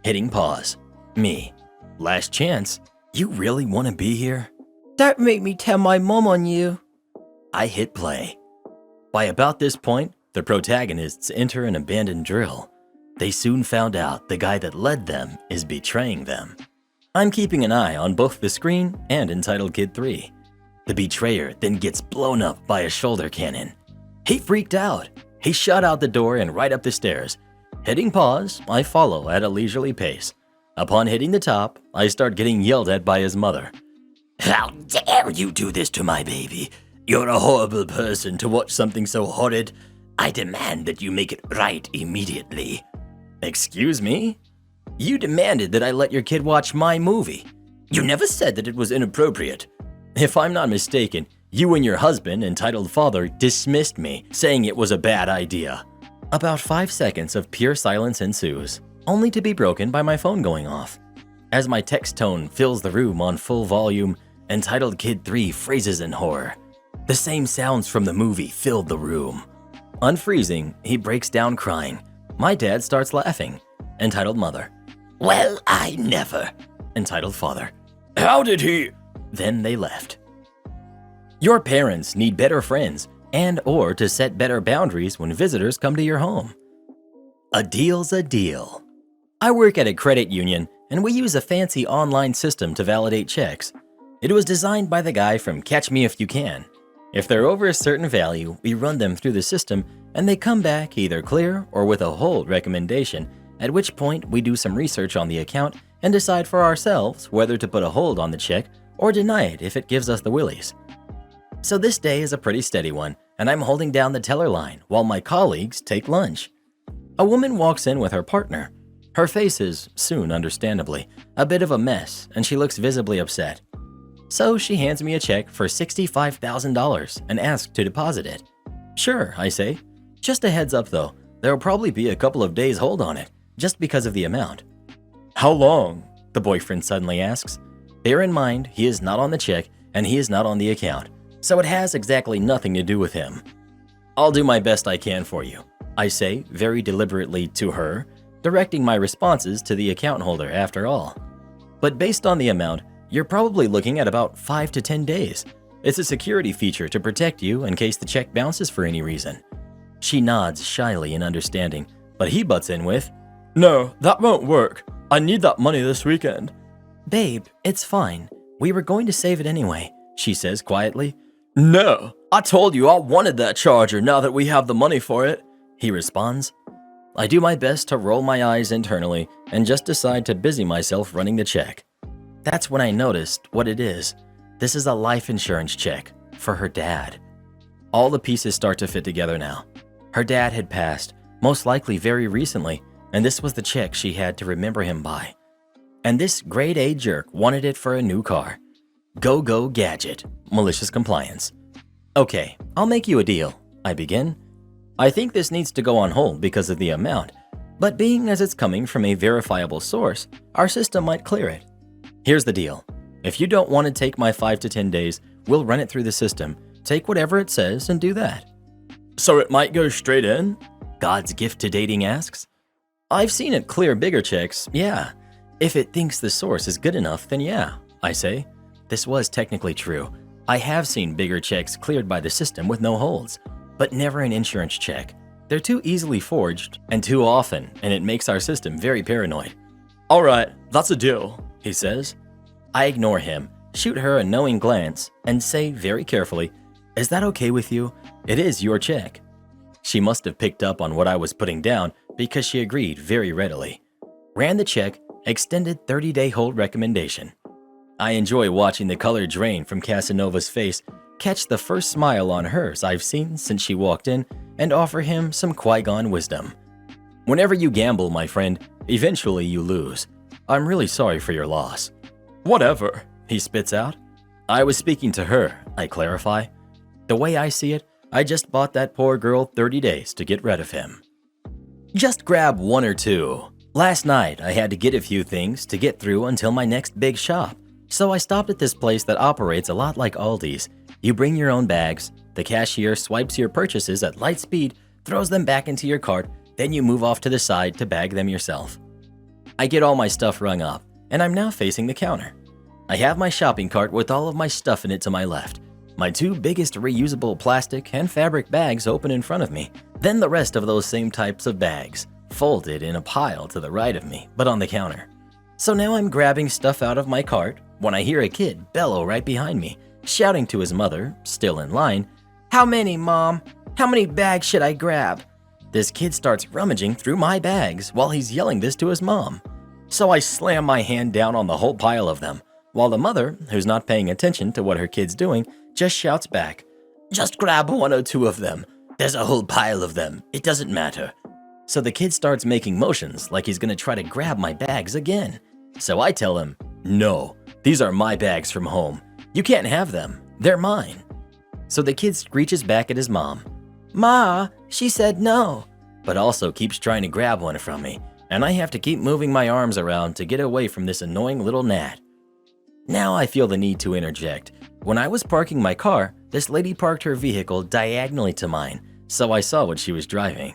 Hitting pause. Me. Last chance. You really want to be here? Don't make me tell my mom on you. I hit play. By about this point, the protagonists enter an abandoned drill. They soon found out the guy that led them is betraying them. I'm keeping an eye on both the screen and Entitled Kid 3. The betrayer then gets blown up by a shoulder cannon. He freaked out. He shot out the door and right up the stairs. Hitting pause, I follow at a leisurely pace. Upon hitting the top, I start getting yelled at by his mother. "How dare you do this to my baby? You're a horrible person to watch something so horrid. I demand that you make it right immediately." "Excuse me? You demanded that I let your kid watch my movie. You never said that it was inappropriate. If I'm not mistaken, you and your husband, entitled father, dismissed me, saying it was a bad idea." About 5 seconds of pure silence ensues, only to be broken by my phone going off. As my text tone fills the room on full volume, entitled Kid 3 phrases in horror. The same sounds from the movie filled the room. Unfreezing, he breaks down crying. My dad starts laughing. Entitled mother. "Well, I never." Entitled father. "How did he?" Then they left. Your parents need better friends and or to set better boundaries when visitors come to your home. A deal's a deal. I work at a credit union and we use a fancy online system to validate checks. It was designed by the guy from Catch Me If You Can. If they're over a certain value, we run them through the system and they come back either clear or with a hold recommendation, at which point we do some research on the account and decide for ourselves whether to put a hold on the check or deny it if it gives us the willies. So this day is a pretty steady one, and I'm holding down the teller line while my colleagues take lunch. A woman walks in with her partner. Her face is, soon understandably, a bit of a mess, and she looks visibly upset. So she hands me a check for $65,000 and asks to deposit it. "Sure," I say. "Just a heads up though, there'll probably be a couple of days hold on it, just because of the amount." How long? The boyfriend suddenly asks. Bear in mind, he is not on the check and he is not on the account, so it has exactly nothing to do with him. "I'll do my best I can for you," I say very deliberately to her, directing my responses to the account holder after all. "But based on the amount, you're probably looking at about 5 to 10 days. It's a security feature to protect you in case the check bounces for any reason." She nods shyly in understanding, but he butts in with, "No, that won't work. I need that money this weekend." "Babe, it's fine. We were going to save it anyway," she says quietly. "No, I told you I wanted that charger now that we have the money for it," he responds. I do my best to roll my eyes internally and just decide to busy myself running the check. That's when I noticed what it is. This is a life insurance check for her dad. All the pieces start to fit together now. Her dad had passed, most likely very recently, and this was the check she had to remember him by. And this grade A jerk wanted it for a new car. Go gadget, malicious compliance. "Okay, I'll make you a deal," I begin. "I think this needs to go on hold because of the amount, but being as it's coming from a verifiable source, our system might clear it. Here's the deal. If you don't want to take my 5 to 10 days, we'll run it through the system, take whatever it says and do that." "So it might go straight in?" God's gift to dating asks. "I've seen it clear bigger checks, yeah. If it thinks the source is good enough, then yeah," I say. This was technically true. I have seen bigger checks cleared by the system with no holds, but never an insurance check. They're too easily forged and too often, and it makes our system very paranoid. "All right, that's a deal," he says. I ignore him, shoot her a knowing glance, and say very carefully, "Is that okay with you? It is your check." She must have picked up on what I was putting down because she agreed very readily. Ran the check, extended 30-day hold recommendation. I enjoy watching the color drain from Casanova's face, catch the first smile on hers I've seen since she walked in, and offer him some Qui-Gon wisdom. Whenever you gamble, my friend, eventually you lose. I'm really sorry for your loss. "Whatever," he spits out. I was speaking to her, I clarify. The way I see it, I just bought that poor girl 30 days to get rid of him. Just grab one or two. Last night, I had to get a few things to get through until my next big shop. So I stopped at this place that operates a lot like Aldi's. You bring your own bags, the cashier swipes your purchases at light speed, throws them back into your cart, then you move off to the side to bag them yourself. I get all my stuff rung up, and I'm now facing the counter. I have my shopping cart with all of my stuff in it to my left, my two biggest reusable plastic and fabric bags open in front of me, then the rest of those same types of bags, folded in a pile to the right of me, but on the counter. So now I'm grabbing stuff out of my cart when I hear a kid bellow right behind me, shouting to his mother, still in line, "How many, Mom? How many bags should I grab?" This kid starts rummaging through my bags while he's yelling this to his mom. So I slam my hand down on the whole pile of them, while the mother, who's not paying attention to what her kid's doing, just shouts back, "Just grab one or two of them. There's a whole pile of them. It doesn't matter." So the kid starts making motions like he's gonna try to grab my bags again. So I tell him, "No, these are my bags from home. You can't have them. They're mine." So the kid screeches back at his mom, "Ma, she said no," but also keeps trying to grab one from me, and I have to keep moving my arms around to get away from this annoying little gnat. Now I feel the need to interject. When I was parking my car, this lady parked her vehicle diagonally to mine, so I saw what she was driving.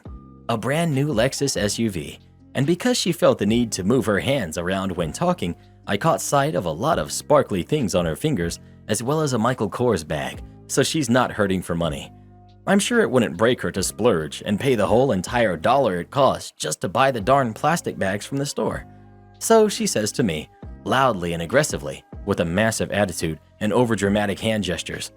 A brand new Lexus SUV. And because she felt the need to move her hands around when talking, I caught sight of a lot of sparkly things on her fingers, as well as a Michael Kors bag, so she's not hurting for money. I'm sure it wouldn't break her to splurge and pay the whole entire $1 it costs just to buy the darn plastic bags from the store. So she says to me, loudly and aggressively, with a massive attitude and overdramatic hand gestures,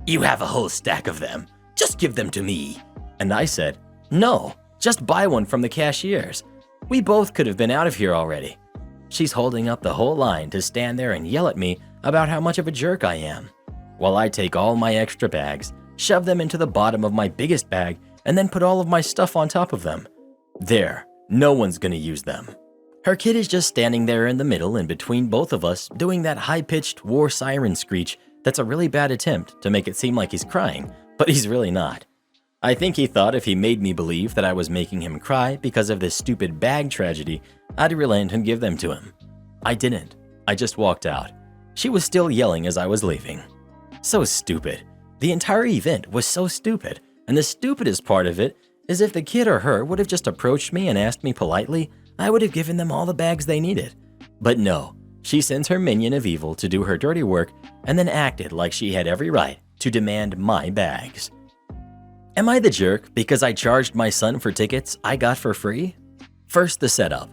"You have a whole stack of them. Just give them to me." And I said, "No, just buy one from the cashiers. We both could have been out of here already." She's holding up the whole line to stand there and yell at me about how much of a jerk I am, while I take all my extra bags, shove them into the bottom of my biggest bag, and then put all of my stuff on top of them. There, no one's gonna use them. Her kid is just standing there in the middle in between both of us, doing that high-pitched war siren screech that's a really bad attempt to make it seem like he's crying, but he's really not. I think he thought if he made me believe that I was making him cry because of this stupid bag tragedy, I'd relent and give them to him. I didn't. I just walked out. She was still yelling as I was leaving. So stupid. The entire event was so stupid, and the stupidest part of it is if the kid or her would have just approached me and asked me politely, I would have given them all the bags they needed. But no, she sends her minion of evil to do her dirty work and then acted like she had every right to demand my bags. Am I the jerk because I charged my son for tickets I got for free? First, the setup.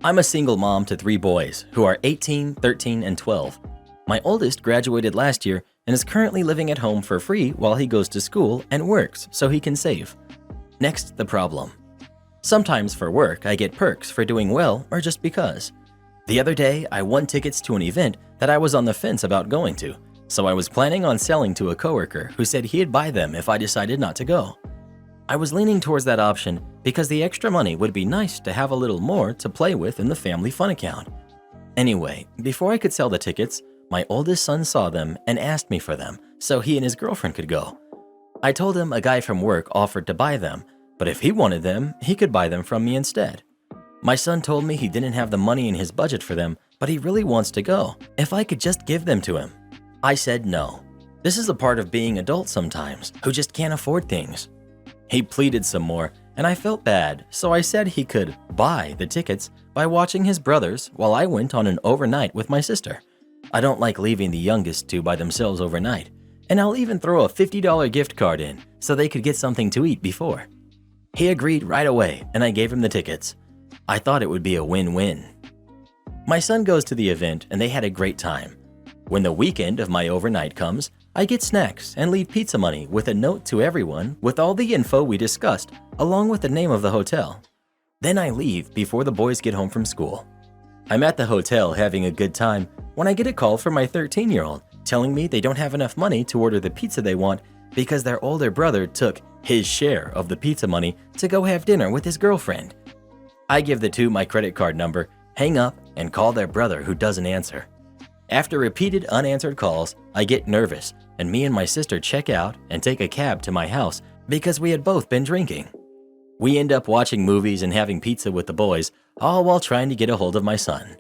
I'm a single mom to 3 boys who are 18, 13, and 12. My oldest graduated last year and is currently living at home for free while he goes to school and works so he can save. Next, the problem. Sometimes for work, I get perks for doing well or just because. The other day, I won tickets to an event that I was on the fence about going to, so I was planning on selling to a coworker who said he'd buy them if I decided not to go. I was leaning towards that option because the extra money would be nice to have a little more to play with in the family fun account. Anyway, before I could sell the tickets, my oldest son saw them and asked me for them so he and his girlfriend could go. I told him a guy from work offered to buy them, but if he wanted them, he could buy them from me instead. My son told me he didn't have the money in his budget for them, but he really wants to go, if I could just give them to him. I said no. This is a part of being adult sometimes, who just can't afford things. He pleaded some more, and I felt bad, so I said he could buy the tickets by watching his brothers while I went on an overnight with my sister. I don't like leaving the youngest two by themselves overnight, and I'll even throw a $50 gift card in so they could get something to eat before. He agreed right away, and I gave him the tickets. I thought it would be a win-win. My son goes to the event, and they had a great time. When the weekend of my overnight comes, I get snacks and leave pizza money with a note to everyone with all the info we discussed, along with the name of the hotel. Then I leave before the boys get home from school. I'm at the hotel having a good time when I get a call from my 13-year-old telling me they don't have enough money to order the pizza they want because their older brother took his share of the pizza money to go have dinner with his girlfriend. I give the two my credit card number, hang up, and call their brother who doesn't answer. After repeated unanswered calls, I get nervous, and me and my sister check out and take a cab to my house because we had both been drinking. We end up watching movies and having pizza with the boys, all while trying to get a hold of my son.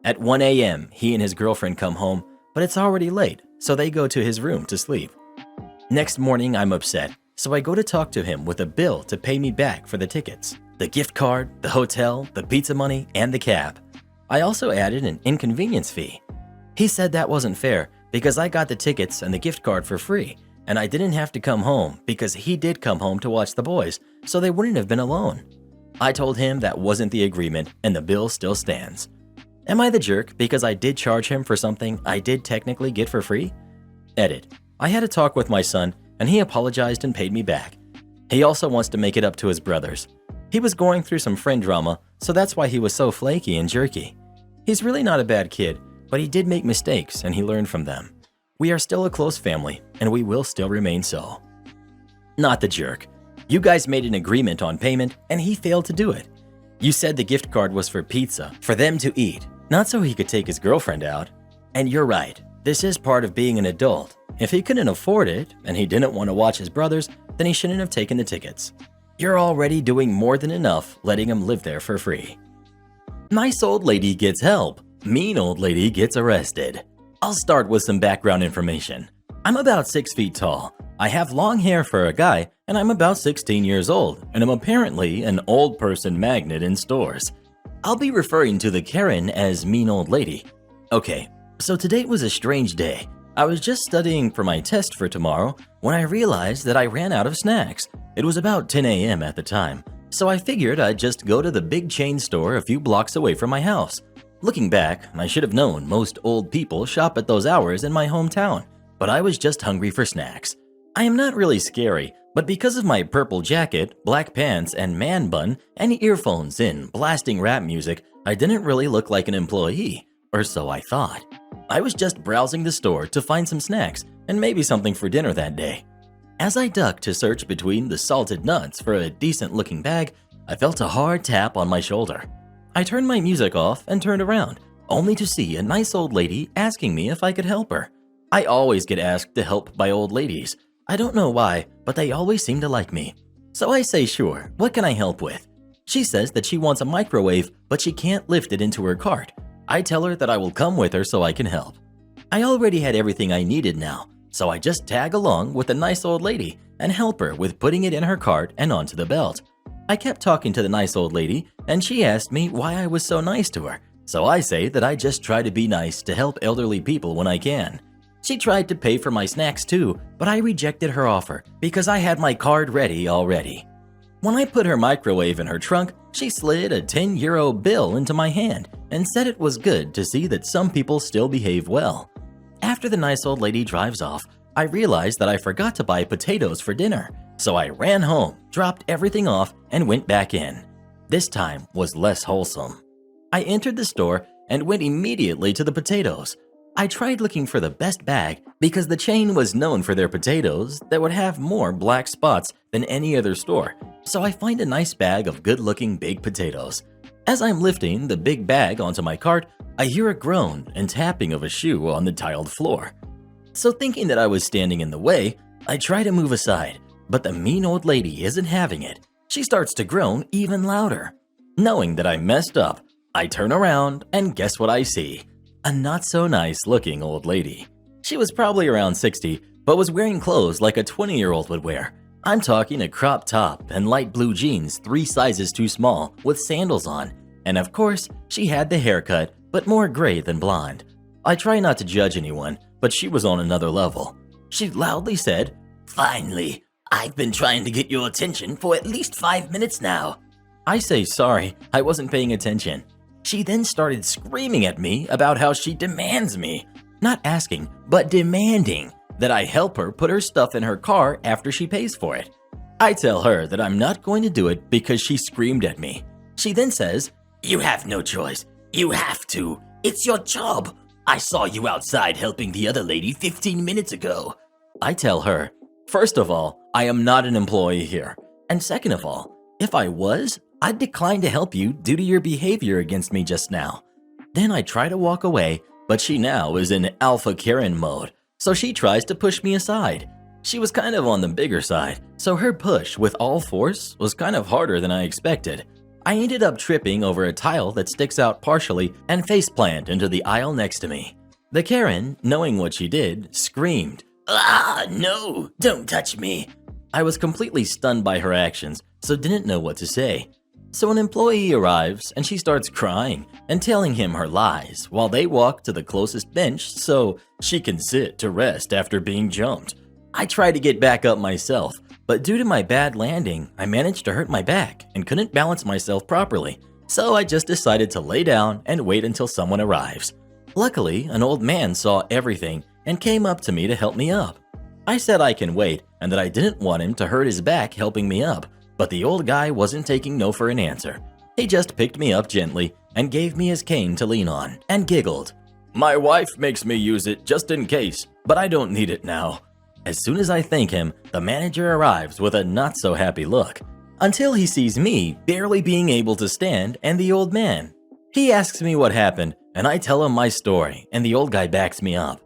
At 1 a.m., he and his girlfriend come home, but it's already late, so they go to his room to sleep. Next morning, I'm upset, so I go to talk to him with a bill to pay me back for the tickets, the gift card, the hotel, the pizza money, and the cab. I also added an inconvenience fee. He said that wasn't fair because I got the tickets and the gift card for free, and I didn't have to come home because he did come home to watch the boys, so they wouldn't have been alone. I told him that wasn't the agreement and the bill still stands. Am I the jerk because I did charge him for something I did technically get for free? Edit. I had a talk with my son, and he apologized and paid me back. He also wants to make it up to his brothers. He was going through some friend drama, so that's why he was so flaky and jerky. He's really not a bad kid, but he did make mistakes and he learned from them. We are still a close family, and we will still remain so. Not the jerk. You guys made an agreement on payment, and he failed to do it. You said the gift card was for pizza, for them to eat, not so he could take his girlfriend out. And you're right, this is part of being an adult. If he couldn't afford it, and he didn't want to watch his brothers, then he shouldn't have taken the tickets. You're already doing more than enough letting him live there for free. Nice old lady gets help. Mean old lady gets arrested. I'll start with some background information. I'm about 6 feet tall. I have long hair for a guy, and I'm about 16 years old, and I'm apparently an old person magnet in stores. I'll be referring to the Karen as mean old lady. Okay, so today was a strange day. I was just studying for my test for tomorrow when I realized that I ran out of snacks. It was about 10 a.m. at the time, so I figured I'd just go to the big chain store a few blocks away from my house. Looking back, I should have known most old people shop at those hours in my hometown, but I was just hungry for snacks. I am not really scary, but because of my purple jacket, black pants, and man bun, and earphones in blasting rap music, I didn't really look like an employee, or so I thought. I was just browsing the store to find some snacks and maybe something for dinner that day. As I ducked to search between the salted nuts for a decent-looking bag, I felt a hard tap on my shoulder. I turned my music off and turned around, only to see a nice old lady asking me if I could help her. I always get asked to help by old ladies. I don't know why, but they always seem to like me. So I say, sure, what can I help with? She says that she wants a microwave, but she can't lift it into her cart. I tell her that I will come with her so I can help. I already had everything I needed now, so I just tag along with the nice old lady and help her with putting it in her cart and onto the belt. I kept talking to the nice old lady, and she asked me why I was so nice to her, so I say that I just try to be nice to help elderly people when I can. She tried to pay for my snacks too, but I rejected her offer because I had my card ready already. When I put her microwave in her trunk, she slid a 10-euro bill into my hand and said it was good to see that some people still behave well. After the nice old lady drives off, I realized that I forgot to buy potatoes for dinner, so I ran home, dropped everything off, and went back in. This time was less wholesome. I entered the store and went immediately to the potatoes. I tried looking for the best bag because the chain was known for their potatoes that would have more black spots than any other store, so I find a nice bag of good-looking big potatoes. As I'm lifting the big bag onto my cart, I hear a groan and tapping of a shoe on the tiled floor. So thinking that I was standing in the way, I try to move aside, but the mean old lady isn't having it. She starts to groan even louder. Knowing that I messed up, I turn around and guess what I see? A not-so-nice-looking old lady. She was probably around 60, but was wearing clothes like a 20-year-old would wear. I'm talking a crop top and light blue jeans 3 sizes too small with sandals on. And of course, she had the haircut, but more gray than blonde. I try not to judge anyone, but she was on another level. She loudly said, "Finally, I've been trying to get your attention for at least 5 minutes now." I say sorry, I wasn't paying attention. She then started screaming at me about how she demands me, not asking, but demanding, that I help her put her stuff in her car after she pays for it. I tell her that I'm not going to do it because she screamed at me. She then says, "You have no choice. You have to. It's your job. I saw you outside helping the other lady 15 minutes ago." I tell her, first of all, I am not an employee here. And second of all, if I was, I'd decline to help you due to your behavior against me just now. Then I try to walk away, but she now is in Alpha Karen mode, so she tries to push me aside. She was kind of on the bigger side, so her push with all force was kind of harder than I expected. I ended up tripping over a tile that sticks out partially and faceplant into the aisle next to me. The Karen, knowing what she did, screamed, "Ah, no, don't touch me." I was completely stunned by her actions, so didn't know what to say. So an employee arrives and she starts crying and telling him her lies while they walk to the closest bench so she can sit to rest after being jumped. I try to get back up myself, but due to my bad landing, I managed to hurt my back and couldn't balance myself properly, so I just decided to lay down and wait until someone arrives. Luckily, an old man saw everything and came up to me to help me up. I said I can wait and that I didn't want him to hurt his back helping me up, but the old guy wasn't taking no for an answer. He just picked me up gently and gave me his cane to lean on and giggled. "My wife makes me use it just in case, but I don't need it now." As soon as I thank him, the manager arrives with a not-so-happy look, until he sees me barely being able to stand and the old man. He asks me what happened, and I tell him my story, and the old guy backs me up.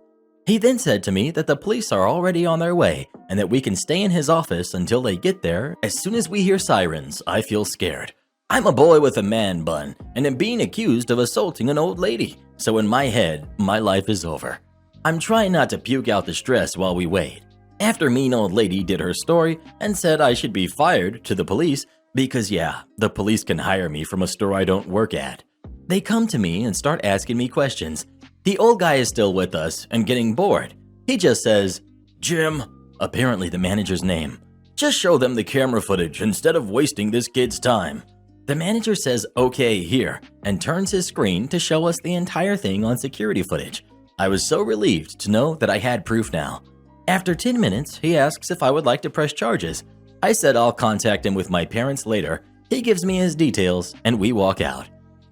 He then said to me that the police are already on their way and that we can stay in his office until they get there. As soon as we hear sirens, I feel scared. I'm a boy with a man bun and am being accused of assaulting an old lady, so in my head, my life is over. I'm trying not to puke out the stress while we wait. After mean old lady did her story and said I should be fired to the police because yeah, the police can hire me from a store I don't work at. They come to me and start asking me questions. The old guy is still with us and getting bored. He just says, "Jim," apparently the manager's name, "just show them the camera footage instead of wasting this kid's time." The manager says, "Okay, here," and turns his screen to show us the entire thing on security footage. I was so relieved to know that I had proof now. After 10 minutes, he asks if I would like to press charges. I said I'll contact him with my parents later. He gives me his details, and we walk out.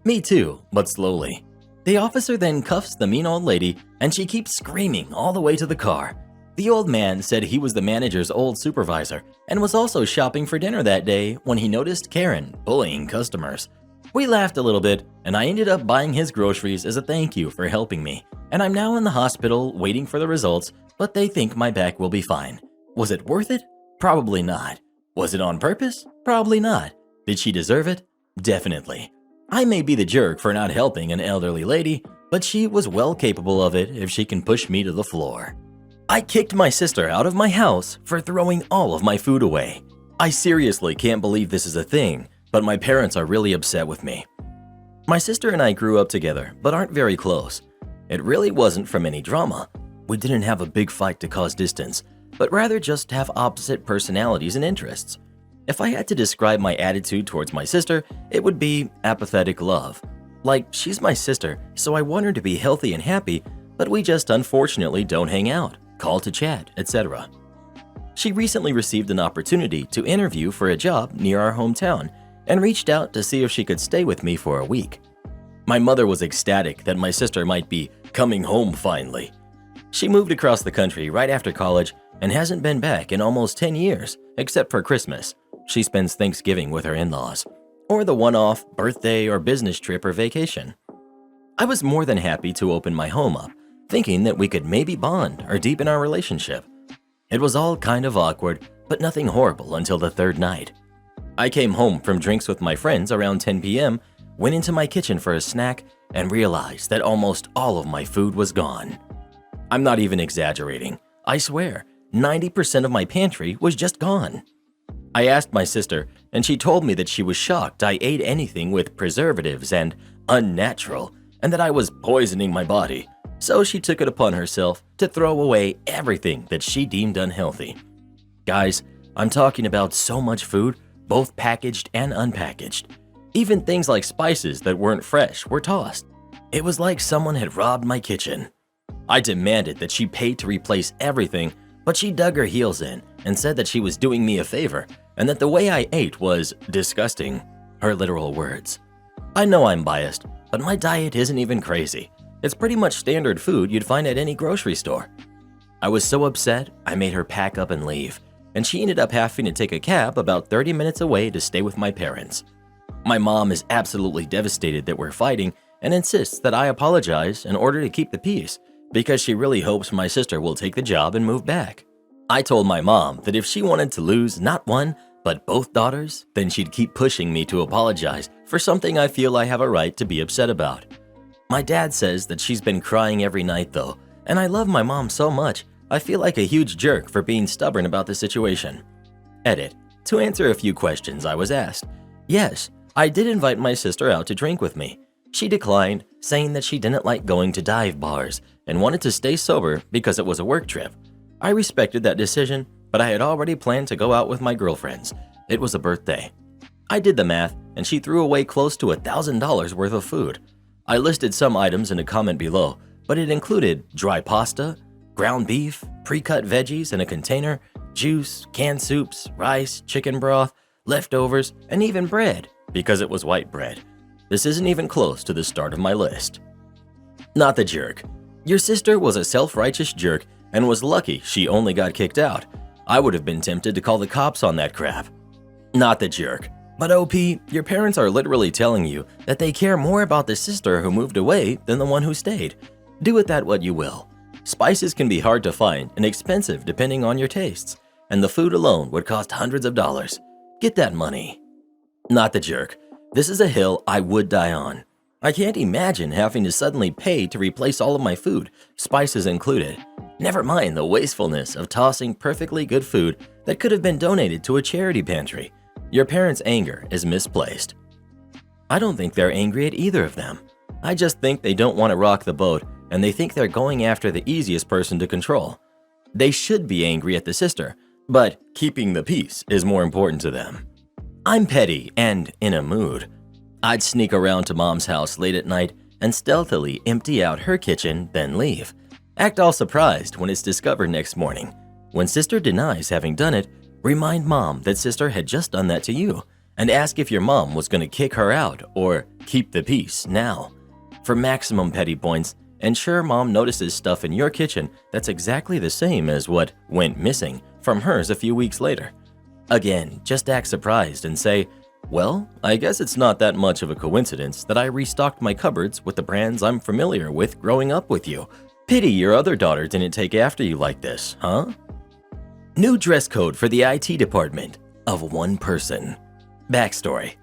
Me too, but slowly. The officer then cuffs the mean old lady, and she keeps screaming all the way to the car. The old man said he was the manager's old supervisor and was also shopping for dinner that day when he noticed Karen bullying customers. We laughed a little bit, and I ended up buying his groceries as a thank you for helping me, and I'm now in the hospital waiting for the results, but they think my back will be fine. Was it worth it? Probably not. Was it on purpose? Probably not. Did she deserve it? Definitely. I may be the jerk for not helping an elderly lady, but she was well capable of it if she can push me to the floor. I kicked my sister out of my house for throwing all of my food away. I seriously can't believe this is a thing, but my parents are really upset with me. My sister and I grew up together, but aren't very close. It really wasn't from any drama. We didn't have a big fight to cause distance, but rather just have opposite personalities and interests. If I had to describe my attitude towards my sister, it would be apathetic love. Like, she's my sister, so I want her to be healthy and happy, but we just unfortunately don't hang out, call to chat, etc. She recently received an opportunity to interview for a job near our hometown and reached out to see if she could stay with me for a week. My mother was ecstatic that my sister might be coming home finally. She moved across the country right after college and hasn't been back in almost 10 years, except for Christmas. She spends Thanksgiving with her in-laws, or the one-off birthday or business trip or vacation. I was more than happy to open my home up, thinking that we could maybe bond or deepen our relationship. It was all kind of awkward, but nothing horrible until the third night. I came home from drinks with my friends around 10 p.m., went into my kitchen for a snack, and realized that almost all of my food was gone. I'm not even exaggerating. I swear, 90% of my pantry was just gone. I asked my sister, and she told me that she was shocked I ate anything with preservatives and unnatural, and that I was poisoning my body. So she took it upon herself to throw away everything that she deemed unhealthy. Guys, I'm talking about so much food, both packaged and unpackaged. Even things like spices that weren't fresh were tossed. It was like someone had robbed my kitchen. I demanded that she pay to replace everything, but she dug her heels in and said that she was doing me a favor and that the way I ate was disgusting, her literal words. I know I'm biased, but my diet isn't even crazy. It's pretty much standard food you'd find at any grocery store. I was so upset, I made her pack up and leave, and she ended up having to take a cab about 30 minutes away to stay with my parents. My mom is absolutely devastated that we're fighting and insists that I apologize in order to keep the peace because she really hopes my sister will take the job and move back. I told my mom that if she wanted to lose not one, but both daughters, then she'd keep pushing me to apologize for something I feel I have a right to be upset about. My dad says that she's been crying every night though, and I love my mom so much, I feel like a huge jerk for being stubborn about the situation. Edit. To answer a few questions I was asked, yes, I did invite my sister out to drink with me. She declined, saying that she didn't like going to dive bars and wanted to stay sober because it was a work trip. I respected that decision, but I had already planned to go out with my girlfriends. It was a birthday. I did the math, and she threw away close to $1,000 worth of food. I listed some items in a comment below, but it included dry pasta, ground beef, pre-cut veggies in a container, juice, canned soups, rice, chicken broth, leftovers, and even bread, because it was white bread. This isn't even close to the start of my list. Not the jerk. Your sister was a self-righteous jerk and was lucky she only got kicked out. I would have been tempted to call the cops on that crap. Not the jerk. But OP, your parents are literally telling you that they care more about the sister who moved away than the one who stayed. Do with that what you will. Spices can be hard to find and expensive depending on your tastes, and the food alone would cost hundreds of dollars. Get that money. Not the jerk. This is a hill I would die on. I can't imagine having to suddenly pay to replace all of my food, spices included. Never mind the wastefulness of tossing perfectly good food that could have been donated to a charity pantry. Your parents' anger is misplaced. I don't think they're angry at either of them. I just think they don't want to rock the boat and they think they're going after the easiest person to control. They should be angry at the sister, but keeping the peace is more important to them. I'm petty and in a mood. I'd sneak around to mom's house late at night and stealthily empty out her kitchen, then leave. Act all surprised when it's discovered next morning. When sister denies having done it, remind mom that sister had just done that to you and ask if your mom was going to kick her out or keep the peace now. For maximum petty points, ensure mom notices stuff in your kitchen that's exactly the same as what went missing from hers a few weeks later. Again, just act surprised and say, well, I guess it's not that much of a coincidence that I restocked my cupboards with the brands I'm familiar with growing up with you. Pity your other daughter didn't take after you like this, huh? New dress code for the IT department of one person. Backstory.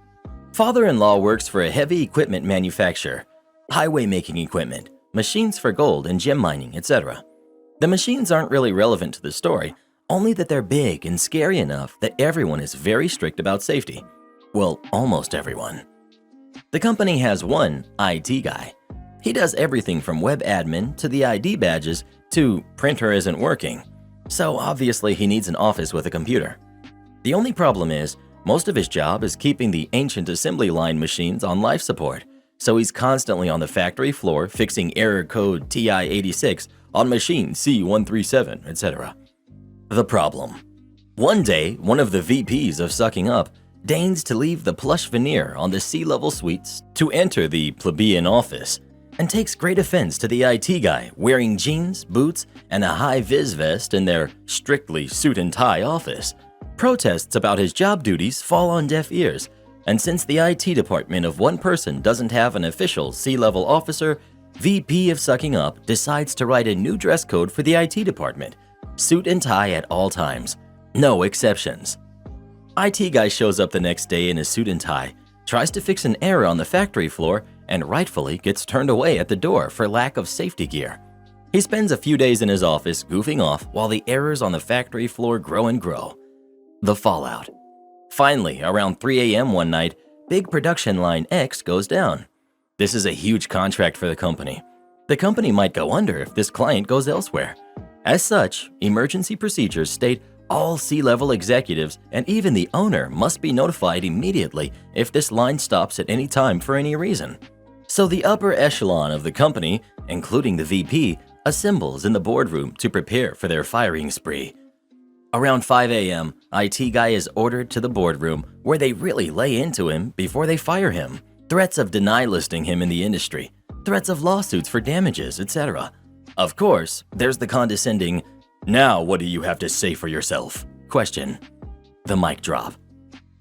Father-in-law works for a heavy equipment manufacturer, highway making equipment, machines for gold and gem mining, etc. The machines aren't really relevant to the story, only that they're big and scary enough that everyone is very strict about safety. Well, almost everyone. The company has one IT guy. He does everything from web admin to the ID badges to printer isn't working. So obviously he needs an office with a computer. The only problem is, most of his job is keeping the ancient assembly line machines on life support. So he's constantly on the factory floor fixing error code TI-86 on machine C137, etc. The problem. One day, one of the VPs of Sucking Up deigns to leave the plush veneer on the C-level suites to enter the plebeian office and takes great offense to the IT guy wearing jeans, boots, and a high-vis vest in their strictly suit and tie office. Protests about his job duties fall on deaf ears, and since the IT department of one person doesn't have an official C-level officer, VP of Sucking Up decides to write a new dress code for the IT department. Suit and tie at all times. No exceptions. IT guy shows up the next day in a suit and tie, tries to fix an error on the factory floor, and rightfully gets turned away at the door for lack of safety gear. He spends a few days in his office goofing off while the errors on the factory floor grow and grow. The fallout. Finally, around 3 a.m. one night, big production line X goes down. This is a huge contract for the company. The company might go under if this client goes elsewhere. As such, emergency procedures state all C-level executives and even the owner must be notified immediately if this line stops at any time for any reason. So the upper echelon of the company, including the VP, assembles in the boardroom to prepare for their firing spree. Around 5 a.m., IT guy is ordered to the boardroom where they really lay into him before they fire him. Threats of deny listing him in the industry, threats of lawsuits for damages, etc. Of course, there's the condescending, "Now what do you have to say for yourself?" question. The mic drop.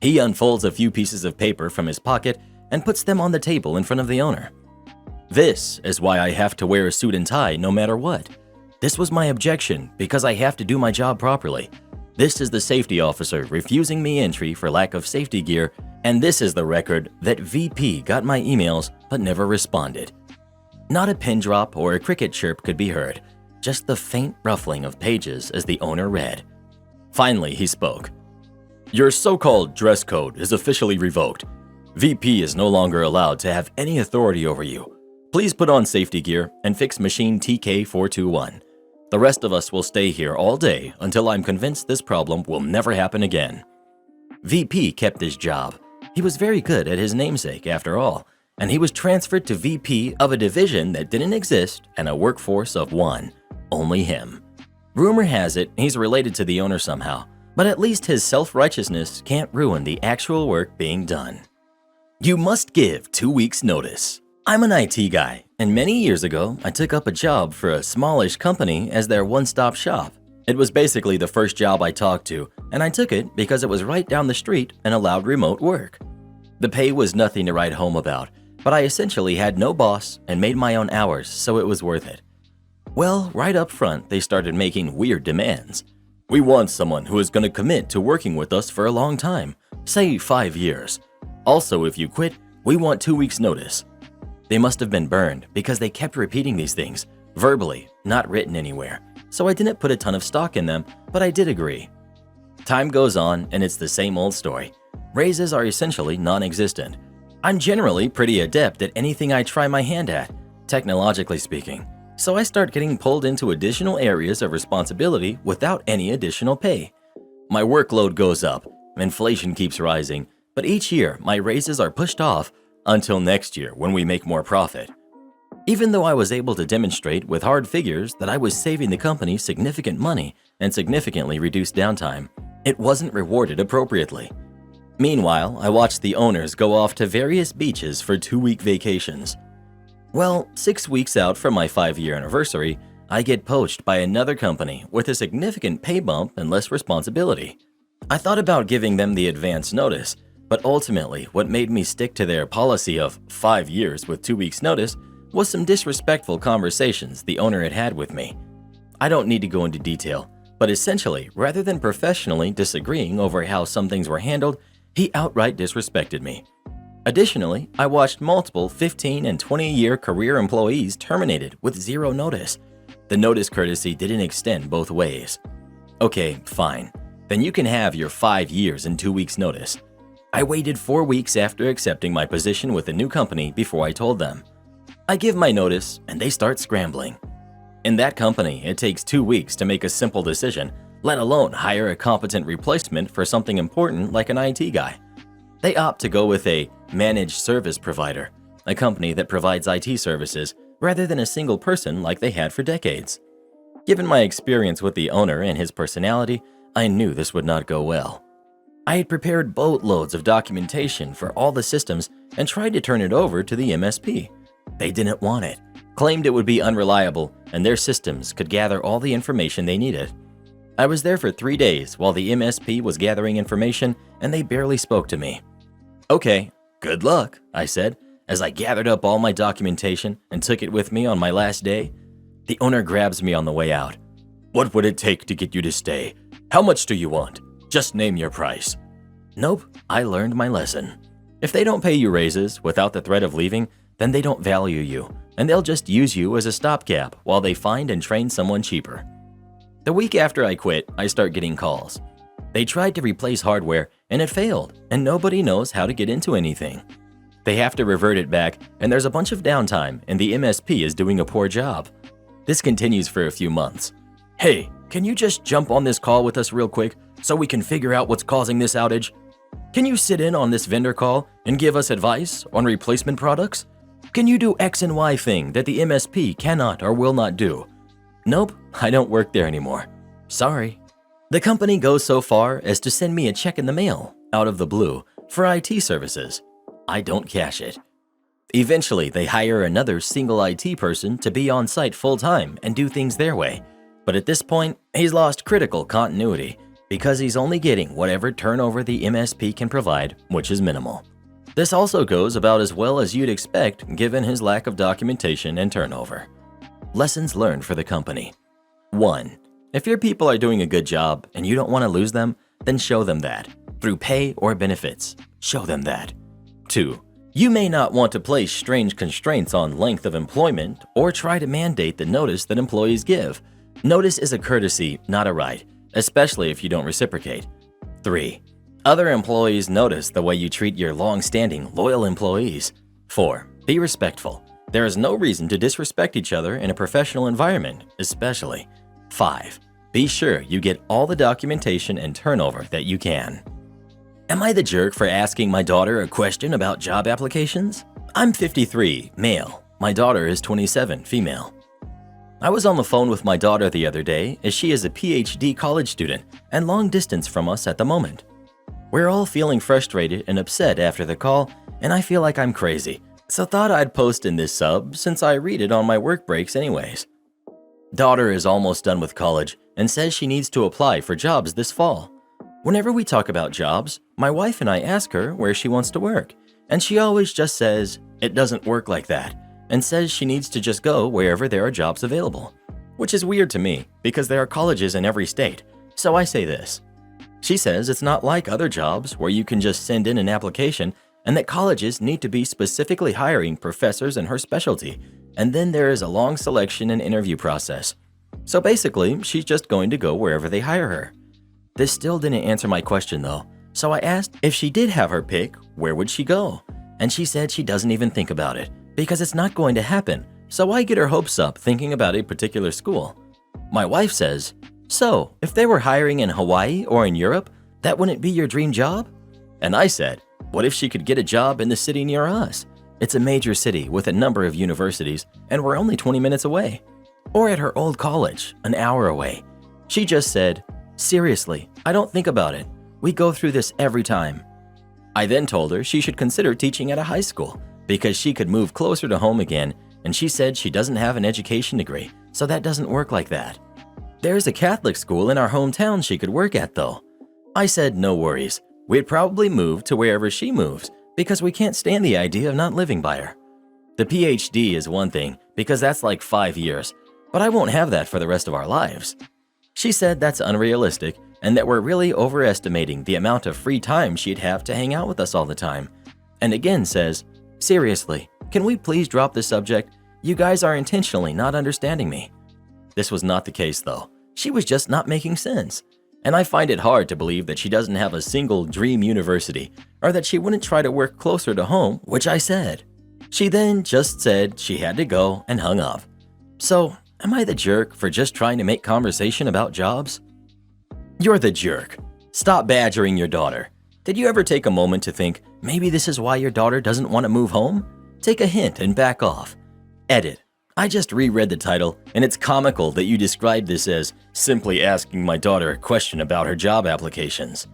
He unfolds a few pieces of paper from his pocket and puts them on the table in front of the owner. "This is why I have to wear a suit and tie no matter what. This was my objection because I have to do my job properly. This is the safety officer refusing me entry for lack of safety gear, and this is the record that VP got my emails but never responded." Not a pin drop or a cricket chirp could be heard, just the faint ruffling of pages as the owner read. Finally, he spoke. "Your so-called dress code is officially revoked. VP is no longer allowed to have any authority over you. Please put on safety gear and fix machine TK421. The rest of us will stay here all day until I'm convinced this problem will never happen again." VP kept his job. He was very good at his namesake, after all, and he was transferred to VP of a division that didn't exist and a workforce of one, only him. Rumor has it he's related to the owner somehow, but at least his self-righteousness can't ruin the actual work being done. You must give 2 weeks' notice. I'm an IT guy, and many years ago, I took up a job for a smallish company as their one-stop shop. It was basically the first job I talked to, and I took it because it was right down the street and allowed remote work. The pay was nothing to write home about, but I essentially had no boss and made my own hours, so it was worth it. Well, right up front, they started making weird demands. We want someone who is going to commit to working with us for a long time, say 5 years. Also, if you quit, we want 2 weeks' notice. They must have been burned because they kept repeating these things, verbally, not written anywhere, so I didn't put a ton of stock in them, but I did agree. Time goes on and it's the same old story. Raises are essentially non-existent. I'm generally pretty adept at anything I try my hand at, technologically speaking, so I start getting pulled into additional areas of responsibility without any additional pay. My workload goes up, inflation keeps rising, but each year my raises are pushed off until next year when we make more profit. Even though I was able to demonstrate with hard figures that I was saving the company significant money and significantly reduced downtime, it wasn't rewarded appropriately. Meanwhile, I watched the owners go off to various beaches for 2-week vacations. Well, 6 weeks out from my 5-year anniversary, I get poached by another company with a significant pay bump and less responsibility. I thought about giving them the advance notice, but ultimately what made me stick to their policy of 5 years with 2 weeks notice was some disrespectful conversations the owner had with me. I don't need to go into detail, but essentially, rather than professionally disagreeing over how some things were handled, he outright disrespected me. Additionally, I watched multiple 15 and 20-year career employees terminated with zero notice. The notice courtesy didn't extend both ways. Okay, fine. Then you can have your 5 years and 2 weeks notice. I waited 4 weeks after accepting my position with the new company before I told them. I give my notice and they start scrambling. In that company, it takes 2 weeks to make a simple decision, let alone hire a competent replacement for something important like an IT guy. They opt to go with a managed service provider, a company that provides IT services, rather than a single person like they had for decades. Given my experience with the owner and his personality, I knew this would not go well. I had prepared boatloads of documentation for all the systems and tried to turn it over to the MSP. They didn't want it, claimed it would be unreliable, and their systems could gather all the information they needed. I was there for 3 days while the MSP was gathering information, and they barely spoke to me. Okay, good luck, I said, as I gathered up all my documentation and took it with me on my last day. The owner grabs me on the way out. What would it take to get you to stay? How much do you want? Just name your price. Nope, I learned my lesson. If they don't pay you raises without the threat of leaving, then they don't value you, and they'll just use you as a stopgap while they find and train someone cheaper. The week after I quit, I start getting calls. They tried to replace hardware, and it failed, and nobody knows how to get into anything. They have to revert it back, and there's a bunch of downtime, and the MSP is doing a poor job. This continues for a few months. Hey, can you just jump on this call with us real quick so we can figure out what's causing this outage? Can you sit in on this vendor call and give us advice on replacement products? Can you do X and Y thing that the MSP cannot or will not do? Nope, I don't work there anymore. Sorry. The company goes so far as to send me a check in the mail, out of the blue, for IT services. I don't cash it. Eventually, they hire another single IT person to be on site full-time and do things their way. But at this point, he's lost critical continuity because he's only getting whatever turnover the MSP can provide, which is minimal. This also goes about as well as you'd expect given his lack of documentation and turnover. Lessons learned for the company. 1. If your people are doing a good job and you don't want to lose them, then show them that. Through pay or benefits, show them that. 2. You may not want to place strange constraints on length of employment or try to mandate the notice that employees give. Notice is a courtesy, not a right, especially if you don't reciprocate. 3. Other employees notice the way you treat your long-standing, loyal employees. 4. Be respectful. There is no reason to disrespect each other in a professional environment, especially. 5. Be sure you get all the documentation and turnover that you can. Am I the jerk for asking my daughter a question about job applications? I'm 53, male. My daughter is 27, female. I was on the phone with my daughter the other day as she is a PhD college student and long distance from us at the moment. We're all feeling frustrated and upset after the call, and I feel like I'm crazy, so thought I'd post in this sub since I read it on my work breaks anyways. Daughter is almost done with college and says she needs to apply for jobs this fall. Whenever we talk about jobs, my wife and I ask her where she wants to work, and she always just says, "It doesn't work like that," and says she needs to just go wherever there are jobs available. Which is weird to me, because there are colleges in every state, so I say this. She says it's not like other jobs where you can just send in an application and that colleges need to be specifically hiring professors in her specialty, and then there is a long selection and interview process. So basically, she's just going to go wherever they hire her. This still didn't answer my question though, so I asked if she did have her pick, where would she go? And she said she doesn't even think about it, because it's not going to happen, so I get her hopes up thinking about a particular school. My wife says, "So, if they were hiring in Hawaii or in Europe, that wouldn't be your dream job?" And I said, what if she could get a job in the city near us? It's a major city with a number of universities, and we're only 20 minutes away. Or at her old college, an hour away. She just said, "Seriously, I don't think about it. We go through this every time." I then told her she should consider teaching at a high school because she could move closer to home again, and she said she doesn't have an education degree, so that doesn't work like that. There's a Catholic school in our hometown she could work at though. I said no worries. We'd probably move to wherever she moves because we can't stand the idea of not living by her. The PhD is one thing because that's like 5 years, but I won't have that for the rest of our lives. She said that's unrealistic and that we're really overestimating the amount of free time she'd have to hang out with us all the time. And again says, "Seriously, can we please drop this subject? You guys are intentionally not understanding me." This was not the case though. She was just not making sense. And I find it hard to believe that she doesn't have a single dream university or that she wouldn't try to work closer to home, which I said. She then just said she had to go and hung up. So, am I the jerk for just trying to make conversation about jobs? You're the jerk. Stop badgering your daughter. Did you ever take a moment to think, maybe this is why your daughter doesn't want to move home? Take a hint and back off. Edit. I just reread the title, and it's comical that you described this as simply asking my daughter a question about her job applications.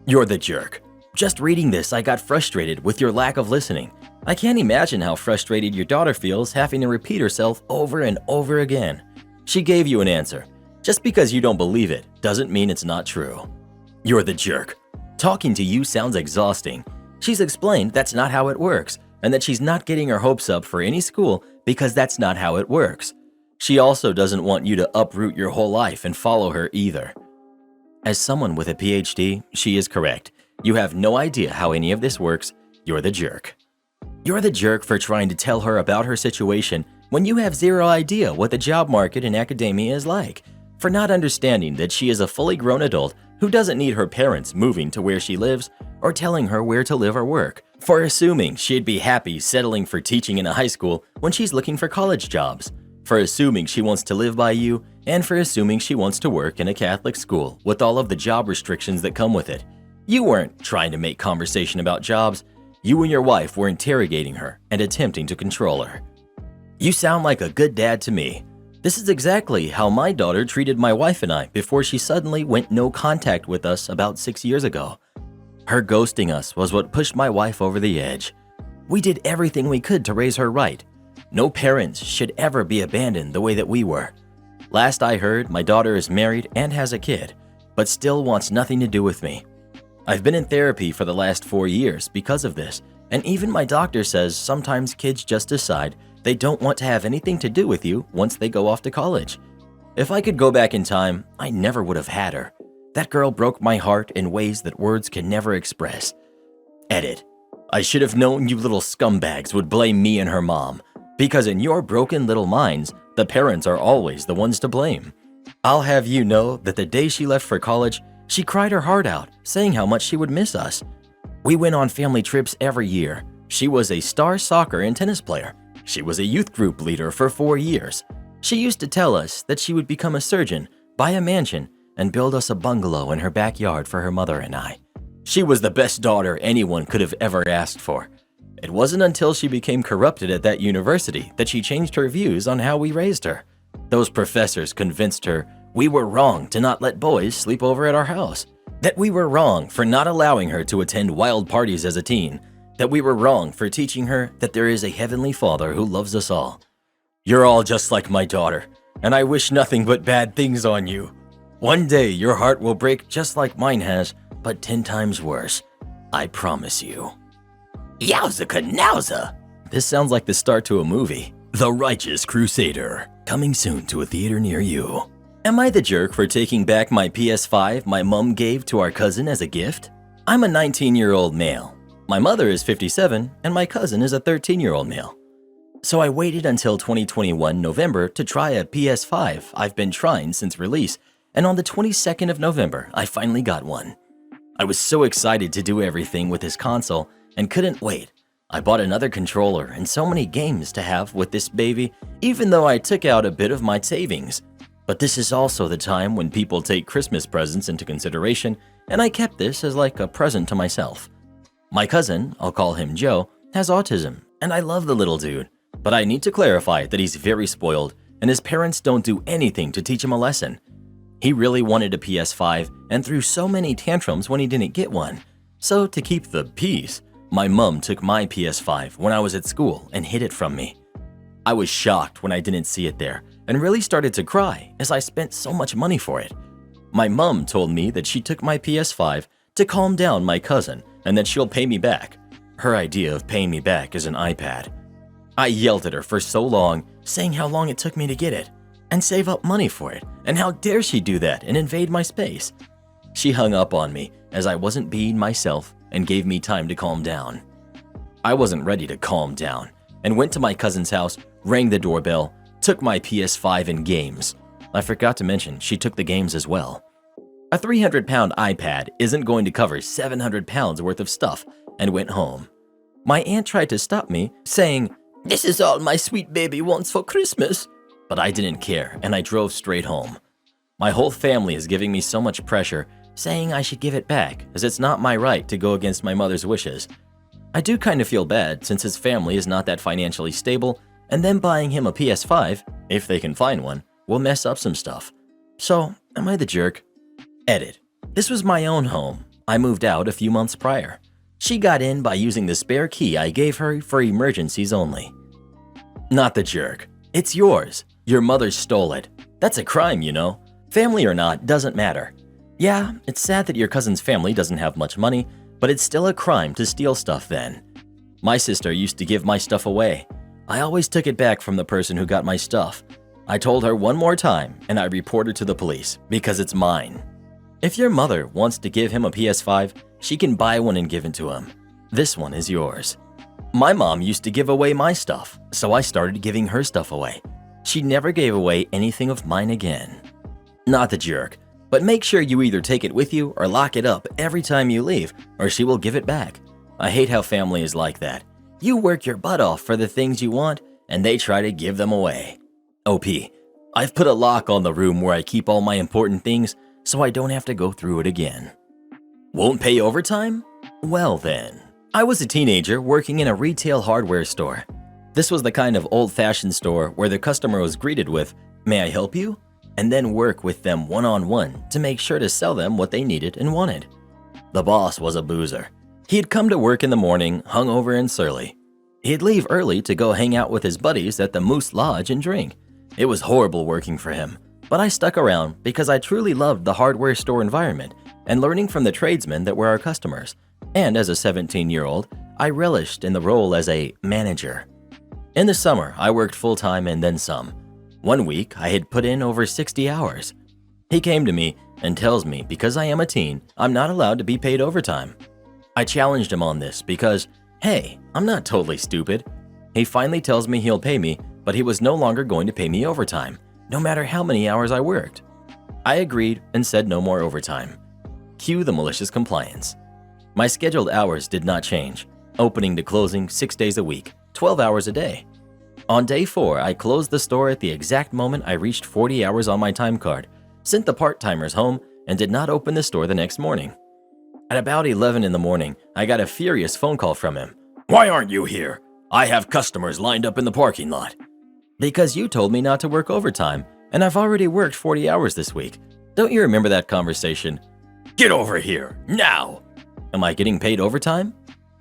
You're the jerk. Just reading this, I got frustrated with your lack of listening. I can't imagine how frustrated your daughter feels having to repeat herself over and over again. She gave you an answer. Just because you don't believe it doesn't mean it's not true. You're the jerk. Talking to you sounds exhausting. She's explained that's not how it works, and that she's not getting her hopes up for any school because that's not how it works. She also doesn't want you to uproot your whole life and follow her either. As someone with a PhD, she is correct. You have no idea how any of this works. You're the jerk. You're the jerk for trying to tell her about her situation when you have zero idea what the job market in academia is like. For not understanding that she is a fully grown adult who doesn't need her parents moving to where she lives or telling her where to live or work. For assuming she'd be happy settling for teaching in a high school when she's looking for college jobs. For assuming she wants to live by you, and for assuming she wants to work in a Catholic school with all of the job restrictions that come with it. You weren't trying to make conversation about jobs. You and your wife were interrogating her and attempting to control her. You sound like a good dad to me. This is exactly how my daughter treated my wife and I before she suddenly went no contact with us about 6 years ago. Her ghosting us was what pushed my wife over the edge. We did everything we could to raise her right. No parents should ever be abandoned the way that we were. Last I heard, my daughter is married and has a kid, but still wants nothing to do with me. I've been in therapy for the last 4 years because of this, and even my doctor says sometimes kids just decide they don't want to have anything to do with you once they go off to college. If I could go back in time, I never would have had her. That girl broke my heart in ways that words can never express. Edit. I should have known you little scumbags would blame me and her mom, because in your broken little minds, the parents are always the ones to blame. I'll have you know that the day she left for college, she cried her heart out, saying how much she would miss us. We went on family trips every year. She was a star soccer and tennis player. She was a youth group leader for 4 years. She used to tell us that she would become a surgeon, buy a mansion, and build us a bungalow in her backyard for her mother and I. She was the best daughter anyone could have ever asked for. It wasn't until she became corrupted at that university that she changed her views on how we raised her. Those professors convinced her we were wrong to not let boys sleep over at our house, that we were wrong for not allowing her to attend wild parties as a teen, that we were wrong for teaching her that there is a heavenly Father who loves us all. You're all just like my daughter, and I wish nothing but bad things on you. One day your heart will break just like mine has, but 10 times worse. I promise you. Yowza kanowza! This sounds like the start to a movie. The Righteous Crusader, coming soon to a theater near you. Am I the jerk for taking back my PS5 my mom gave to our cousin as a gift? I'm a 19-year-old male. My mother is 57, and my cousin is a 13-year-old male. So I waited until 2021 November to try a PS5 I've been trying since release, and on the 22nd of November, I finally got one. I was so excited to do everything with this console and couldn't wait. I bought another controller and so many games to have with this baby, even though I took out a bit of my savings. But this is also the time when people take Christmas presents into consideration, and I kept this as like a present to myself. My cousin, I'll call him Joe, has autism, and I love the little dude. But I need to clarify that he's very spoiled, and his parents don't do anything to teach him a lesson. He really wanted a PS5 and threw so many tantrums when he didn't get one. So to keep the peace, my mom took my PS5 when I was at school and hid it from me. I was shocked when I didn't see it there and really started to cry as I spent so much money for it. My mom told me that she took my PS5 to calm down my cousin and that she'll pay me back. Her idea of paying me back is an iPad. I yelled at her for so long, saying how long it took me to get it and save up money for it, and how dare she do that and invade my space. She hung up on me as I wasn't being myself and gave me time to calm down. I wasn't ready to calm down and went to my cousin's house, rang the doorbell, took my PS5 and games. I forgot to mention she took the games as well. A 300-pound iPad isn't going to cover 700 pounds worth of stuff, and went home. My aunt tried to stop me, saying, "This is all my sweet baby wants for Christmas." But I didn't care, and I drove straight home. My whole family is giving me so much pressure, saying I should give it back, as it's not my right to go against my mother's wishes. I do kind of feel bad since his family is not that financially stable, and them buying him a PS5, if they can find one, will mess up some stuff. So, am I the jerk? Edit. This was my own home. I moved out a few months prior. She got in by using the spare key I gave her for emergencies only. Not the jerk. It's yours. Your mother stole it. That's a crime, you know. Family or not, doesn't matter. Yeah, it's sad that your cousin's family doesn't have much money, but it's still a crime to steal stuff then. My sister used to give my stuff away. I always took it back from the person who got my stuff. I told her one more time and I reported to the police because it's mine. If your mother wants to give him a PS5, she can buy one and give it to him. This one is yours. My mom used to give away my stuff, so I started giving her stuff away. She never gave away anything of mine again. Not the jerk, but make sure you either take it with you or lock it up every time you leave, or she will give it back. I hate how family is like that. You work your butt off for the things you want, and they try to give them away. OP, I've put a lock on the room where I keep all my important things, so I don't have to go through it again. Won't pay overtime? Well then. I was a teenager working in a retail hardware store. This was the kind of old-fashioned store where the customer was greeted with, "May I help you?" and then work with them one-on-one to make sure to sell them what they needed and wanted. The boss was a boozer. He'd come to work in the morning, hungover and surly. He'd leave early to go hang out with his buddies at the Moose Lodge and drink. It was horrible working for him, but I stuck around because I truly loved the hardware store environment and learning from the tradesmen that were our customers. And as a 17-year-old, I relished in the role as a manager. In the summer, I worked full-time and then some. One week, I had put in over 60 hours. He came to me and tells me because I am a teen, I'm not allowed to be paid overtime. I challenged him on this because, hey, I'm not totally stupid. He finally tells me he'll pay me, but he was no longer going to pay me overtime, no matter how many hours I worked. I agreed and said no more overtime. Cue the malicious compliance. My scheduled hours did not change, opening to closing 6 days a week, 12 hours a day. On day 4, I closed the store at the exact moment I reached 40 hours on my time card, sent the part-timers home, and did not open the store the next morning. At about 11 in the morning, I got a furious phone call from him. "Why aren't you here? I have customers lined up in the parking lot." Because you told me not to work overtime, and I've already worked 40 hours this week. Don't you remember that conversation? Get over here, now! Am I getting paid overtime?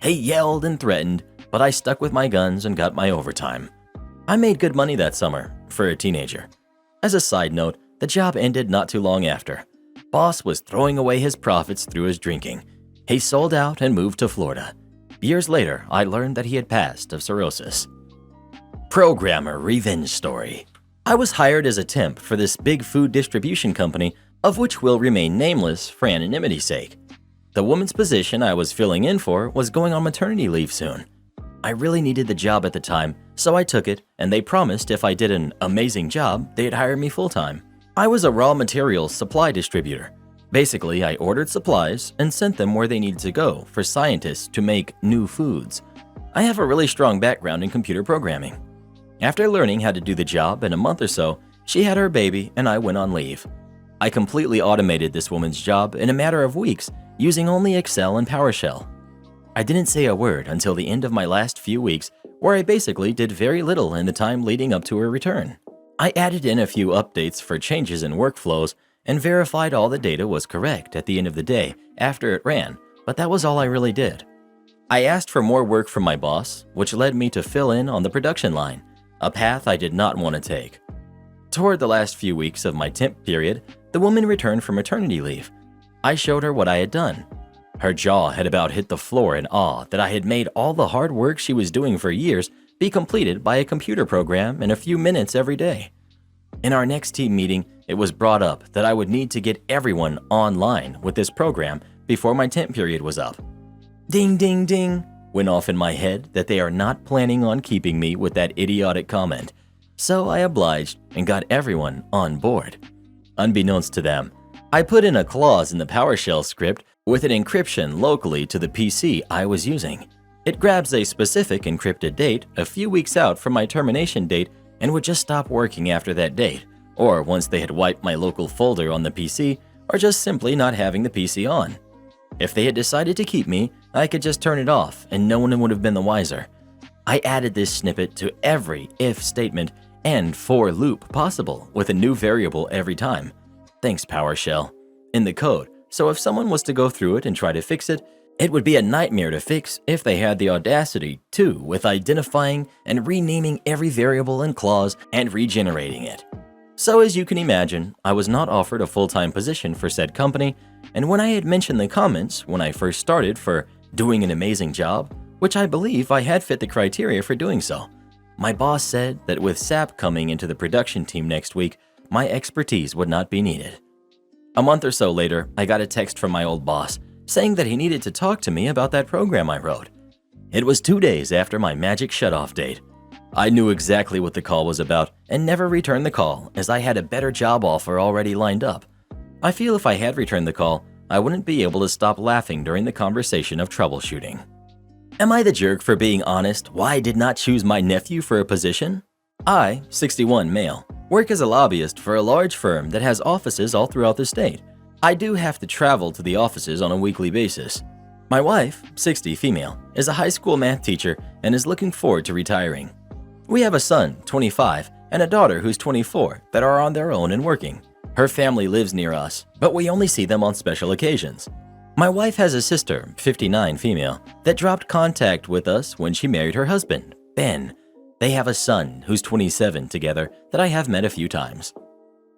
He yelled and threatened, but I stuck with my guns and got my overtime. I made good money that summer, for a teenager. As a side note, the job ended not too long after. Boss was throwing away his profits through his drinking. He sold out and moved to Florida. Years later, I learned that he had passed of cirrhosis. Programmer revenge story. I was hired as a temp for this big food distribution company, of which will remain nameless for anonymity's sake. The woman's position I was filling in for was going on maternity leave soon. I really needed the job at the time, so I took it, and they promised if I did an amazing job, they'd hire me full-time. I was a raw materials supply distributor. Basically, I ordered supplies and sent them where they needed to go for scientists to make new foods. I have a really strong background in computer programming. After learning how to do the job in a month or so, she had her baby and I went on leave. I completely automated this woman's job in a matter of weeks using only Excel and PowerShell. I didn't say a word until the end of my last few weeks, where I basically did very little in the time leading up to her return. I added in a few updates for changes in workflows and verified all the data was correct at the end of the day after it ran, but that was all I really did. I asked for more work from my boss, which led me to fill in on the production line, a path I did not want to take. Toward the last few weeks of my temp period, the woman returned from maternity leave. I showed her what I had done. Her jaw had about hit the floor in awe that I had made all the hard work she was doing for years be completed by a computer program in a few minutes every day. In our next team meeting, it was brought up that I would need to get everyone online with this program before my temp period was up. Ding, ding, ding, went off in my head that they are not planning on keeping me with that idiotic comment. So I obliged and got everyone on board. Unbeknownst to them, I put in a clause in the PowerShell script with an encryption locally to the PC I was using. It grabs a specific encrypted date a few weeks out from my termination date and would just stop working after that date, or once they had wiped my local folder on the PC, or just simply not having the PC on. If they had decided to keep me, I could just turn it off and no one would have been the wiser. I added this snippet to every if statement and for loop possible with a new variable every time. Thanks, PowerShell. In the code, so if someone was to go through it and try to fix it, it would be a nightmare to fix if they had the audacity to with identifying and renaming every variable and clause and regenerating it. So as you can imagine, I was not offered a full-time position for said company, and when I had mentioned the comments when I first started for doing an amazing job, which I believe I had fit the criteria for doing so, my boss said that with SAP coming into the production team next week, my expertise would not be needed. A month or so later, I got a text from my old boss saying that he needed to talk to me about that program I wrote. It was 2 days after my magic shutoff date. I knew exactly what the call was about and never returned the call as I had a better job offer already lined up. I feel if I had returned the call, I wouldn't be able to stop laughing during the conversation of troubleshooting. Am I the jerk for being honest why I did not choose my nephew for a position? I, 61 male, work as a lobbyist for a large firm that has offices all throughout the state. I do have to travel to the offices on a weekly basis. My wife, 60 female, is a high school math teacher and is looking forward to retiring. We have a son, 25, and a daughter who's 24 that are on their own and working. Her family lives near us, but we only see them on special occasions. My wife has a sister, 59 female, that dropped contact with us when she married her husband, Ben. They have a son who's 27 together that I have met a few times.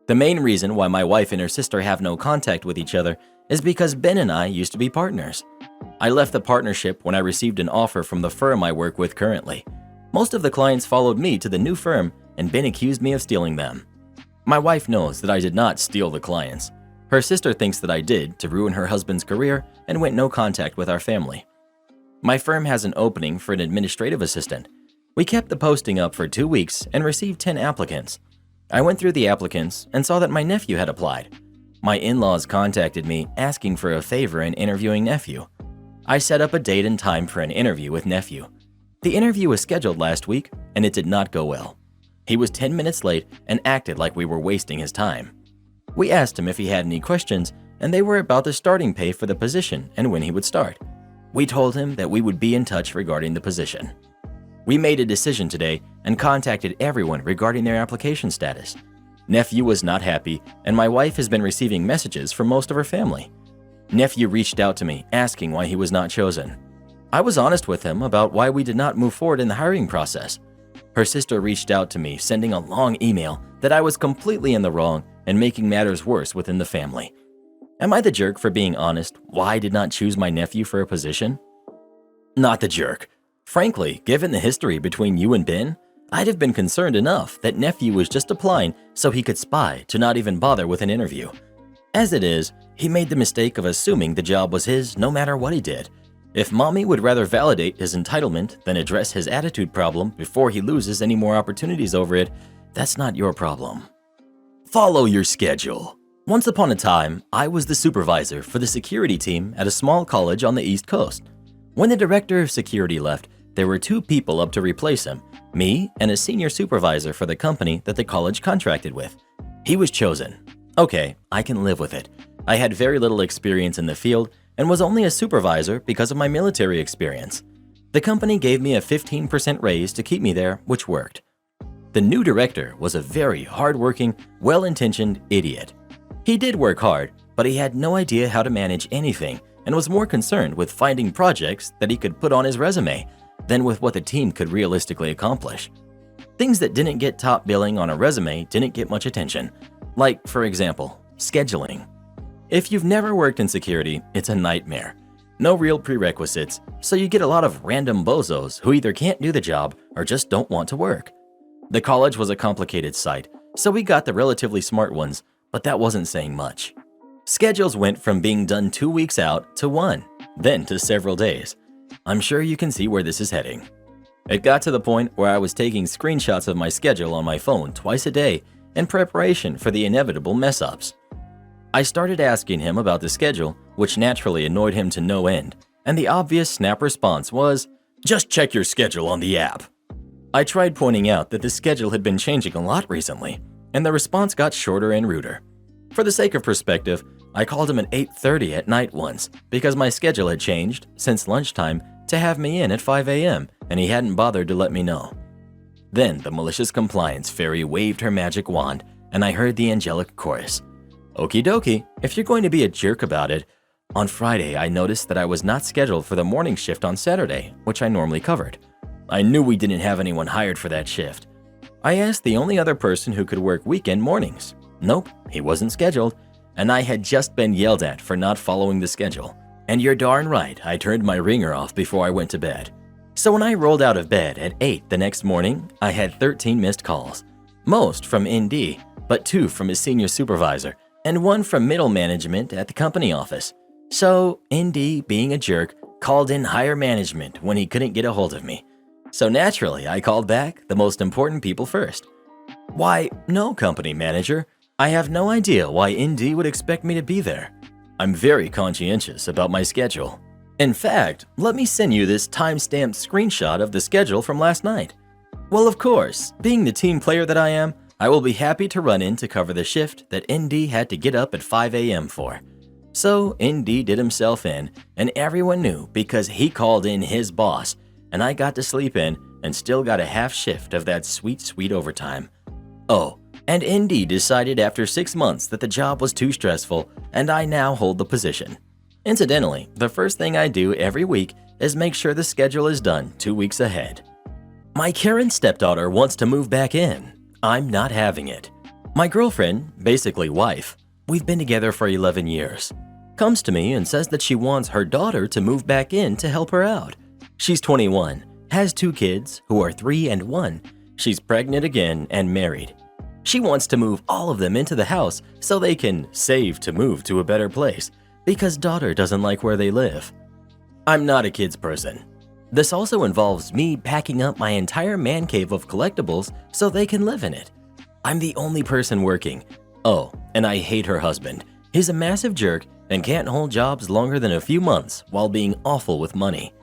The main reason why my wife and her sister have no contact with each other is because Ben and I used to be partners. I left the partnership when I received an offer from the firm I work with currently. Most of the clients followed me to the new firm and Ben accused me of stealing them. My wife knows that I did not steal the clients. Her sister thinks that I did to ruin her husband's career and went no contact with our family. My firm has an opening for an administrative assistant. We kept the posting up for 2 weeks and received 10 applicants. I went through the applicants and saw that my nephew had applied. My in-laws contacted me asking for a favor in interviewing Nephew. I set up a date and time for an interview with Nephew. The interview was scheduled last week and it did not go well. He was 10 minutes late and acted like we were wasting his time. We asked him if he had any questions and they were about the starting pay for the position and when he would start. We told him that we would be in touch regarding the position. We made a decision today and contacted everyone regarding their application status. Nephew was not happy, and my wife has been receiving messages from most of her family. Nephew reached out to me asking why he was not chosen. I was honest with him about why we did not move forward in the hiring process. Her sister reached out to me, sending a long email that I was completely in the wrong and making matters worse within the family. Am I the jerk for being honest why I did not choose my nephew for a position? Not the jerk. Frankly, given the history between you and Ben, I'd have been concerned enough that Nephew was just applying so he could spy to not even bother with an interview. As it is, he made the mistake of assuming the job was his no matter what he did. If Mommy would rather validate his entitlement than address his attitude problem before he loses any more opportunities over it, that's not your problem. Follow your schedule. Once upon a time, I was the supervisor for the security team at a small college on the East Coast. When the director of security left, there were 2 people up to replace him, me and a senior supervisor for the company that the college contracted with. He was chosen. Okay, I can live with it. I had very little experience in the field and was only a supervisor because of my military experience. The company gave me a 15% raise to keep me there, which worked. The new director was a very hardworking, well-intentioned idiot. He did work hard, but he had no idea how to manage anything and was more concerned with finding projects that he could put on his resume than with what the team could realistically accomplish. Things that didn't get top billing on a resume didn't get much attention, like, for example, scheduling. If you've never worked in security, it's a nightmare. No real prerequisites, so you get a lot of random bozos who either can't do the job or just don't want to work. The college was a complicated site, so we got the relatively smart ones, but that wasn't saying much. Schedules went from being done 2 weeks out to 1, then to several days. I'm sure you can see where this is heading. It got to the point where I was taking screenshots of my schedule on my phone twice a day in preparation for the inevitable mess-ups. I started asking him about the schedule, which naturally annoyed him to no end, and the obvious snap response was, "Just check your schedule on the app." I tried pointing out that the schedule had been changing a lot recently, and the response got shorter and ruder. For the sake of perspective, I called him at 8:30 at night once because my schedule had changed since lunchtime to have me in at 5 a.m. and he hadn't bothered to let me know. Then the malicious compliance fairy waved her magic wand and I heard the angelic chorus. Okie dokie, if you're going to be a jerk about it. On Friday, I noticed that I was not scheduled for the morning shift on Saturday, which I normally covered. I knew we didn't have anyone hired for that shift. I asked the only other person who could work weekend mornings. Nope, he wasn't scheduled, and I had just been yelled at for not following the schedule. And you're darn right, I turned my ringer off before I went to bed. So when I rolled out of bed at 8 the next morning, I had 13 missed calls. Most from ND, but 2 from his senior supervisor, and 1 from middle management at the company office. So ND, being a jerk, called in higher management when he couldn't get a hold of me. So naturally, I called back the most important people first. Why, no, company manager. I have no idea why ND would expect me to be there. I'm very conscientious about my schedule. In fact, let me send you this time-stamped screenshot of the schedule from last night. Well, of course, being the team player that I am, I will be happy to run in to cover the shift that ND had to get up at 5 a.m. for. So ND did himself in, and everyone knew because he called in his boss, and I got to sleep in and still got a half shift of that sweet, sweet overtime. Oh, and ND decided after 6 months that the job was too stressful, and I now hold the position. Incidentally, the first thing I do every week is make sure the schedule is done 2 weeks ahead. My Karen stepdaughter wants to move back in. I'm not having it. My girlfriend, basically wife, we've been together for 11 years, comes to me and says that she wants her daughter to move back in to help her out. She's 21, has 2 kids who are 3 and 1. She's pregnant again and married. She wants to move all of them into the house so they can save to move to a better place because daughter doesn't like where they live. I'm not a kids person. This also involves me packing up my entire man cave of collectibles so they can live in it. I'm the only person working. Oh, and I hate her husband. He's a massive jerk and can't hold jobs longer than a few months while being awful with money.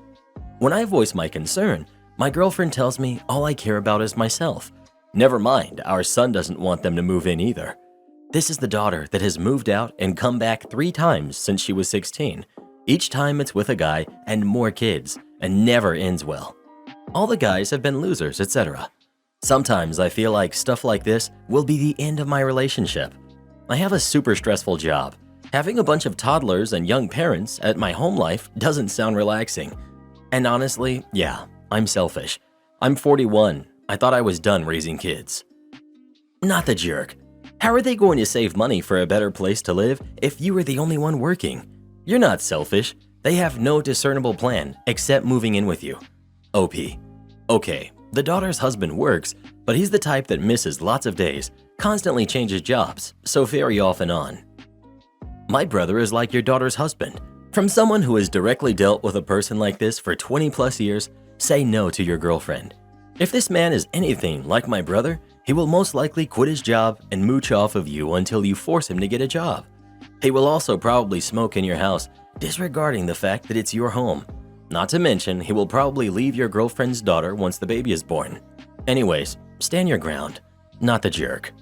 When I voice my concern, my girlfriend tells me all I care about is myself. Never mind, our son doesn't want them to move in either. This is the daughter that has moved out and come back 3 times since she was 16. Each time it's with a guy and more kids, and never ends well. All the guys have been losers, etc. Sometimes I feel like stuff like this will be the end of my relationship. I have a super stressful job. Having a bunch of toddlers and young parents at my home life doesn't sound relaxing. And honestly, yeah, I'm selfish. I'm 41. I thought I was done raising kids. Not the jerk. How are they going to save money for a better place to live if you are the only one working? You're not selfish. They have no discernible plan except moving in with you. OP. Okay, the daughter's husband works, but he's the type that misses lots of days, constantly changes jobs, so very off and on. My brother is like your daughter's husband. From someone who has directly dealt with a person like this for 20 plus years, say no to your girlfriend. If this man is anything like my brother, he will most likely quit his job and mooch off of you until you force him to get a job. He will also probably smoke in your house, disregarding the fact that it's your home. Not to mention, he will probably leave your girlfriend's daughter once the baby is born. Anyways, stand your ground. Not the jerk.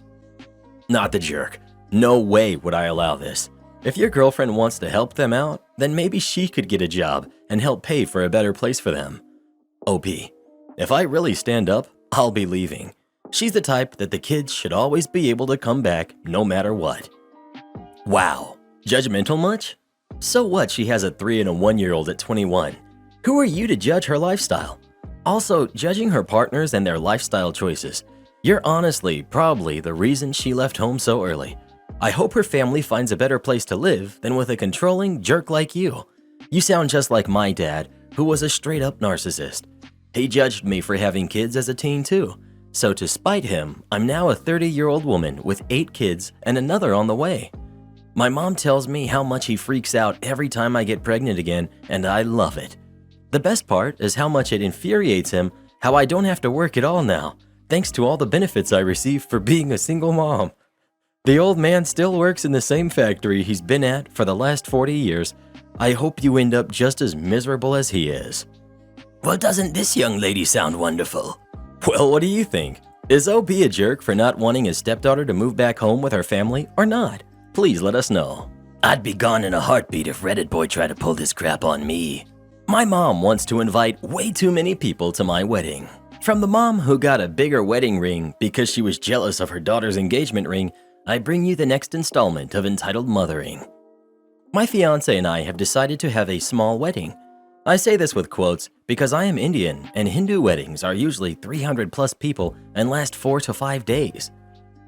Not the jerk. No way would I allow this. If your girlfriend wants to help them out, then maybe she could get a job and help pay for a better place for them. OP. If I really stand up, I'll be leaving. She's the type that the kids should always be able to come back no matter what. Wow. Judgmental much? So what she has a 3 and a 1-year-old at 21? Who are you to judge her lifestyle? Also, judging her partners and their lifestyle choices. You're honestly probably the reason she left home so early. I hope her family finds a better place to live than with a controlling jerk like you. You sound just like my dad, who was a straight-up narcissist. He judged me for having kids as a teen too. So to spite him, I'm now a 30-year-old woman with 8 kids and another on the way. My mom tells me how much he freaks out every time I get pregnant again, and I love it. The best part is how much it infuriates him how I don't have to work at all now, thanks to all the benefits I receive for being a single mom. The old man still works in the same factory he's been at for the last 40 years. I hope you end up just as miserable as he is. Well, doesn't this young lady sound wonderful? Well, what do you think? Is OP a jerk for not wanting his stepdaughter to move back home with her family or not? Please let us know. I'd be gone in a heartbeat if Reddit boy tried to pull this crap on me. My mom wants to invite way too many people to my wedding. From the mom who got a bigger wedding ring because she was jealous of her daughter's engagement ring, I bring you the next installment of Entitled Mothering. My fiance and I have decided to have a small wedding. I say this with quotes because I am Indian and Hindu weddings are usually 300 plus people and last 4 to 5 days.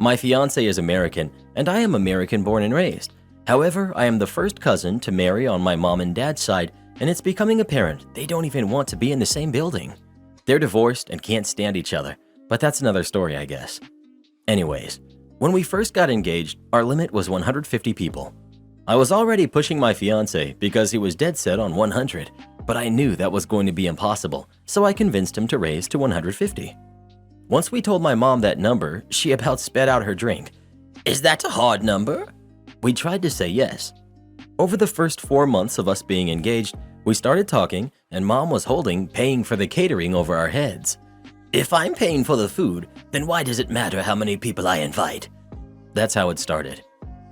My fiance is American and I am American born and raised. However, I am the first cousin to marry on my mom and dad's side, and it's becoming apparent they don't even want to be in the same building. They're divorced and can't stand each other, but that's another story, I guess. Anyways, when we first got engaged, our limit was 150 people. I was already pushing my fiance because he was dead set on 100, but I knew that was going to be impossible, so I convinced him to raise to 150. Once we told my mom that number, she about spat out her drink. Is that a hard number? We tried to say yes. Over the first 4 months of us being engaged, we started talking, and mom was paying for the catering over our heads. If I'm paying for the food, then why does it matter how many people I invite? That's how it started.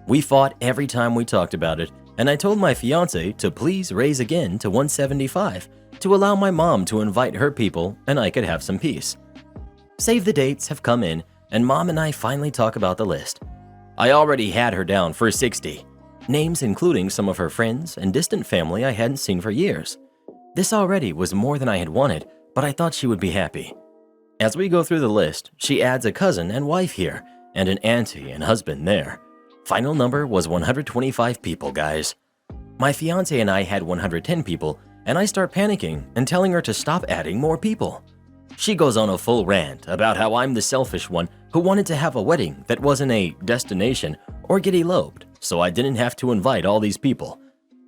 We fought every time we talked about it, and I told my fiance to please raise again to 175 to allow my mom to invite her people and I could have some peace. Save the dates have come in, and mom and I finally talk about the list. I already had her down for 60. Names including some of her friends and distant family I hadn't seen for years. This already was more than I had wanted, but I thought she would be happy. As we go through the list, she adds a cousin and wife here, and an auntie and husband there. Final number was 125 people, guys. My fiance and I had 110 people, and I start panicking and telling her to stop adding more people. She goes on a full rant about how I'm the selfish one who wanted to have a wedding that wasn't a destination or get eloped, so I didn't have to invite all these people.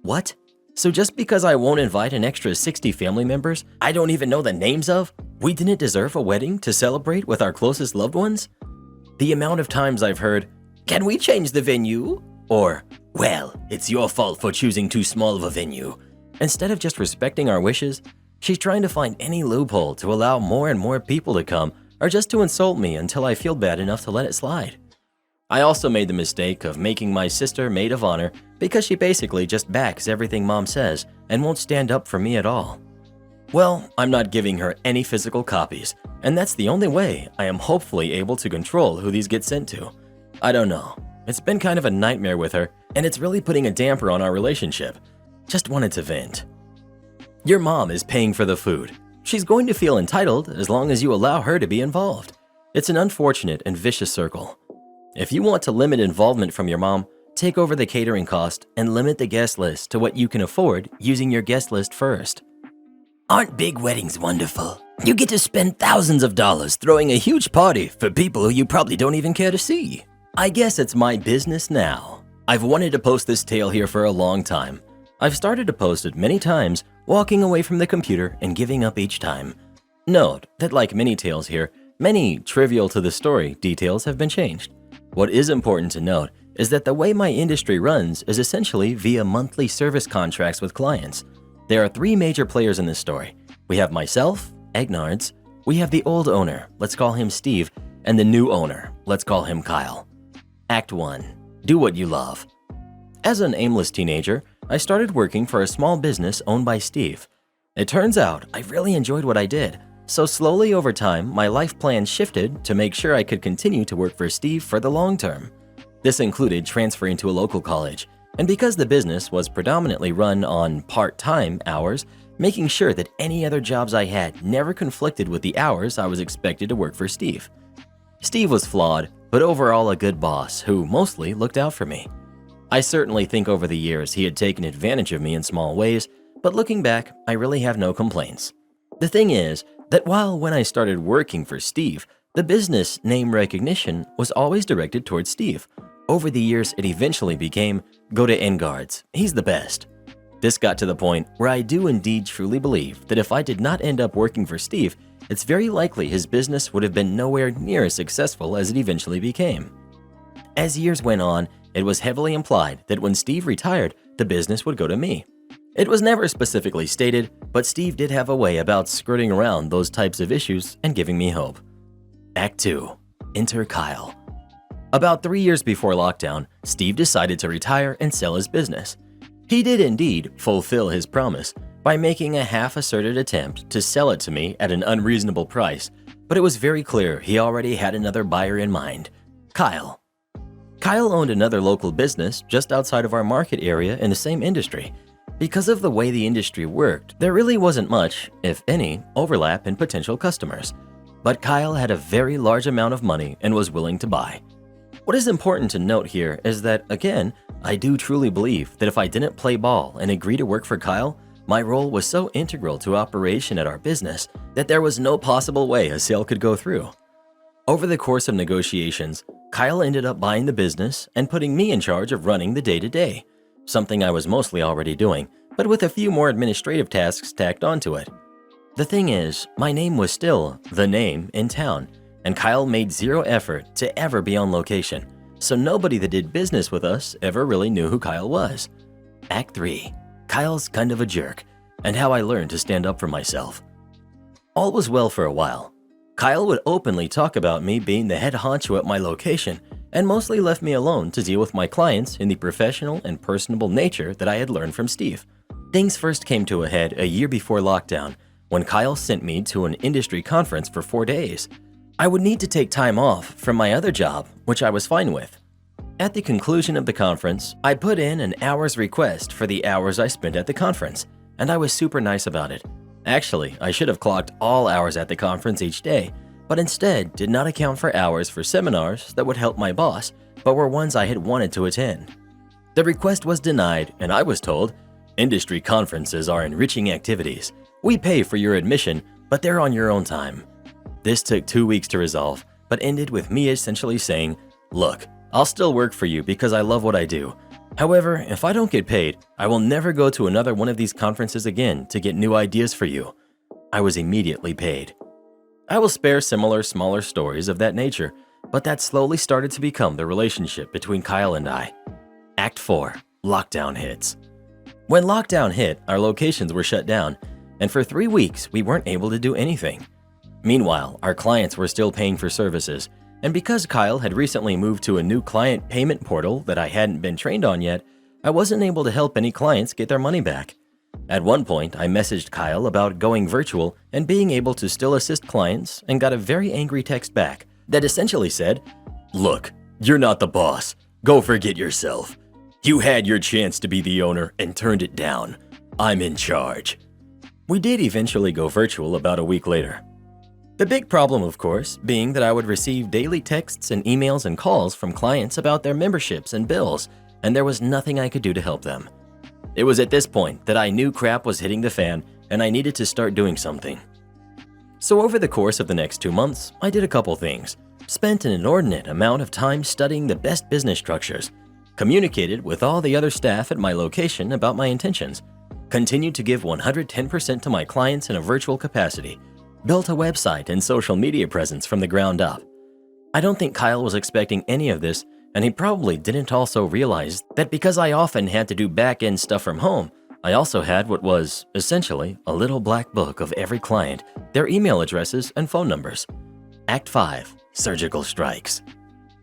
What? So just because I won't invite an extra 60 family members I don't even know the names of, we didn't deserve a wedding to celebrate with our closest loved ones? The amount of times I've heard, "Can we change the venue?" Or, "Well, it's your fault for choosing too small of a venue." Instead of just respecting our wishes, she's trying to find any loophole to allow more and more people to come or just to insult me until I feel bad enough to let it slide. I also made the mistake of making my sister maid of honor because she basically just backs everything mom says and won't stand up for me at all. Well, I'm not giving her any physical copies, and that's the only way I am hopefully able to control who these get sent to. I don't know. It's been kind of a nightmare with her, and it's really putting a damper on our relationship. Just wanted to vent. Your mom is paying for the food. She's going to feel entitled as long as you allow her to be involved. It's an unfortunate and vicious circle. If you want to limit involvement from your mom, take over the catering cost and limit the guest list to what you can afford using your guest list first. Aren't big weddings wonderful? You get to spend thousands of dollars throwing a huge party for people who you probably don't even care to see. I guess it's my business now. I've wanted to post this tale here for a long time. I've started to post it many times, walking away from the computer and giving up each time. Note that like many tales here, many trivial to the story details have been changed. What is important to note is that the way my industry runs is essentially via monthly service contracts with clients. There are three major players in this story. We have myself, Egnards, we have the old owner, let's call him Steve, and the new owner, let's call him Kyle. Act 1. Do what you love. As an aimless teenager, I started working for a small business owned by Steve. It turns out I really enjoyed what I did, so slowly over time, my life plan shifted to make sure I could continue to work for Steve for the long term. This included transferring to a local college, and because the business was predominantly run on part-time hours, making sure that any other jobs I had never conflicted with the hours I was expected to work for Steve. Steve was flawed, but overall a good boss who mostly looked out for me. I certainly think over the years he had taken advantage of me in small ways, but looking back, I really have no complaints. The thing is that while when I started working for Steve, the business name recognition was always directed towards Steve. Over the years, it eventually became, go to Engards, he's the best. This got to the point where I do indeed truly believe that if I did not end up working for Steve, it's very likely his business would have been nowhere near as successful as it eventually became. As years went on, it was heavily implied that when Steve retired, the business would go to me. It was never specifically stated, but Steve did have a way about skirting around those types of issues and giving me hope. Act 2. Enter Kyle. About 3 years before lockdown, Steve decided to retire and sell his business. He did indeed fulfill his promise by making a half-asserted attempt to sell it to me at an unreasonable price, but it was very clear he already had another buyer in mind, Kyle. Kyle owned another local business just outside of our market area in the same industry. Because of the way the industry worked, there really wasn't much, if any, overlap in potential customers. But Kyle had a very large amount of money and was willing to buy. What is important to note here is that, again, I do truly believe that if I didn't play ball and agree to work for Kyle, my role was so integral to operation at our business that there was no possible way a sale could go through. Over the course of negotiations, Kyle ended up buying the business and putting me in charge of running the day-to-day, something I was mostly already doing, but with a few more administrative tasks tacked onto it. The thing is, my name was still the name in town, and Kyle made zero effort to ever be on location, so nobody that did business with us ever really knew who Kyle was. Act 3. Kyle's kind of a jerk, and how I learned to stand up for myself. All was well for a while. Kyle would openly talk about me being the head honcho at my location, and mostly left me alone to deal with my clients in the professional and personable nature that I had learned from Steve. Things first came to a head a year before lockdown, when Kyle sent me to an industry conference for 4 days. I would need to take time off from my other job, which I was fine with. At the conclusion of the conference, I put in an hour's request for the hours I spent at the conference, and I was super nice about it. Actually, I should have clocked all hours at the conference each day, but instead did not account for hours for seminars that would help my boss, but were ones I had wanted to attend. The request was denied, and I was told, "Industry conferences are enriching activities. We pay for your admission, but they're on your own time." This took 2 weeks to resolve, but ended with me essentially saying, "Look, I'll still work for you because I love what I do. However, if I don't get paid, I will never go to another one of these conferences again to get new ideas for you." I was immediately paid. I will spare similar smaller stories of that nature, but that slowly started to become the relationship between Kyle and I. Act 4. Lockdown hits. When lockdown hit, our locations were shut down, and for 3 weeks we weren't able to do anything. Meanwhile, our clients were still paying for services, and because Kyle had recently moved to a new client payment portal that I hadn't been trained on yet, I wasn't able to help any clients get their money back. At one point, I messaged Kyle about going virtual and being able to still assist clients and got a very angry text back that essentially said, "Look, you're not the boss. Go forget yourself. You had your chance to be the owner and turned it down. I'm in charge." We did eventually go virtual about a week later. The big problem, of course, being that I would receive daily texts and emails and calls from clients about their memberships and bills, and there was nothing I could do to help them. It was at this point that I knew crap was hitting the fan and I needed to start doing something. So over the course of the next 2 months, I did a couple things. Spent an inordinate amount of time studying the best business structures, communicated with all the other staff at my location about my intentions, continued to give 110% to my clients in a virtual capacity, built a website and social media presence from the ground up. I don't think Kyle was expecting any of this, and he probably didn't also realize that because I often had to do back-end stuff from home, I also had what was, essentially, a little black book of every client, their email addresses and phone numbers. Act 5. Surgical strikes.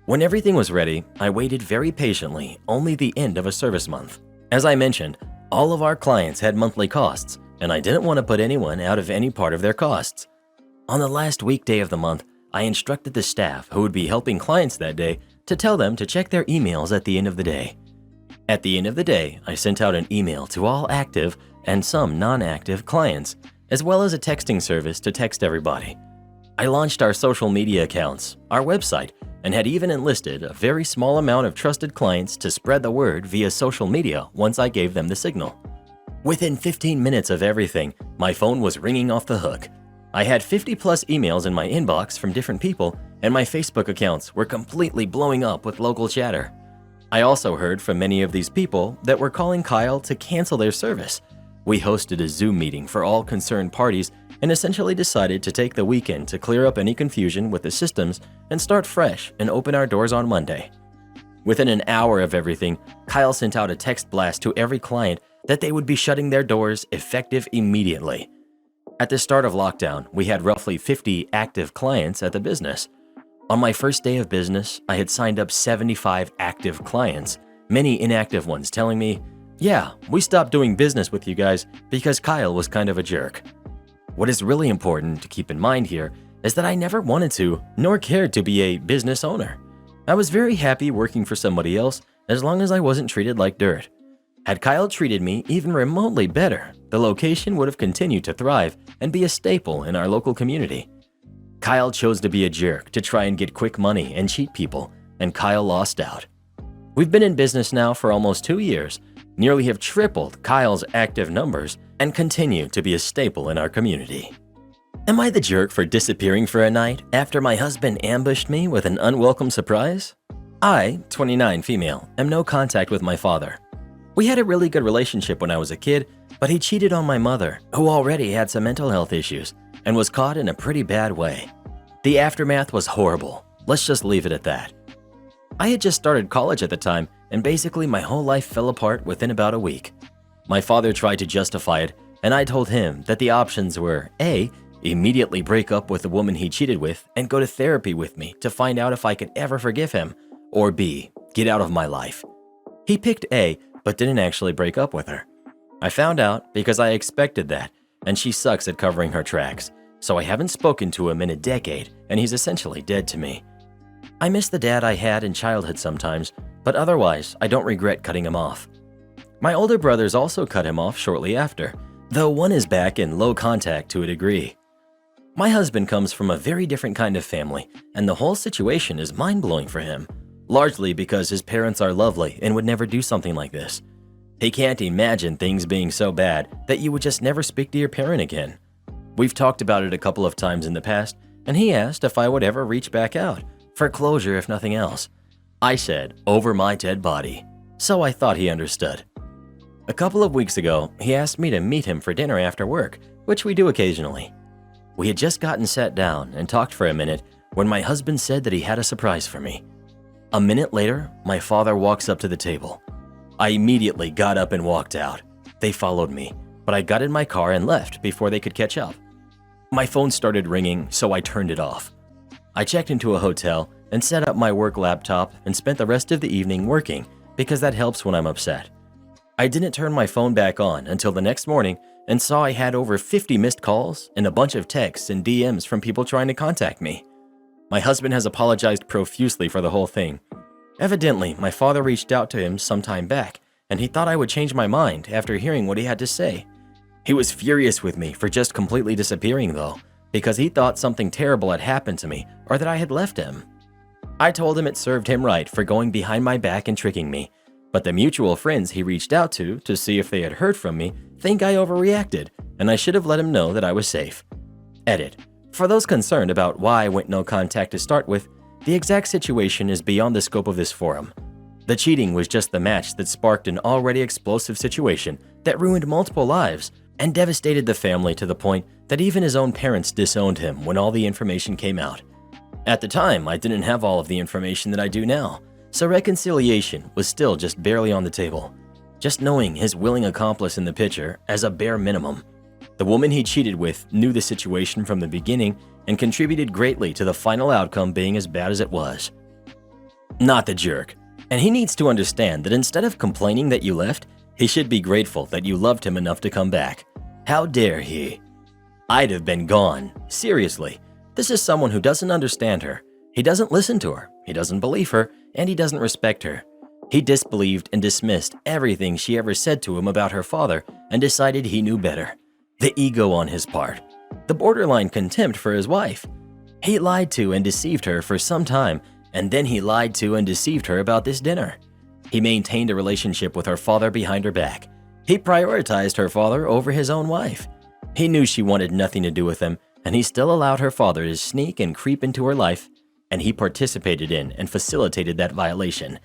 When everything was ready, I waited very patiently, only the end of a service month. As I mentioned, all of our clients had monthly costs, and I didn't want to put anyone out of any part of their costs. On the last weekday of the month, I instructed the staff who would be helping clients that day to tell them to check their emails at the end of the day. At the end of the day, I sent out an email to all active and some non-active clients, as well as a texting service to text everybody. I launched our social media accounts, our website, and had even enlisted a very small amount of trusted clients to spread the word via social media once I gave them the signal. Within 15 minutes of everything, my phone was ringing off the hook. I had 50+ emails in my inbox from different people, and my Facebook accounts were completely blowing up with local chatter. I also heard from many of these people that were calling Kyle to cancel their service. We hosted a Zoom meeting for all concerned parties and essentially decided to take the weekend to clear up any confusion with the systems and start fresh and open our doors on Monday. Within an hour of everything, Kyle sent out a text blast to every client that they would be shutting their doors effective immediately. At the start of lockdown, we had roughly 50 active clients at the business. On my first day of business, I had signed up 75 active clients, many inactive ones telling me, "Yeah, we stopped doing business with you guys because Kyle was kind of a jerk." What is really important to keep in mind here is that I never wanted to, nor cared to be a business owner. I was very happy working for somebody else as long as I wasn't treated like dirt. Had Kyle treated me even remotely better, the location would have continued to thrive and be a staple in our local community. Kyle chose to be a jerk to try and get quick money and cheat people, and Kyle lost out. We've been in business now for almost 2 years, nearly have tripled Kyle's active numbers, and continue to be a staple in our community. Am I the jerk for disappearing for a night after my husband ambushed me with an unwelcome surprise? I, 29 female, am no contact with my father. We had a really good relationship when I was a kid, but he cheated on my mother, who already had some mental health issues, and was caught in a pretty bad way. The aftermath was horrible. Let's just leave it at that. I had just started college at the time, and basically my whole life fell apart within about a week. My father tried to justify it, and I told him that the options were A, immediately break up with the woman he cheated with and go to therapy with me to find out if I could ever forgive him, or B, get out of my life. He picked A, but didn't actually break up with her. I found out because I expected that, and she sucks at covering her tracks, so I haven't spoken to him in a decade, and he's essentially dead to me. I miss the dad I had in childhood sometimes, but otherwise, I don't regret cutting him off. My older brothers also cut him off shortly after, though one is back in low contact to a degree. My husband comes from a very different kind of family, and the whole situation is mind-blowing for him, largely because his parents are lovely and would never do something like this. He can't imagine things being so bad that you would just never speak to your parent again. We've talked about it a couple of times in the past, and he asked if I would ever reach back out, for closure if nothing else. I said, over my dead body, so I thought he understood. A couple of weeks ago, he asked me to meet him for dinner after work, which we do occasionally. We had just gotten sat down and talked for a minute when my husband said that he had a surprise for me. A minute later, my father walks up to the table. I immediately got up and walked out. They followed me, but I got in my car and left before they could catch up. My phone started ringing, so I turned it off. I checked into a hotel and set up my work laptop and spent the rest of the evening working because that helps when I'm upset. I didn't turn my phone back on until the next morning and saw I had over 50 missed calls and a bunch of texts and DMs from people trying to contact me. My husband has apologized profusely for the whole thing. Evidently, my father reached out to him some time back, and he thought I would change my mind after hearing what he had to say. He was furious with me for just completely disappearing though, because he thought something terrible had happened to me or that I had left him. I told him it served him right for going behind my back and tricking me, but the mutual friends he reached out to see if they had heard from me think I overreacted, and I should have let him know that I was safe. Edit. For those concerned about why I went no contact to start with, the exact situation is beyond the scope of this forum. The cheating was just the match that sparked an already explosive situation that ruined multiple lives and devastated the family to the point that even his own parents disowned him when all the information came out. At the time, I didn't have all of the information that I do now, so reconciliation was still just barely on the table. Just knowing his willing accomplice in the picture as a bare minimum. The woman he cheated with knew the situation from the beginning and contributed greatly to the final outcome being as bad as it was. Not the jerk. And he needs to understand that instead of complaining that you left, he should be grateful that you loved him enough to come back. How dare he? I'd have been gone. Seriously. This is someone who doesn't understand her. He doesn't listen to her. He doesn't believe her. And he doesn't respect her. He disbelieved and dismissed everything she ever said to him about her father and decided he knew better. The ego on his part. The borderline contempt for his wife. He lied to and deceived her for some time, and then he lied to and deceived her about this dinner. He maintained a relationship with her father behind her back. He prioritized her father over his own wife. He knew she wanted nothing to do with him, and he still allowed her father to sneak and creep into her life, and he participated in and facilitated that violation.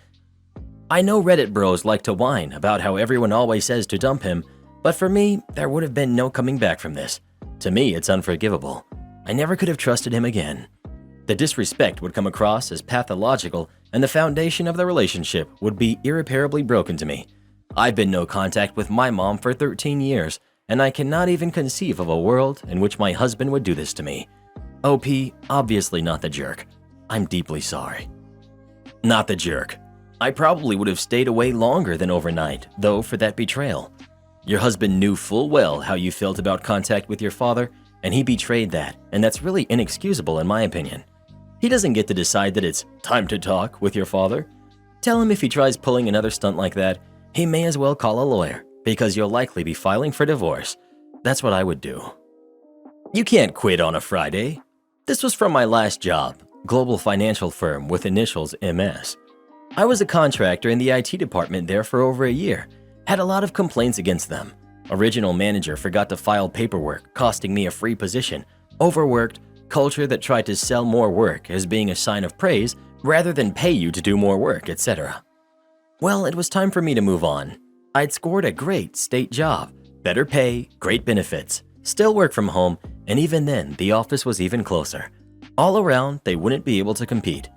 I know Reddit bros like to whine about how everyone always says to dump him, but for me, there would have been no coming back from this. To me, it's unforgivable. I never could have trusted him again. The disrespect would come across as pathological, and the foundation of the relationship would be irreparably broken to me. I've been no contact with my mom for 13 years, and I cannot even conceive of a world in which my husband would do this to me. OP, obviously not the jerk. I'm deeply sorry. Not the jerk. I probably would have stayed away longer than overnight, though, for that betrayal. Your husband knew full well how you felt about contact with your father, and he betrayed that, and that's really inexcusable in my opinion. He doesn't get to decide that it's time to talk with your father. Tell him if he tries pulling another stunt like that, he may as well call a lawyer, because you'll likely be filing for divorce. That's what I would do. You can't quit on a Friday. This was from my last job, global financial firm with initials MS. I was a contractor in the IT department there for over a year. Had a lot of complaints against them. Original manager forgot to file paperwork, costing me a free position. Overworked, culture that tried to sell more work as being a sign of praise rather than pay you to do more work, etc. Well, it was time for me to move on. I'd scored a great state job, better pay, great benefits, still work from home, and even then, the office was even closer. All around, they wouldn't be able to compete.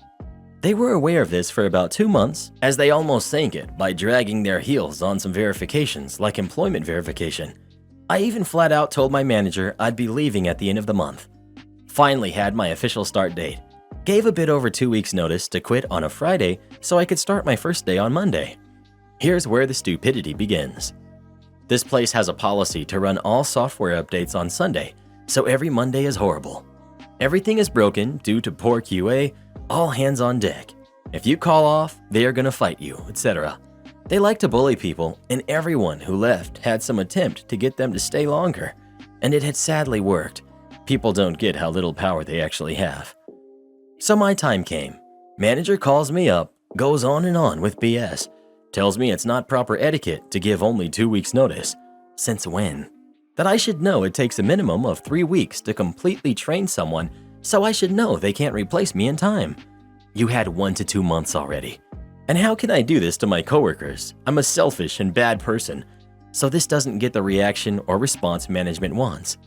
They were aware of this for about 2 months, as they almost sank it by dragging their heels on some verifications like employment verification. I even flat out told my manager I'd be leaving at the end of the month. Finally had my official start date. Gave a bit over 2 weeks notice to quit on a Friday so I could start my first day on Monday. Here's where the stupidity begins. This place has a policy to run all software updates on Sunday, so every Monday is horrible. Everything is broken due to poor QA, all hands on deck. If you call off, they are gonna fight you, etc. They like to bully people, and everyone who left had some attempt to get them to stay longer, and it had sadly worked. People don't get how little power they actually have. So my time came. Manager calls me up, goes on and on with BS, tells me it's not proper etiquette to give only 2 weeks notice. Since when? That I should know it takes a minimum of 3 weeks to completely train someone, so I should know they can't replace me in time. You had 1 to 2 months already. And how can I do this to my coworkers? I'm a selfish and bad person, so this doesn't get the reaction or response management wants.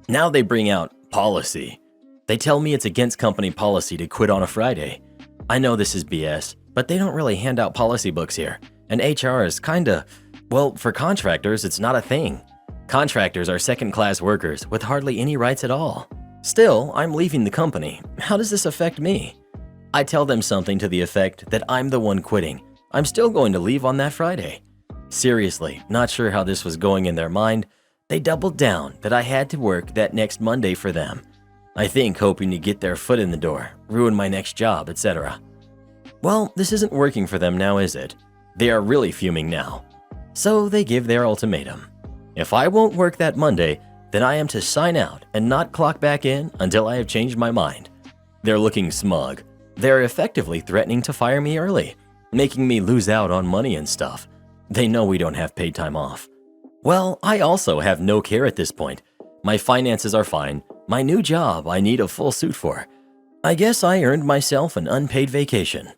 Now they bring out policy. They tell me it's against company policy to quit on a Friday. I know this is BS, but they don't really hand out policy books here, and HR is kinda, well, for contractors, it's not a thing. Contractors are second-class workers with hardly any rights at all. Still, I'm leaving the company. How does this affect me? I tell them something to the effect that I'm the one quitting. I'm still going to leave on that Friday. Seriously, not sure how this was going in their mind, they doubled down that I had to work that next Monday for them. I think hoping to get their foot in the door, ruin my next job, etc. Well, this isn't working for them now, is it? They are really fuming now. So they give their ultimatum. If I won't work that Monday, then I am to sign out and not clock back in until I have changed my mind. They're looking smug. They're effectively threatening to fire me early, making me lose out on money and stuff. They know we don't have paid time off. Well, I also have no care at this point. My finances are fine. My new job I need a full suit for. I guess I earned myself an unpaid vacation.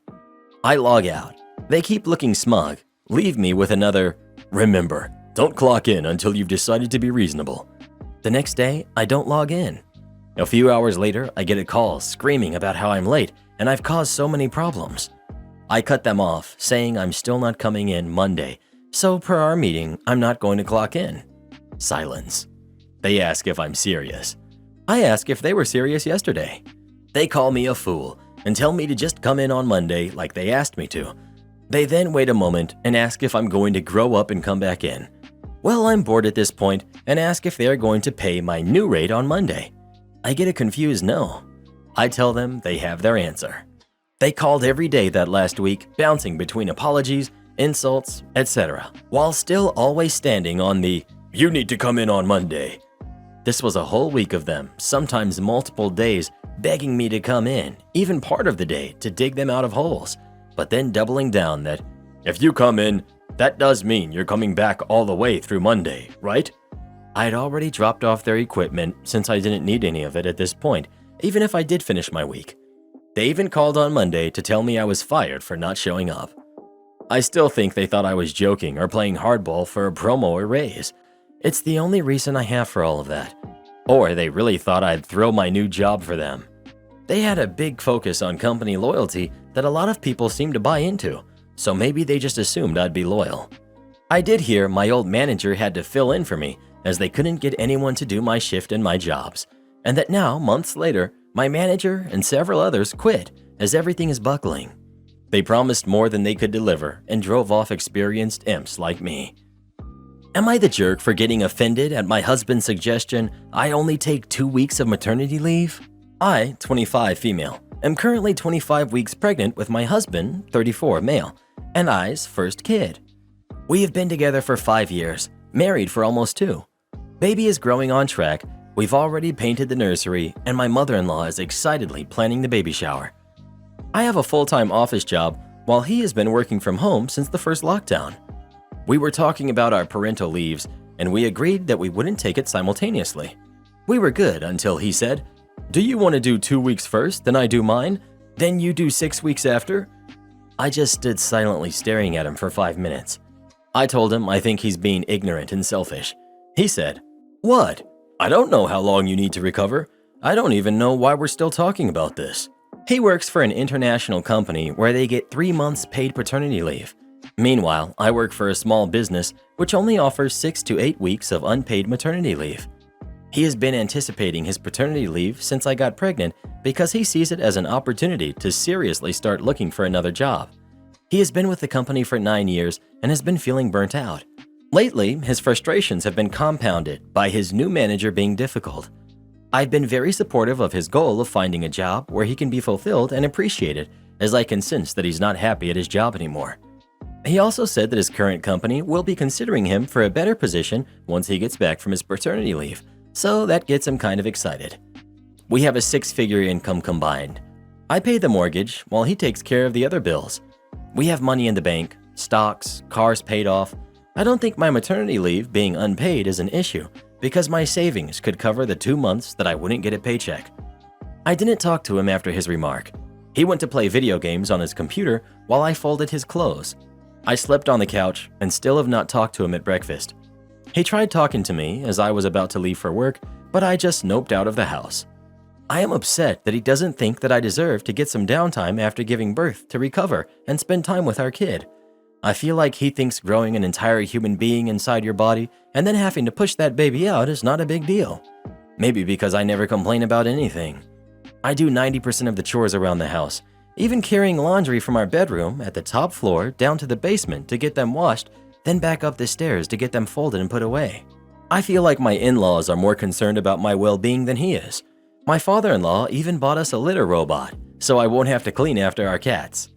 I log out. They keep looking smug. Leave me with another, remember, don't clock in until you've decided to be reasonable. The next day, I don't log in. A few hours later, I get a call screaming about how I'm late and I've caused so many problems. I cut them off, saying I'm still not coming in Monday, so per our meeting, I'm not going to clock in. Silence. They ask if I'm serious. I ask if they were serious yesterday. They call me a fool and tell me to just come in on Monday like they asked me to. They then wait a moment and ask if I'm going to grow up and come back in. Well, I'm bored at this point and ask if they're going to pay my new rate on Monday. I get a confused no. I tell them they have their answer. They called every day that last week, bouncing between apologies, insults, etc., while still always standing on the, you need to come in on Monday. This was a whole week of them, sometimes multiple days, begging me to come in, even part of the day, to dig them out of holes, but then doubling down that, if you come in, that does mean you're coming back all the way through Monday, right? I had already dropped off their equipment since I didn't need any of it at this point, even if I did finish my week. They even called on Monday to tell me I was fired for not showing up. I still think they thought I was joking or playing hardball for a promo or raise. It's the only reason I have for all of that. Or they really thought I'd throw my new job for them. They had a big focus on company loyalty that a lot of people seem to buy into, so maybe they just assumed I'd be loyal. I did hear my old manager had to fill in for me as they couldn't get anyone to do my shift and my jobs, and that now, months later, my manager and several others quit as everything is buckling. They promised more than they could deliver and drove off experienced imps like me. Am I the jerk for getting offended at my husband's suggestion I only take 2 weeks of maternity leave? I, 25 female, am currently 25 weeks pregnant with my husband, 34 male, and I's first kid. We have been together for 5 years, married for almost 2. Baby is growing on track, we've already painted the nursery, and my mother-in-law is excitedly planning the baby shower. I have a full-time office job while he has been working from home since the first lockdown. We were talking about our parental leaves, and we agreed that we wouldn't take it simultaneously. We were good until he said, do you want to do 2 weeks first, then I do mine, then you do 6 weeks after? I just stood silently staring at him for 5 minutes. I told him I think he's being ignorant and selfish. He said, what? I don't know how long you need to recover. I don't even know why we're still talking about this. He works for an international company where they get 3 months paid paternity leave. Meanwhile, I work for a small business which only offers 6 to 8 weeks of unpaid maternity leave. He has been anticipating his paternity leave since I got pregnant because he sees it as an opportunity to seriously start looking for another job. He has been with the company for 9 years and has been feeling burnt out. Lately, his frustrations have been compounded by his new manager being difficult. I've been very supportive of his goal of finding a job where he can be fulfilled and appreciated, as I can sense that he's not happy at his job anymore. He also said that his current company will be considering him for a better position once he gets back from his paternity leave, so that gets him kind of excited. We have a 6-figure income combined. I pay the mortgage while he takes care of the other bills. We have money in the bank, stocks, cars paid off. I don't think my maternity leave being unpaid is an issue because my savings could cover the 2 months that I wouldn't get a paycheck. I didn't talk to him after his remark. He went to play video games on his computer while I folded his clothes. I slept on the couch and still have not talked to him at breakfast. He tried talking to me as I was about to leave for work, but I just noped out of the house. I am upset that he doesn't think that I deserve to get some downtime after giving birth to recover and spend time with our kid. I feel like he thinks growing an entire human being inside your body and then having to push that baby out is not a big deal. Maybe because I never complain about anything. I do 90% of the chores around the house, even carrying laundry from our bedroom at the top floor down to the basement to get them washed then back up the stairs to get them folded and put away. I feel like my in-laws are more concerned about my well-being than he is. My father-in-law even bought us a litter robot, so I won't have to clean after our cats.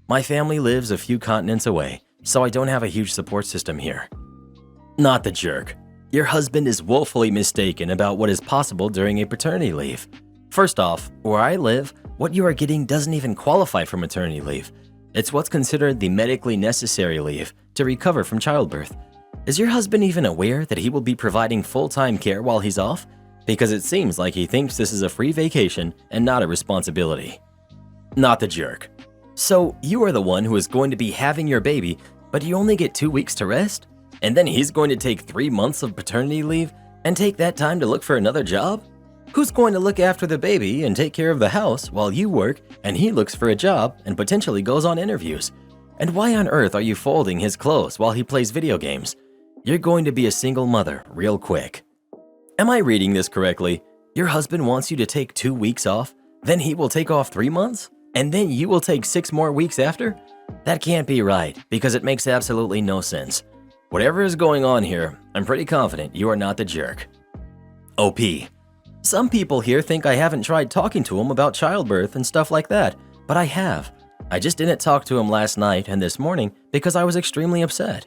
My family lives a few continents away, so I don't have a huge support system here. Not the jerk. Your husband is woefully mistaken about what is possible during a paternity leave. First off, where I live, what you are getting doesn't even qualify for maternity leave. It's what's considered the medically necessary leave to recover from childbirth. Is your husband even aware that he will be providing full-time care while he's off? Because it seems like he thinks this is a free vacation and not a responsibility. Not the jerk. So you are the one who is going to be having your baby, but you only get 2 weeks to rest? And then he's going to take 3 months of paternity leave and take that time to look for another job? Who's going to look after the baby and take care of the house while you work and he looks for a job and potentially goes on interviews? And why on earth are you folding his clothes while he plays video games? You're going to be a single mother real quick. Am I reading this correctly? Your husband wants you to take 2 weeks off, then he will take off 3 months, and then you will take 6 more weeks after? That can't be right because it makes absolutely no sense. Whatever is going on here, I'm pretty confident you are not the jerk. OP. Some people here think I haven't tried talking to him about childbirth and stuff like that, but I have. I just didn't talk to him last night and this morning because I was extremely upset.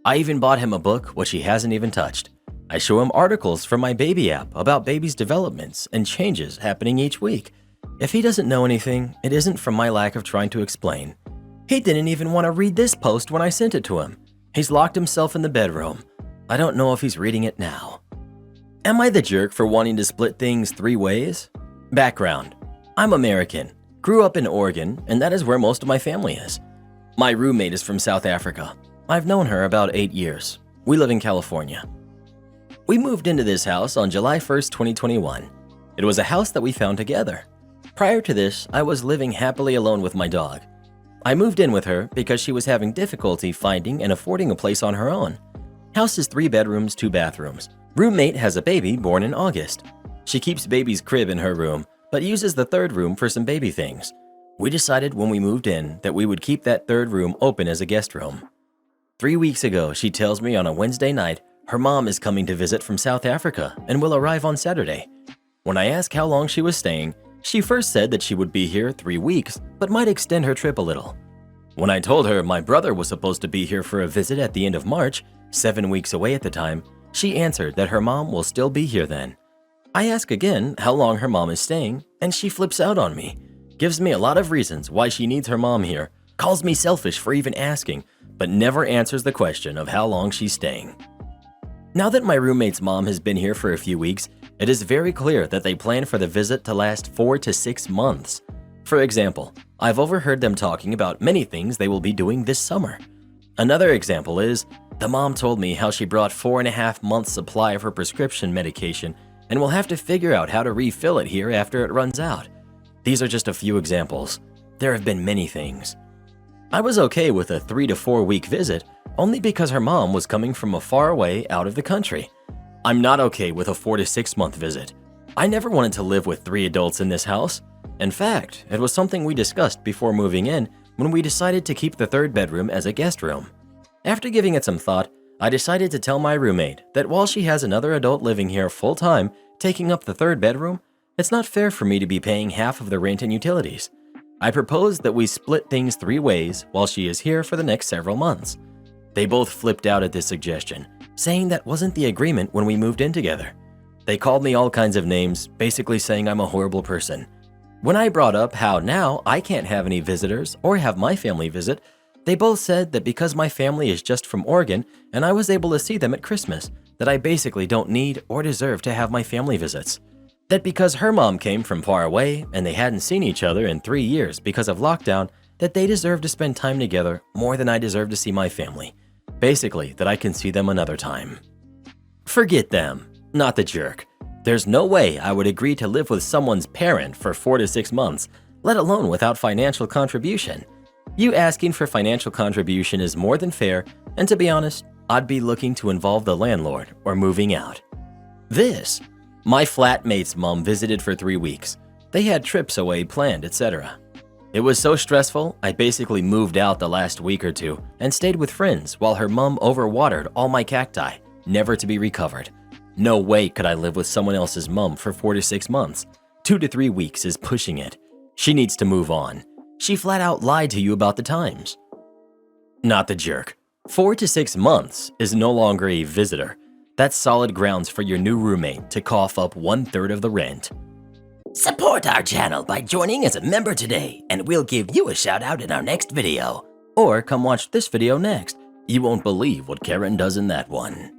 I even bought him a book which he hasn't even touched. I show him articles from my baby app about baby's developments and changes happening each week. If he doesn't know anything, it isn't from my lack of trying to explain. He didn't even want to read this post when I sent it to him. He's locked himself in the bedroom. I don't know if he's reading it now. Am I the jerk for wanting to split things 3 ways? Background. I'm American, grew up in Oregon, and that is where most of my family is. My roommate is from South Africa. I've known her about 8 years. We live in California. We moved into this house on July 1st, 2021. It was a house that we found together. Prior to this, I was living happily alone with my dog. I moved in with her because she was having difficulty finding and affording a place on her own. House is 3 bedrooms, 2 bathrooms. Roommate has a baby born in August. She keeps baby's crib in her room, but uses the 3rd room for some baby things. We decided when we moved in that we would keep that 3rd room open as a guest room. 3 weeks ago, she tells me on a Wednesday night her mom is coming to visit from South Africa and will arrive on Saturday. When I asked how long she was staying, she first said that she would be here 3 weeks, but might extend her trip a little. When I told her my brother was supposed to be here for a visit at the end of March, 7 weeks away at the time, she answered that her mom will still be here then. I ask again how long her mom is staying, and she flips out on me, gives me a lot of reasons why she needs her mom here, calls me selfish for even asking, but never answers the question of how long she's staying. Now that my roommate's mom has been here for a few weeks, it is very clear that they plan for the visit to last 4 to 6 months. For example, I've overheard them talking about many things they will be doing this summer. Another example is, the mom told me how she brought 4.5 months supply of her prescription medication and will have to figure out how to refill it here after it runs out. These are just a few examples. There have been many things. I was okay with a 3 to 4 week visit only because her mom was coming from a far away out of the country. I'm not okay with a 4 to 6 month visit. I never wanted to live with 3 adults in this house. In fact, it was something we discussed before moving in when we decided to keep the 3rd bedroom as a guest room. After giving it some thought, I decided to tell my roommate that while she has another adult living here full-time, taking up the 3rd bedroom, it's not fair for me to be paying half of the rent and utilities. I proposed that we split things 3 ways while she is here for the next several months. They both flipped out at this suggestion, saying that wasn't the agreement when we moved in together. They called me all kinds of names, basically saying I'm a horrible person. When I brought up how now I can't have any visitors or have my family visit, they both said that because my family is just from Oregon and I was able to see them at Christmas, that I basically don't need or deserve to have my family visits. That because her mom came from far away and they hadn't seen each other in 3 years because of lockdown, that they deserve to spend time together more than I deserve to see my family. Basically, that I can see them another time. Forget them, not the jerk. There's no way I would agree to live with someone's parent for 4 to 6 months, let alone without financial contribution. You asking for financial contribution is more than fair, and to be honest, I'd be looking to involve the landlord or moving out. My flatmate's mom visited for 3 weeks. They had trips away planned, etc. It was so stressful, I basically moved out the last week or two and stayed with friends while her mom overwatered all my cacti, never to be recovered. No way could I live with someone else's mom for 4 to 6 months. 2 to 3 weeks is pushing it. She needs to move on. She flat out lied to you about the times. Not the jerk. 4 to 6 months is no longer a visitor. That's solid grounds for your new roommate to cough up 1/3 of the rent. Support our channel by joining as a member today, and we'll give you a shout out in our next video. Or come watch this video next. You won't believe what Karen does in that one.